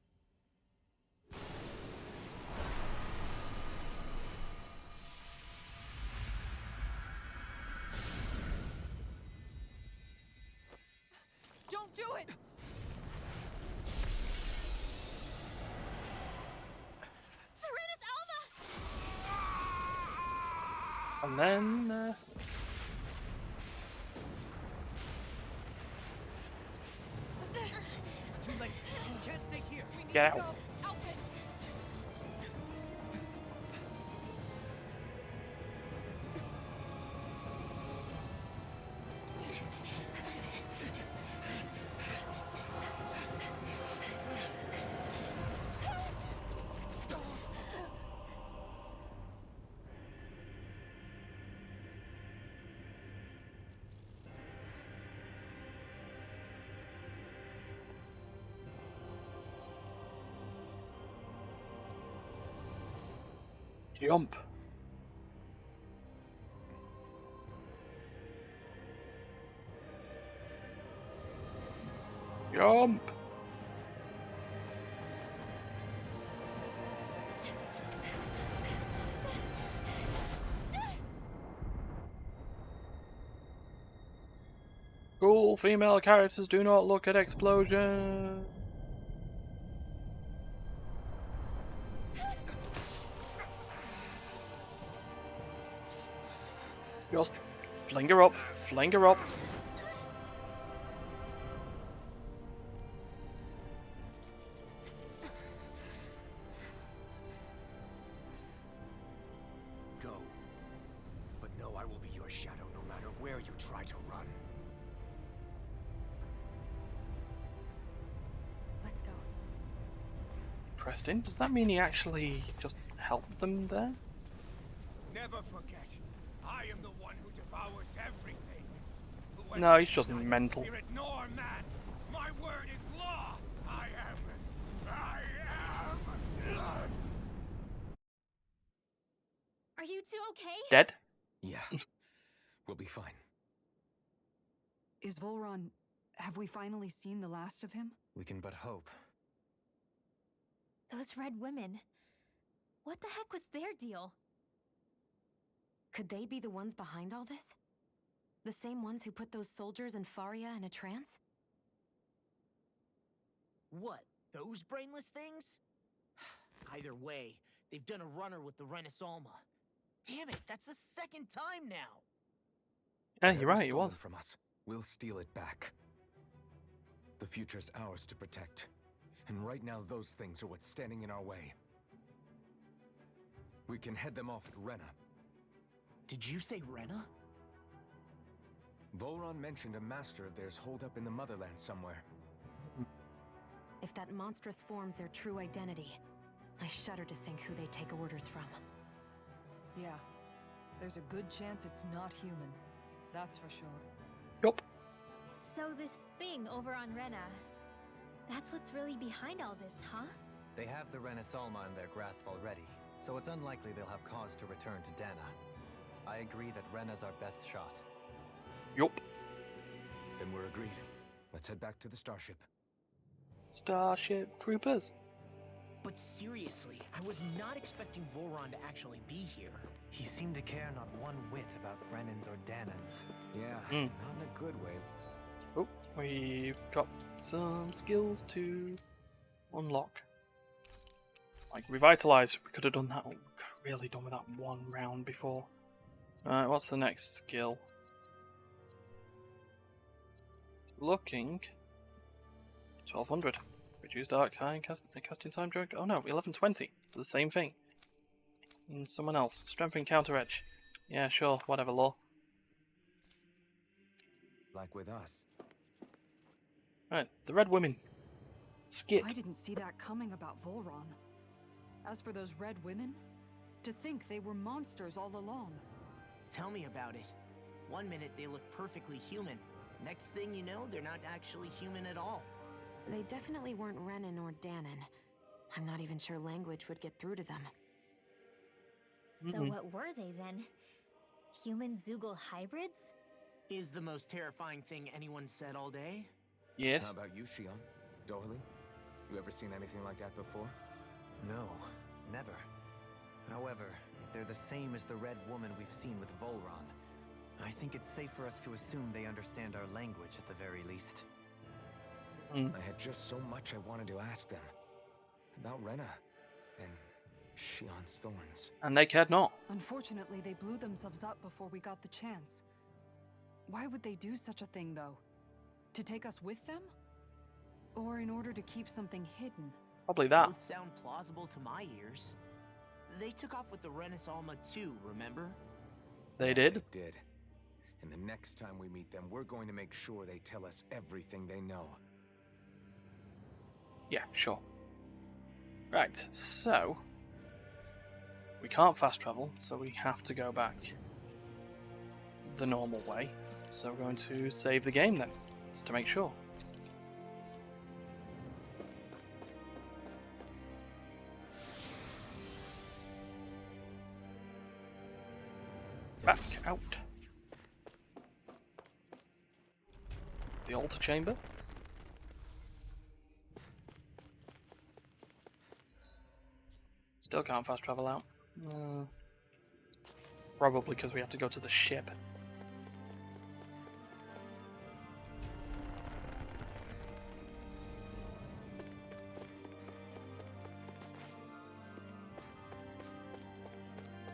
S8: Don't do it!
S1: And then...
S10: It's too late. You can't stay here.
S8: We need
S1: Get
S8: to
S1: out.
S8: go. Alphen!
S1: Jump. Jump. Cool female characters do not look at explosion. Just fling her up, fling her up.
S2: Go. But know I will be your shadow no matter where you try to run.
S7: Let's go.
S1: Pressed in? Does that mean he actually just helped them there?
S2: Never forget, I am the one who devours everything. Who
S1: No, he's
S2: has
S1: just
S2: neither
S1: mental.
S2: Spirit nor man. My word is law. I am.
S5: Are you two okay?
S1: Dead?
S6: Yeah, we'll be fine.
S8: Is Volron... Have we finally seen the last of him?
S9: We can but hope.
S5: Those red women. What the heck was their deal?
S3: Could they be the ones behind all this? The same ones who put those soldiers and Faria in a trance?
S4: What? Those brainless things? Either way, they've done a runner with the Renaissalma. Damn it, that's the second time now!
S1: Yeah, you're
S6: Whatever's
S1: right, it was.
S6: stolen from us, we'll steal it back. The future's ours to protect. And right now, those things are what's standing in our way. We can head them off at Rena.
S4: Did you say Rena?
S6: Volron mentioned a master of theirs holed up in the motherland somewhere.
S3: If that monstrous form's their true identity, I shudder to think who they take orders from.
S8: Yeah. There's a good chance it's not human. That's for sure.
S1: Yup.
S5: So this thing over on Rena, that's what's really behind all this, huh?
S9: They have the Renaissalma in their grasp already, so it's unlikely they'll have cause to return to Dana. I agree that Rena's our best shot.
S1: Yup.
S6: Then we're agreed. Let's head back to the starship.
S1: Starship Troopers.
S4: But seriously, I was not expecting Volron to actually be here.
S9: He seemed to care not one whit about Renans or Danans.
S6: Yeah, not in a good way.
S1: Oh, we've got some skills to unlock. Like Revitalize, we could have done that. Really done with that one round before. Alright, what's the next skill? Looking 1200. Reduce dark time casting time during. Oh no, 1120. The same thing. And someone else. Strengthen counter edge. Yeah, sure, whatever, law.
S6: Like with us.
S1: Right, the red women. Skit.
S8: I didn't see that coming about Volron. As for those red women, to think they were monsters all along.
S4: Tell me about it. One minute they look perfectly human. Next thing you know, they're not actually human at all.
S3: They definitely weren't Renan or Danon. I'm not even sure language would get through to them.
S5: So what were they then? Human Zoogle hybrids?
S4: Is the most terrifying thing anyone said all day?
S1: Yes.
S6: How about you, Shion? Dohaly? You ever seen anything like that before?
S9: No, never. However, if they're the same as the Red Woman we've seen with Volron, I think it's safe for us to assume they understand our language at the very least.
S6: I had just so much I wanted to ask them. About Rena. And Shion's thorns.
S1: And they cared not.
S8: Unfortunately, they blew themselves up before we got the chance. Why would they do such a thing, though? To take us with them? Or in order to keep something hidden?
S1: Probably that.
S4: Both sound plausible to my ears. They took off with the Renaissalma too, remember?
S1: They did.
S6: They did. And the next time we meet them, we're going to make sure they tell us everything they know.
S1: Yeah, sure. Right, so we can't fast travel, so we have to go back the normal way. So we're going to save the game then, just to make sure. back out. The altar chamber. Still can't fast travel out. Probably because we have to go to the ship.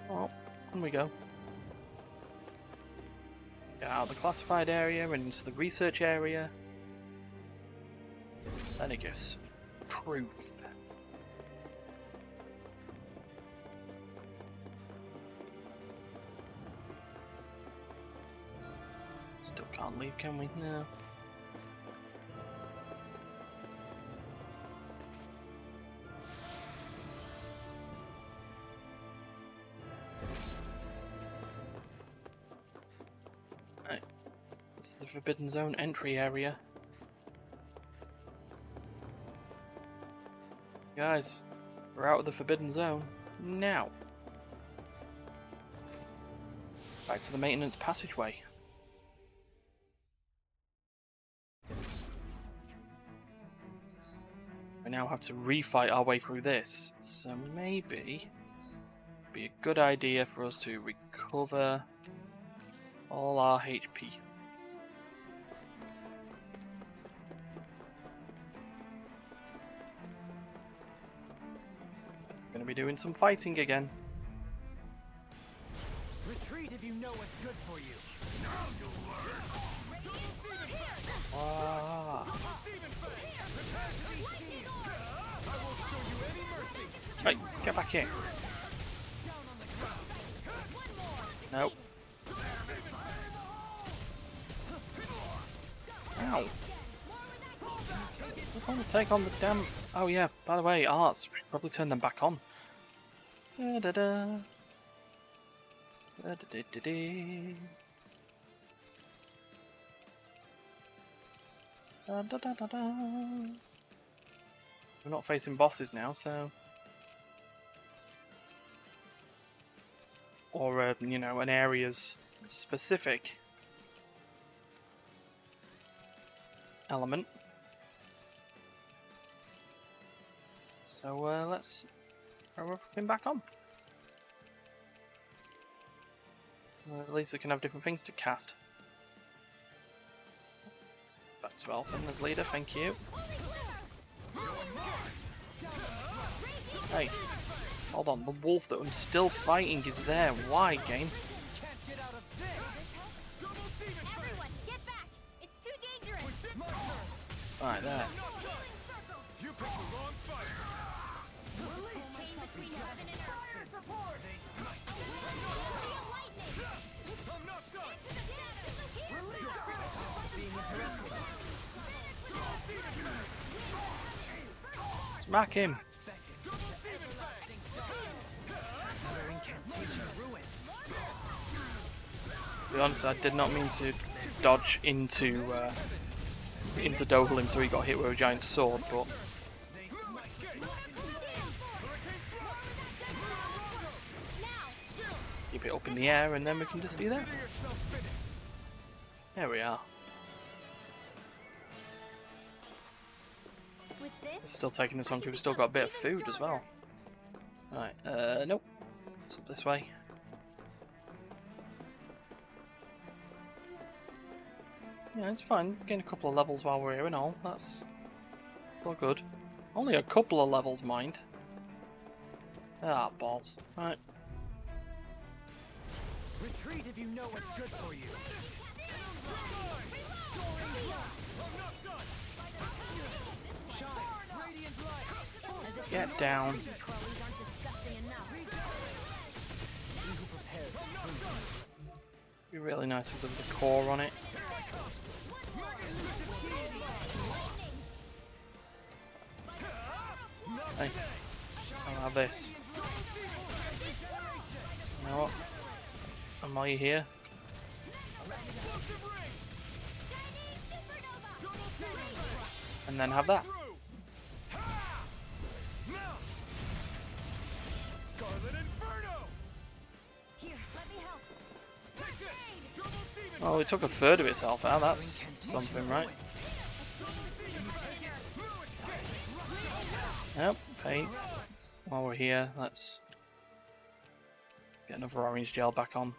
S1: Oh, in we go. Get out of the classified area and into the research area. Then it gets truth. Still can't leave, can we? No. Right. This is the Forbidden Zone entry area. Guys, we're out of the Forbidden Zone now. Back to the maintenance passageway. We now have to refight our way through this, so maybe it'd be a good idea for us to recover all our HP. Gonna be doing some fighting again.
S10: Retreat if you know what's good for you.
S1: Right, get back here. Nope. Ow. I want to take on the damn... Oh yeah, by the way, arts. We should probably turn them back on. Da da da. Da da da da da. Da da da da da. We're not facing bosses now, so... Or, you know, an area's specific element. So, let's throw everything back on. At least we can have different things to cast. Back to Elfin as leader, thank you. Hey, hold on, the wolf that I'm still fighting is there. Why, game? Right there. Smack him. To be honest, I did not mean to dodge into Dohlim so he got hit with a giant sword, but keep it up in the air and then we can just do that. There we are. We're still taking this on because we've still got a bit of food as well. Right, nope. It's up this way. Yeah, it's fine. Gain a couple of levels while we're here and all. That's all good. Only a couple of levels, mind. Ah, balls. Right.
S10: Retreat if you know what's good for you.
S1: Get down. Be really nice if there was a core on it. Hey, I'll have this. You know what? And while you're here, and then have that. Oh, it took a third of its health out. That's something, right? Yep, paint. While we're here, let's get another orange gel back on.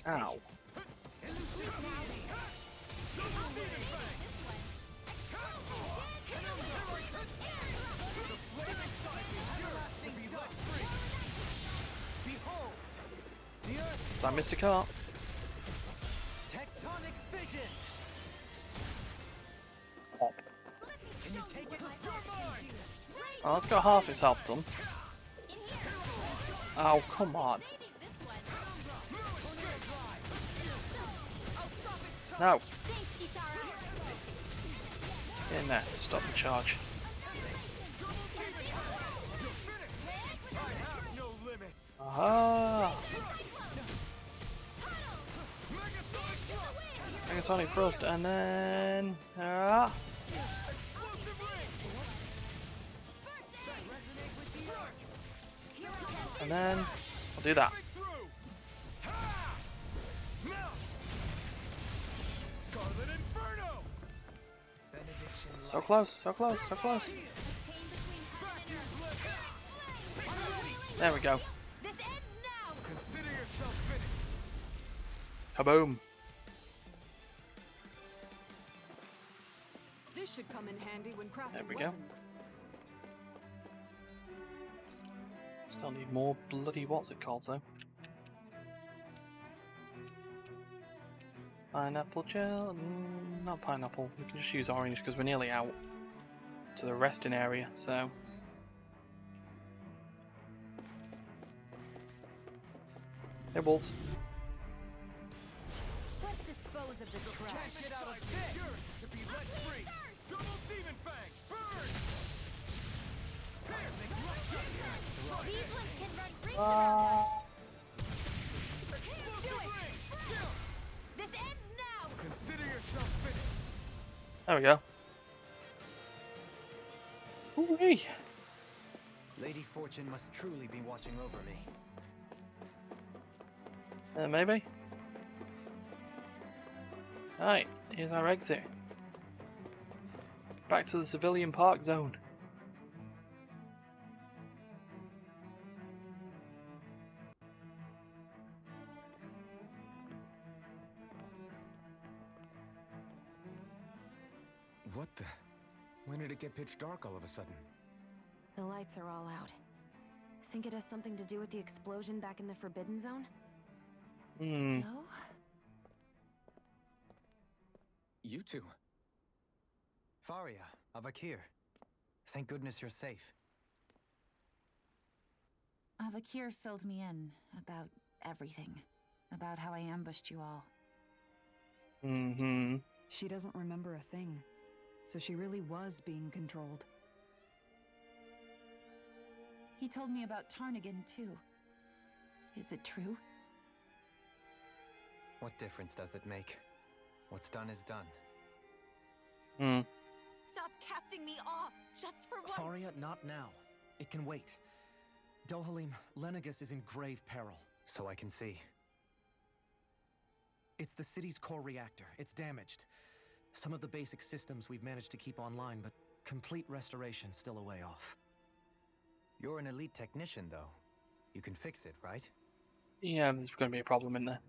S1: Ow. I missed a cart. Pop. Oh, that's got half its health done. Oh, come on. No. Get in there. Stop the charge. Aha! Megasonic Thrust, and then... And then... I'll do that. So close, so close, so close. There we go. Kaboom.
S8: This should come in handy when crafting
S1: There we go.
S8: weapons.
S1: Still need more bloody what's it called though. Pineapple gel, not pineapple. We can just use orange because we're nearly out to the resting area. So. Hey wolves.
S3: Let's dispose of this trash. These ones can run free now. This ends now.
S2: Consider yourself finished.
S1: There we go. Ooh-wee.
S9: Lady Fortune must truly be watching over me.
S1: Maybe. Alright, here's our exit. Back to the civilian park zone.
S6: What the? When did it get pitch dark all of a sudden?
S3: The lights are all out. Think it has something to do with the explosion back in the Forbidden Zone?
S1: Hmm.
S3: So?
S6: You two.
S9: Faria, Avakir. Thank goodness you're safe.
S11: Avakir filled me in about everything. About how I ambushed you all.
S1: Mm-hmm.
S8: She doesn't remember a thing, so she really was being controlled.
S11: He told me about Tarnigan, too. Is it true?
S9: What difference does it make? What's done is done.
S1: Hmm.
S7: Stop casting me off, just for once!
S10: Faria, not now. It can wait. Dohalim, Lenegus is in grave peril.
S9: So I can see.
S10: It's the city's core reactor. It's damaged. Some of the basic systems we've managed to keep online, but complete restoration's still a way off.
S9: You're an elite technician, though. You can fix it, right?
S1: Yeah, there's going to be a problem in there.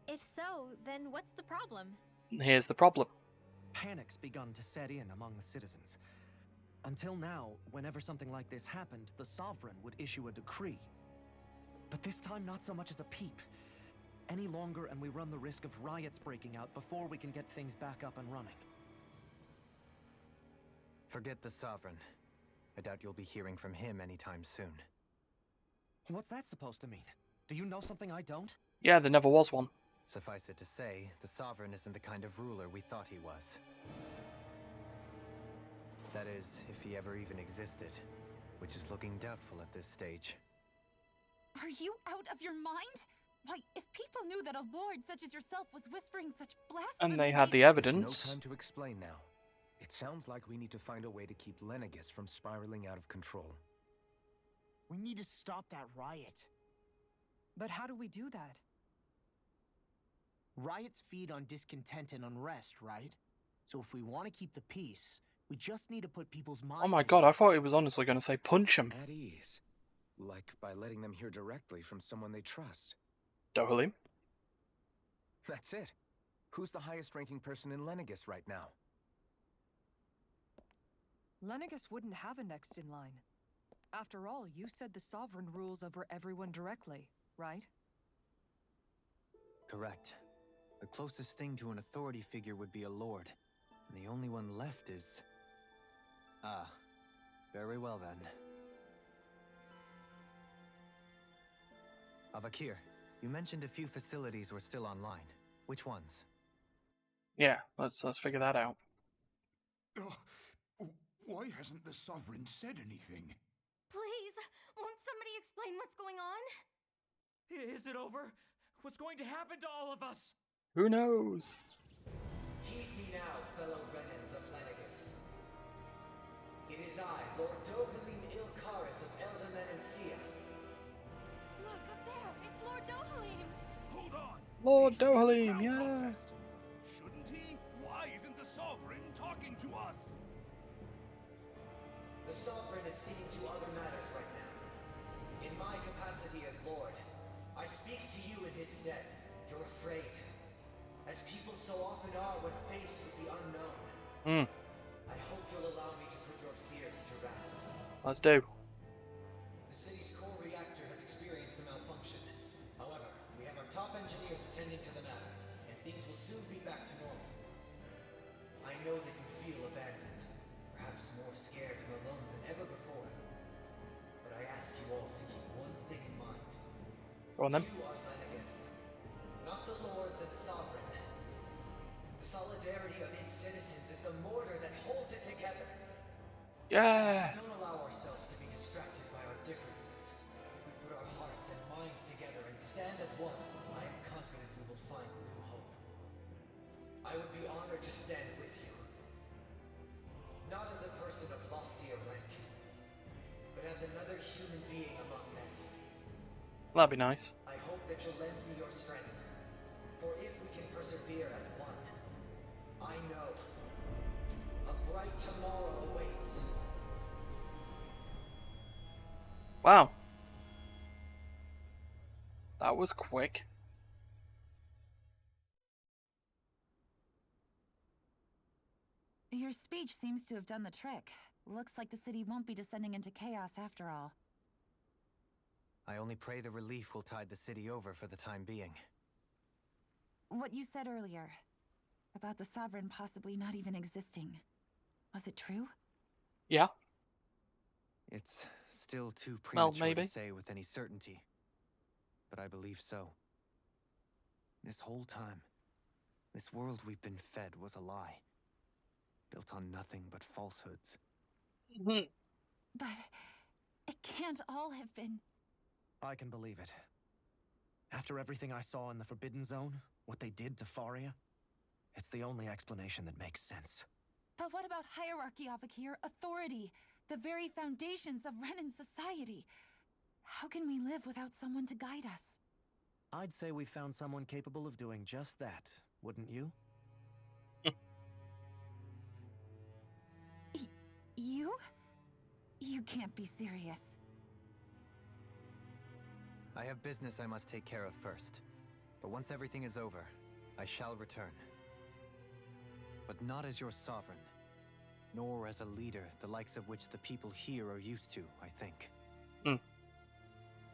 S5: If so, then what's the problem?
S1: Here's the problem.
S10: Panic's begun to set in among the citizens. Until now, whenever something like this happened, the Sovereign would issue a decree. But this time, not so much as a peep. Any longer, and we run the risk of riots breaking out before we can get things back up and running.
S9: Forget the Sovereign. I doubt you'll be hearing from him anytime soon.
S10: What's that supposed to mean? Do you know something I don't?
S1: Yeah, there never was one.
S9: Suffice it to say, the Sovereign isn't the kind of ruler we thought he was. That is, if he ever even existed, which is looking doubtful at this stage.
S11: Are you out of your mind? Why, if people knew that a lord such as yourself was whispering such blasphemy...
S1: And they had the
S6: There's
S1: evidence.
S6: no time to explain now. It sounds like we need to find a way to keep Lenegis from spiraling out of control.
S4: We need to stop that riot.
S8: But how do we do that?
S4: Riots feed on discontent and unrest, right? So if we want to keep the peace, we just need to put people's minds
S1: Oh my
S4: at
S1: god, I
S4: ease.
S1: thought he was honestly going to say punch him.
S6: At ease. Like by letting them hear directly from someone they trust.
S1: Dohalim?
S6: That's it. Who's the highest ranking person in Lenegis right now?
S8: Lenegis wouldn't have a next in line. After all, you said the Sovereign rules over everyone directly, right?
S9: Correct. The closest thing to an authority figure would be a lord. And the only one left is... Ah. Very well then. Avakir, you mentioned a few facilities were still online. Which ones?
S1: Yeah, let's figure that out.
S2: Why hasn't the Sovereign said anything?
S7: Please, won't somebody explain what's going on?
S10: Is it over? What's going to happen to all of us?
S1: Who knows?
S12: Heed me now, fellow Renans of Lenegis. It is I, Lord Dohalim Ilkaris of Eldamenencia.
S7: Look, up there! It's Lord Dohalim!
S2: Hold on!
S1: Lord
S2: He should win the
S1: Dohalim,
S2: crown
S1: yeah.
S2: contest. Shouldn't he? Why isn't the Sovereign talking to us?
S12: The Sovereign is seeing to other matters right now. In my capacity as Lord, I speak to you in his stead. You're afraid. As people so often are when faced with the unknown. I hope you'll allow me to put your fears to rest.
S1: Let's do.
S12: The city's core reactor has experienced a malfunction. However, we have our top engineers attending to the matter, and things will soon be back to normal. I know that you feel abandoned, perhaps more scared and alone than ever before. But I ask you all to keep one thing in mind.
S1: Go on then.
S12: You are Lenegis, not the lords and sovereign. The solidarity of its citizens is the mortar that holds it together.
S1: Yeah.
S12: Don't allow ourselves to be distracted by our differences. If we put our hearts and minds together and stand as one, I am confident we will find new hope. I would be honored to stand with you. Not as a person of loftier rank, but as another human being among men.
S1: That'd be nice.
S12: I hope that you'll lend me your strength. For if we can persevere as one, I know a bright tomorrow awaits.
S1: Wow. That was quick.
S11: Your speech seems to have done the trick. Looks like the city won't be descending into chaos after all.
S9: I only pray the relief will tide the city over for the time being.
S11: What you said earlier, about the Sovereign possibly not even existing, was it true?
S1: Yeah.
S9: It's still too
S1: Well,
S9: premature
S1: maybe.
S9: to say with any certainty. But I believe so. This whole time, this world we've been fed was a lie. Built on nothing but falsehoods.
S11: But it can't all have been...
S10: I can believe it. After everything I saw in the Forbidden Zone, what they did to Faria, it's the only explanation that makes sense.
S11: But what about hierarchy, Avakir? Authority? The very foundations of Renan society? How can we live without someone to guide us?
S10: I'd say we found someone capable of doing just that, wouldn't you?
S11: You? You can't be serious.
S9: I have business I must take care of first. But once everything is over, I shall return. But not as your sovereign, nor as a leader the likes of which the people here are used to, I think.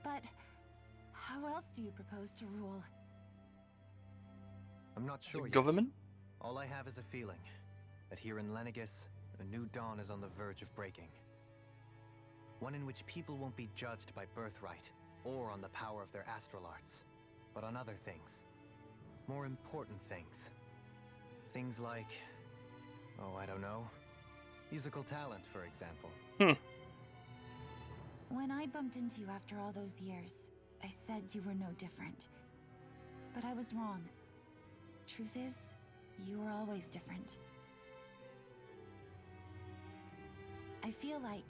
S11: But how else do you propose to rule?
S9: I'm not sure yet.
S1: Government?
S9: All I have is a feeling that here in Lenegis, a new dawn is on the verge of breaking. One in which people won't be judged by birthright or on the power of their astral arts, but on other things. More important things. Things like, oh, I don't know, musical talent, for example.
S11: When I bumped into you after all those years, I said you were no different. but I was wrong. Truth is, you were always different. I feel like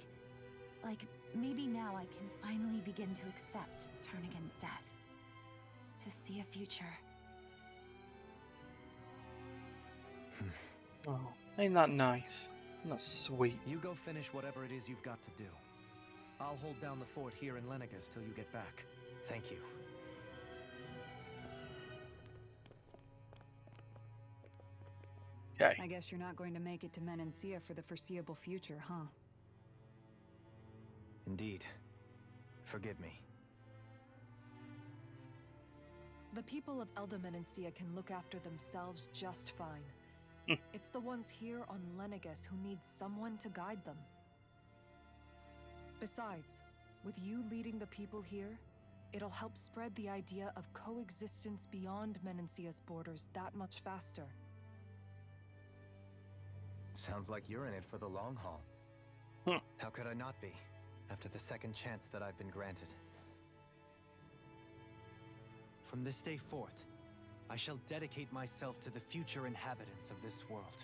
S11: maybe now I can finally begin to accept Turnigan's death. To see a future.
S1: Oh, ain't that nice? Isn't that sweet?
S10: You go finish whatever it is you've got to do. I'll hold down the fort here in Lenegas till you get back.
S9: Thank you.
S1: Okay.
S8: I guess you're not going to make it to Menancia for the foreseeable future, huh?
S9: Indeed. Forgive me.
S13: The people of Menancia can look after themselves just fine. It's the ones here on Lenegas who need someone to guide them. Besides, with you leading the people here, it'll help spread the idea of coexistence beyond Menancia's borders that much faster.
S6: Sounds like you're in it for the long haul.
S9: How could I not be, after the second chance that I've been granted?
S10: From this day forth, I shall dedicate myself to the future inhabitants of this world.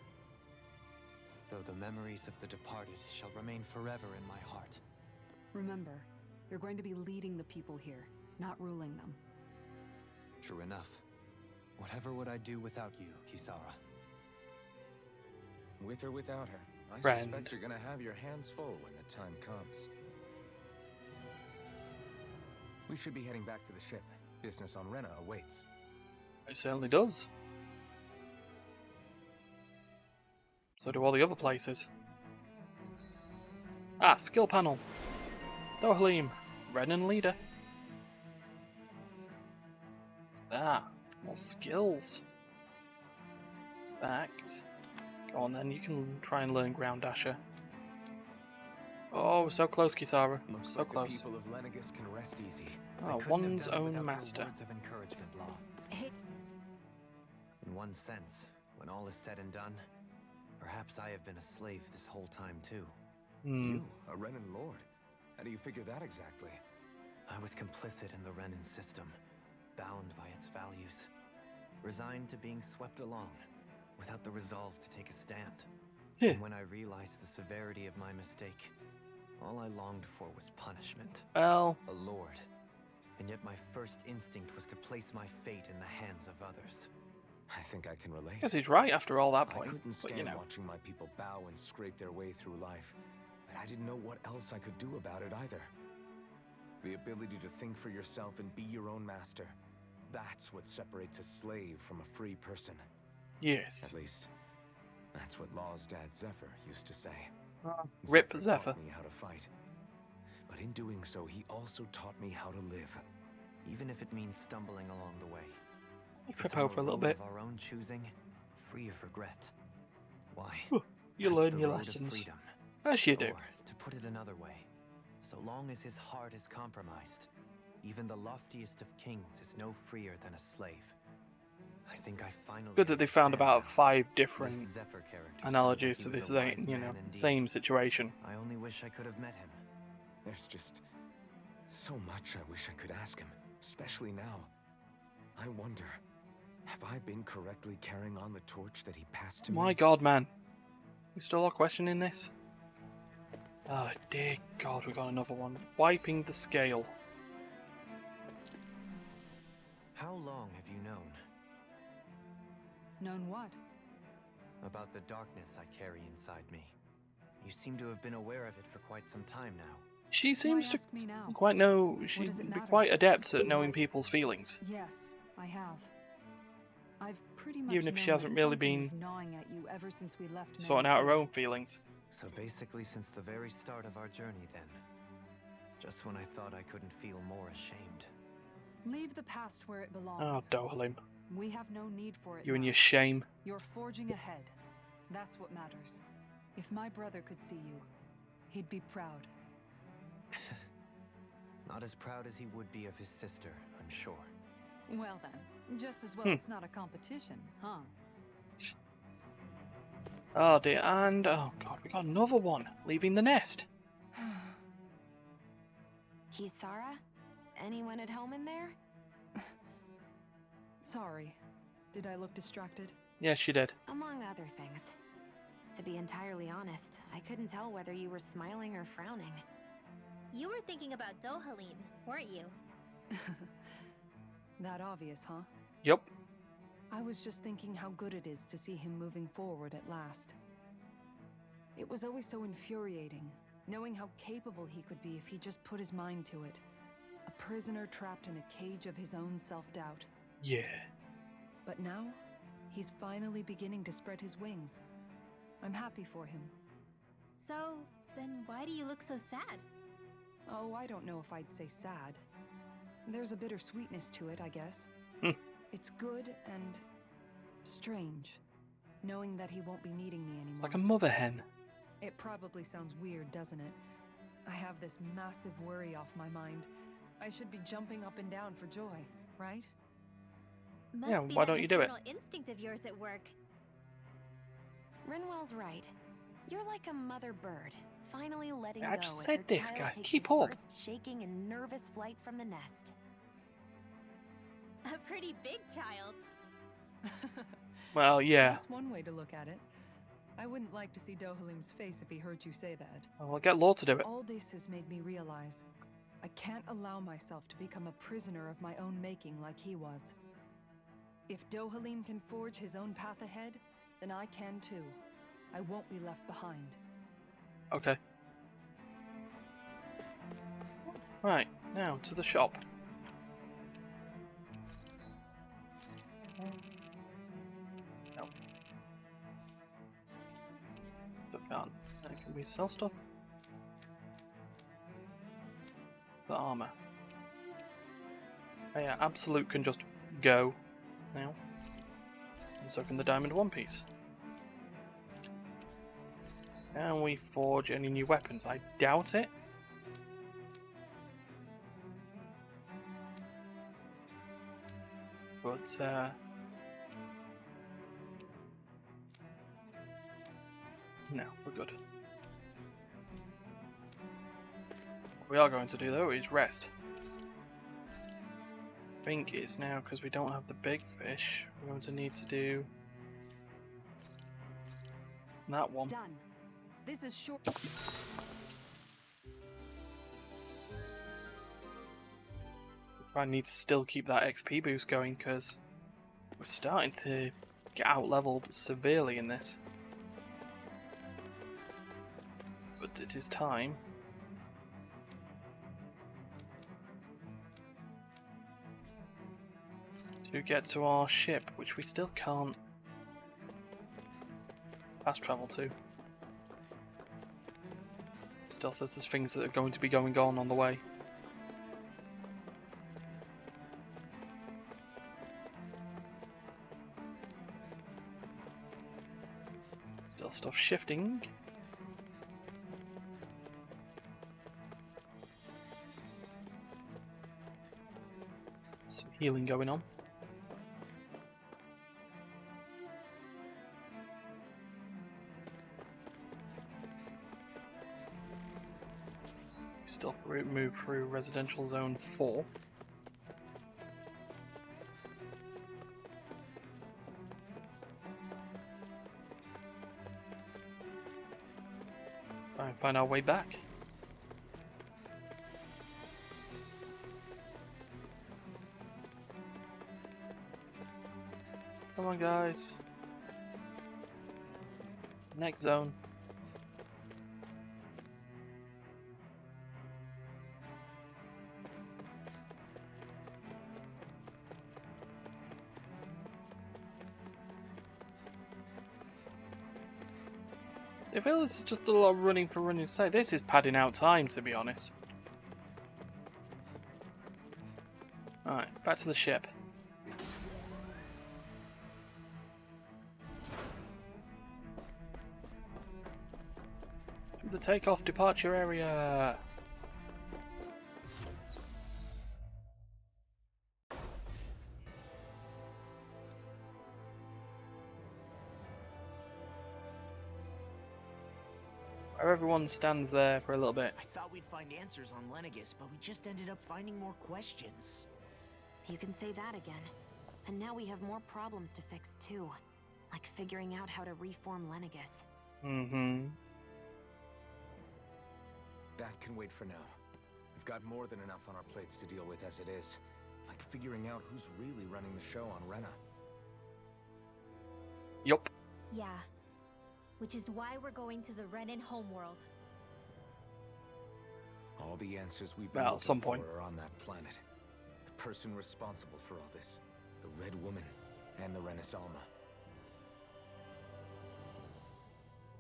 S10: Though the memories of the departed shall remain forever in my heart.
S8: Remember, you're going to be leading the people here, not ruling them.
S9: True enough. Whatever would I do without you, Kisara?
S6: With or without her, I
S1: Friend.
S6: suspect you're gonna have your hands full when the time comes. We should be heading back to the ship. Business on Rena awaits.
S1: It certainly does. So do all the other places. Ah, skill panel. Dohalim, Renan leader. Ah, more skills. Fact. Go on then, you can try and learn Ground Dasher. Oh, we're so close, Kisara.
S6: Looks
S1: So
S6: like
S1: close.
S6: the people of Lenegas can rest easy.
S9: I
S1: Oh,
S9: couldn't have
S1: one's
S9: done it
S1: own
S9: without your
S1: master.
S9: words of encouragement, Law. In one sense, when all is said and done, perhaps I have been a slave this whole time too.
S6: You, a Renan lord? How do you figure that exactly?
S9: I was complicit in the Renan system, bound by its values, resigned to being swept along, without the resolve to take a stand.
S1: Yeah.
S9: And when I realized the severity of my mistake, all I longed for was punishment.
S1: Well,
S9: A lord. And yet my first instinct was to place my fate in the hands of others.
S6: I think I can relate.
S1: I guess he's right after all that
S6: I
S1: point.
S6: couldn't
S1: But
S6: stand
S1: you know,
S6: watching my people bow and scrape their way through life, but I didn't know what else I could do about it either. The ability to think for yourself and be your own master. That's what separates a slave from a free person.
S1: yes.
S6: At least, that's what Law's dad Zephyr used to say.
S1: Rip Zephyr.
S6: Taught me how to fight. But in doing so, he also taught me how to live.
S9: Even if it means stumbling along the way. If
S1: Trip
S9: it's on
S1: over a little
S9: road
S1: bit.
S9: of our own choosing, free of regret. Why?
S1: You
S9: that's
S1: learn
S9: the
S1: your
S9: road of
S1: lessons.
S9: freedom.
S1: As you do.
S9: Or, to put it another way, so long as his heart is compromised, even the loftiest of kings is no freer than a slave. I think I finally
S1: Good that they found
S9: understand
S1: about
S9: now.
S1: 5
S9: This
S1: different
S9: Zephyr character
S1: analogies to
S9: sounds like
S1: this,
S9: he was a wise
S1: you
S9: man
S1: know,
S9: indeed.
S1: same situation.
S9: I only wish I could have met him.
S6: There's just so much I wish I could ask him, especially now. I wonder, have I been correctly carrying on the torch that he passed to me?
S1: My god, man. We still are questioning this? Oh, dear god, we got another one. Wiping the scale.
S9: How long have you known
S8: Known what?
S9: about the darkness I carry inside me? You seem to have been aware of it for quite some time now.
S1: She seems to
S8: ask me now?
S1: quite know,
S8: does
S1: she'd
S8: it
S1: be
S8: matter?
S1: quite adept at knowing people's feelings.
S8: Yes, I have. I've pretty much
S1: Even if she
S8: known
S1: hasn't
S8: that
S1: really
S8: something
S1: been
S8: was gnawing at you ever since we left
S1: sorting out her
S8: Menancia.
S1: own feelings.
S9: So basically since the very start of our journey then. Just when I thought I couldn't feel more ashamed.
S8: Leave the past where it belongs.
S1: Oh, Dohalim.
S8: We have no need for it
S1: You and
S8: now.
S1: your shame.
S8: You're forging ahead. That's what matters. If my brother could see you, he'd be proud.
S9: Not as proud as he would be of his sister, I'm sure.
S8: Well then, just as well it's not a competition, huh?
S1: Oh dear, and oh god, we got another one. Leaving the nest.
S3: Kisara? Anyone at home in there?
S13: Sorry. Did I look distracted?
S1: Yeah, she did.
S3: Among other things. To be entirely honest, I couldn't tell whether you were smiling or frowning.
S5: You were thinking about Dohalim, weren't you?
S13: That obvious, huh?
S1: Yup.
S13: I was just thinking how good it is to see him moving forward at last. It was always so infuriating, knowing how capable he could be if he just put his mind to it. A prisoner trapped in a cage of his own self-doubt.
S1: Yeah.
S13: But now, he's finally beginning to spread his wings. I'm happy for him.
S5: So, then why do you look so sad?
S13: Oh, I don't know if I'd say sad. There's a bittersweetness to it, I guess. It's good and strange, knowing that he won't be needing me anymore.
S1: It's like a mother hen.
S13: It probably sounds weird, doesn't it? I have this massive worry off my mind. I should be jumping up and down for joy, right?
S5: Must
S1: Yeah,
S5: be
S1: why
S5: that
S1: don't you do it?
S5: maternal instinct of yours at work.
S3: Rinwell's right. You're like a mother bird, finally letting go.
S1: I just
S3: as
S1: said
S3: her
S1: this,
S3: child
S1: guys.
S3: takes
S1: Keep
S3: his
S1: up.
S3: first shaking and nervous flight from the nest.
S5: A pretty big child.
S1: Well, yeah.
S13: That's one way to look at it. I wouldn't like to see Dohalim's face if he heard you say that.
S1: I'll get Law to do it.
S13: All this has made me realize I can't allow myself to become a prisoner of my own making like he was. If Dohalim can forge his own path ahead, then I can too. I won't be left behind.
S1: Okay. Right, now to the shop. No. Stuff can't. Can we sell stuff? The armor. Oh yeah, Absolute can just go now. And so can the Diamond One Piece. Can we forge any new weapons? I doubt it. But, no, we're good. What we are going to do, though, is rest. I think it's now, because we don't have the big fish, we're going to need to do that one.
S13: Done. This is short.
S1: I need to still keep that XP boost going because we're starting to get out leveled severely in this. But it is time to get to our ship, which we still can't fast travel to. Still says there's things that are going to be going on the way. Still stuff shifting. Some healing going on. Still move through residential zone 4. Try and find our way back. Come on, guys. Next zone. I feel this is just a lot of running for running's sake. This is padding out time, to be honest. Alright, back to the ship. To the takeoff departure area. Where everyone stands there for a little bit.
S4: I thought we'd find answers on Lenegus, but we just ended up finding more questions.
S3: You can say that again. And now we have more problems to fix too. Like figuring out how to reform Lenegus.
S1: Mm-hmm.
S6: That can wait for now. We've got more than enough on our plates to deal with as it is. Like figuring out who's really running the show on Rena.
S1: Yup.
S5: Yeah. Which is why we're going to the Renan homeworld.
S6: All the answers we've been
S1: Well, at
S6: looking
S1: some point.
S6: for are on that planet. The person responsible for all this. The Red Woman and the Renaissama.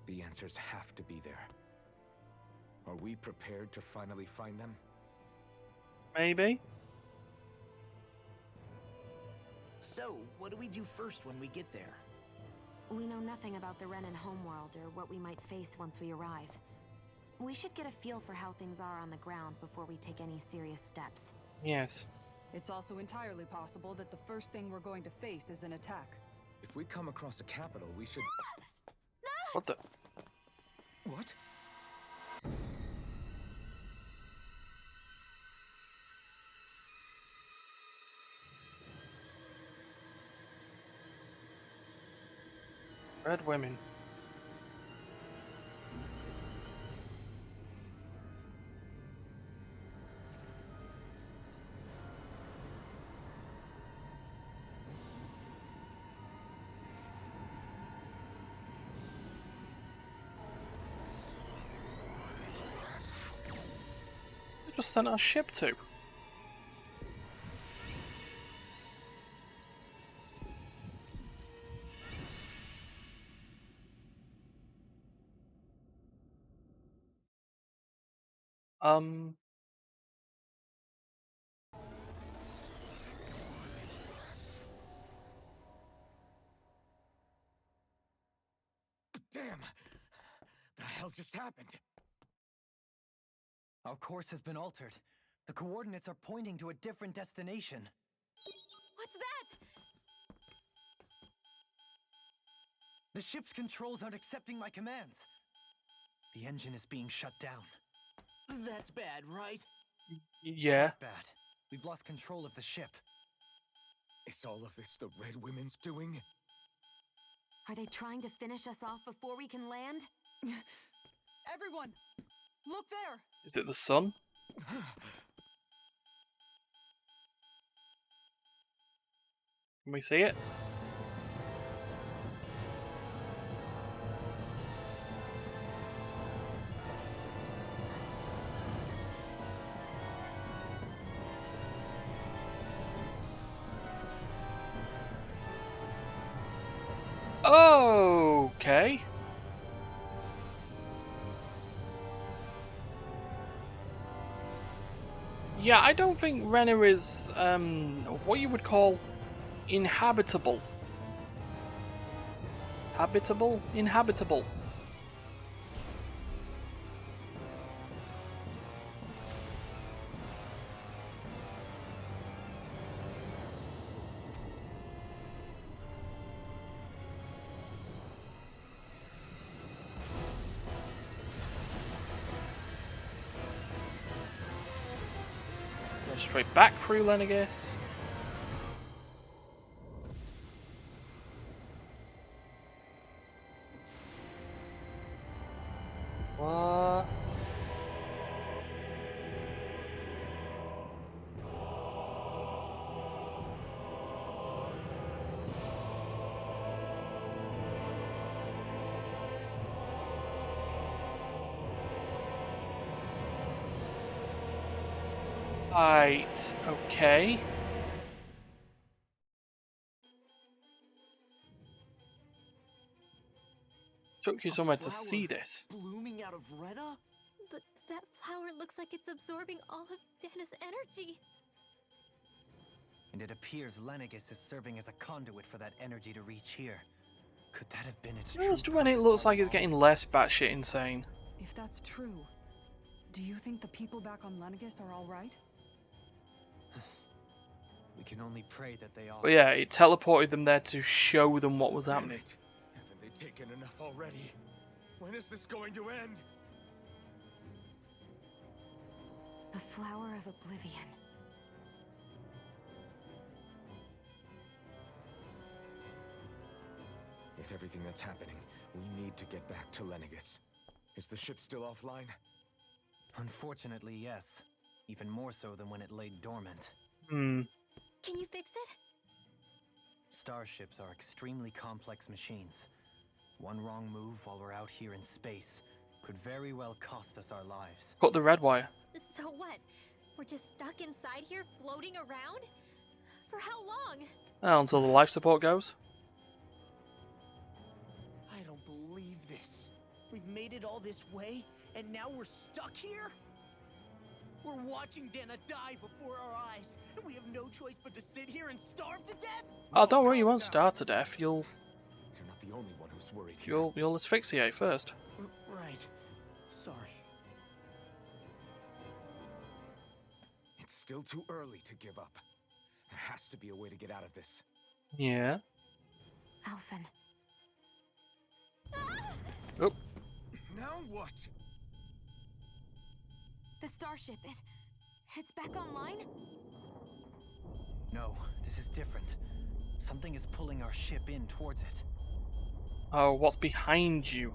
S6: The answers have to be there. Are we prepared to finally find them?
S1: Maybe.
S4: So, what do we do first when we get there?
S3: We know nothing about the Renan homeworld or what we might face once we arrive. We should get a feel for how things are on the ground before we take any serious steps.
S1: Yes.
S13: It's also entirely possible that the first thing we're going to face is an attack.
S6: If we come across a capital, we should...
S1: What the?
S6: What?
S1: Red women. They just sent our ship to.
S6: Damn! The hell just happened?
S10: Our course has been altered. The coordinates are pointing to a different destination.
S5: What's that?
S10: The ship's controls aren't accepting my commands. The engine is being shut down.
S4: That's bad, right?
S1: Yeah.
S10: Quite bad. We've lost control of the ship.
S6: Is all of this the Red Women's doing?
S3: Are they trying to finish us off before we can land?
S13: Everyone! Look there!
S1: Is it the sun? Can we see it? Okay. Yeah, I don't think Rena is what you would call inhabitable. Habitable? Inhabitable. Go straight back through Lenegus. What? Right, okay. Took you somewhere to see this.
S4: Blooming out of Rena?
S5: But that flower looks like it's absorbing all of Dana's energy.
S10: And it appears Lenegus is serving as a conduit for that energy to reach here. Could that have been its
S1: Just
S10: true
S1: when it
S10: purpose
S1: looks
S10: all
S1: like it's
S10: along?
S1: getting less batshit insane.
S13: If that's true, do you think the people back on Lenegus are alright?
S10: We can only pray that they are.
S1: But yeah, it teleported them there to show them what was
S6: Damn
S1: happening.
S6: it. Haven't they taken enough already? When is this going to end?
S3: The flower of oblivion.
S6: With everything that's happening, we need to get back to Lenegis. Is the ship still offline?
S9: Unfortunately, yes. Even more so than when it lay dormant.
S5: Can you fix it?
S9: Starships are extremely complex machines. One wrong move while we're out here in space could very well cost us our lives.
S1: Cut the red wire.
S5: So what? We're just stuck inside here, floating around? For how long?
S1: Until the life support goes.
S4: I don't believe this. We've made it all this way, and now we're stuck here? We're watching Dana die before our eyes, and we have no choice but to sit here and starve to death?
S1: Oh, don't worry, you won't starve to death. You'll
S6: You're not the only one who's worried here.
S1: you'll asphyxiate first.
S4: Right. Sorry.
S6: It's still too early to give up. There has to be a way to get out of this.
S1: Yeah.
S3: Alphen.
S1: Oh.
S6: Now what?
S3: The starship, it's back online?
S9: No, this is different. Something is pulling our ship in towards it.
S1: Oh, what's behind you?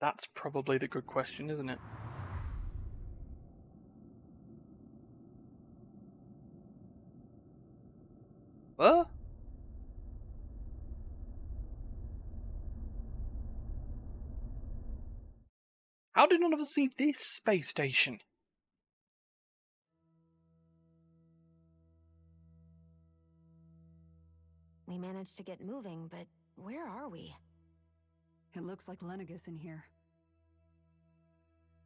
S1: That's probably the good question, isn't it? What? How did none of us see this space station?
S3: We managed to get moving, but where are we?
S13: It looks like Lenegis in here.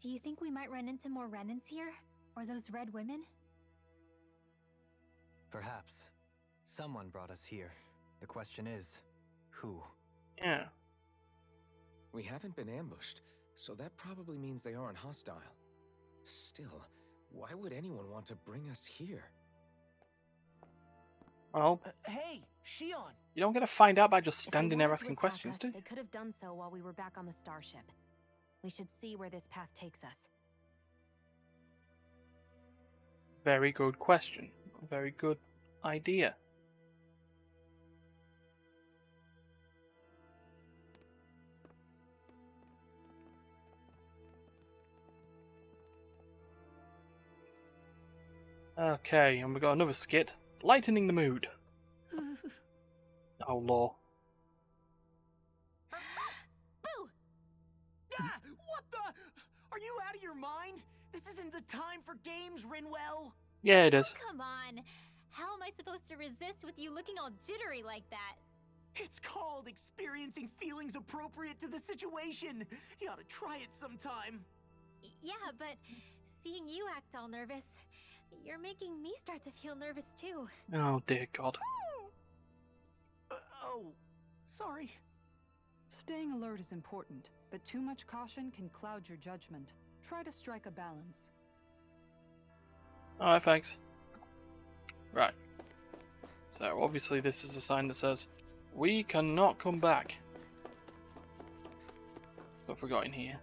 S5: Do you think we might run into more Renans here? Or those red women?
S9: Perhaps. Someone brought us here. The question is, who?
S1: Yeah.
S6: We haven't been ambushed, so that probably means they aren't hostile. Still, why would anyone want to bring us here?
S1: Well,
S4: Hey, Shion!
S1: you don't get to find out by just
S3: If they
S1: standing there
S3: wanted to
S1: asking
S3: attack
S1: questions,
S3: us,
S1: do you?
S3: They could have done so while we were back on the starship. We should see where this path takes us.
S1: Very good question. Very good idea. Okay, and we got another skit. Lightening the Mood. Oh, law.
S4: Boo! Ah, what the? Are you out of your mind? This isn't the time for games, Rinwell.
S1: Yeah, it is.
S5: Come on. How am I supposed to resist with you looking all jittery like that?
S4: It's called experiencing feelings appropriate to the situation. You ought to try it sometime.
S5: Yeah, but seeing you act all nervous, you're making me start to feel nervous too.
S1: Oh, dear God.
S4: Oh, sorry.
S13: Staying alert is important, but too much caution can cloud your judgment. Try to strike a balance.
S1: Alright, thanks. Right. So, obviously this is a sign that says, we cannot come back. What have we got in here?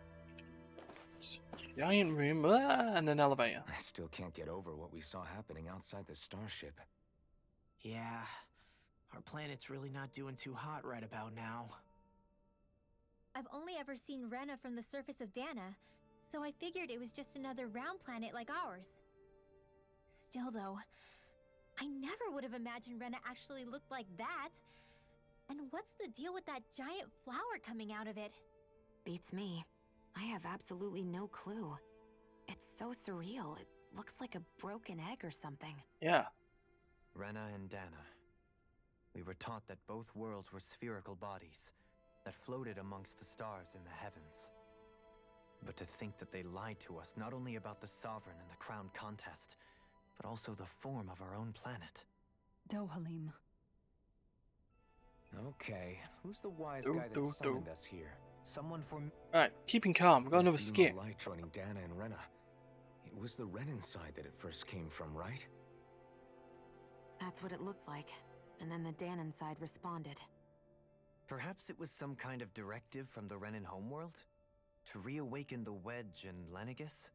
S1: Giant room, and an elevator.
S6: I still can't get over what we saw happening outside the starship.
S4: Yeah, our planet's really not doing too hot right about now.
S5: I've only ever seen Rena from the surface of Dana, so I figured it was just another round planet like ours. Still though, I never would have imagined Rena actually looked like that. And what's the deal with that giant flower coming out of it?
S3: Beats me. I have absolutely no clue. It's so surreal. It looks like a broken egg or something.
S1: Yeah.
S9: Rena and Dana. We were taught that both worlds were spherical bodies that floated amongst the stars in the heavens. But to think that they lied to us not only about the Sovereign and the Crown contest, but also the form of our own planet.
S13: Dohalim.
S6: Okay, who's the wise guy that summoned us here?
S9: Someone for...
S1: Alright, keeping calm. We've got another
S6: That beam
S1: skit.
S6: of light joining Dana and Rena. It was the Renan side that it first came from, right?
S3: That's what it looked like. And then the Danon side responded.
S9: Perhaps it was some kind of directive from the Renan homeworld? To reawaken the wedge in Lenegis?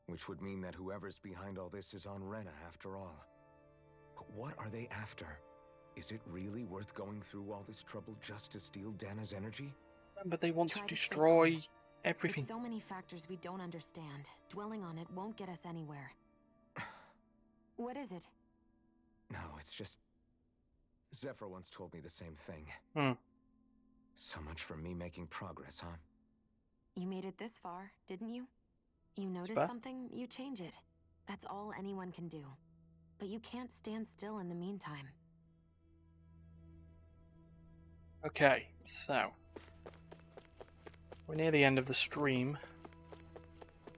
S6: which would mean that whoever's behind all this is on Rena after all. But what are they after? Is it really worth going through all this trouble just to steal Dana's energy?
S1: But they want to
S3: Try stay
S1: destroy
S3: calm.
S1: everything.
S3: With so many factors we don't understand, dwelling on it won't get us anywhere. What is it?
S6: No, it's just... Zephyr once told me the same thing. So much for me making progress, huh?
S3: You made it this far, didn't you? You notice
S1: fair.
S3: something, you change it. That's all anyone can do. But you can't stand still in the meantime.
S1: Okay, so we're near the end of the stream.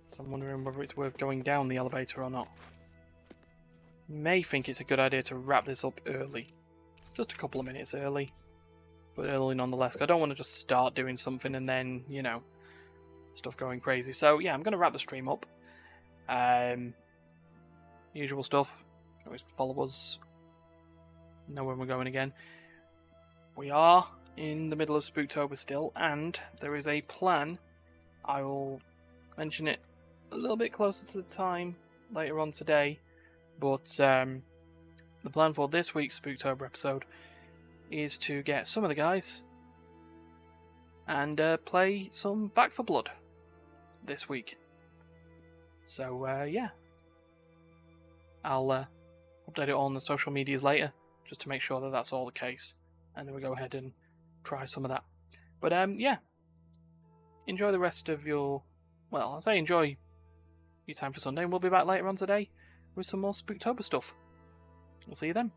S1: So I'm wondering whether it's worth going down the elevator or not. You may think it's a good idea to wrap this up early. Just a couple of minutes early. But early nonetheless. I don't want to just start doing something and then, you know, stuff going crazy. So yeah, I'm going to wrap the stream up. Usual stuff. Always follow us. Know when we're going again. We are in the middle of Spooktober still, and there is a plan. I will mention it a little bit closer to the time later on today, but the plan for this week's Spooktober episode is to get some of the guys and play some Back 4 Blood this week. So yeah, I'll update it on the social medias later just to make sure that that's all the case, and then we go ahead and try some of that. But yeah, enjoy the rest of your, well, I'll say enjoy your time for Sunday, and we'll be back later on today with some more Spooktober stuff. We'll see you then.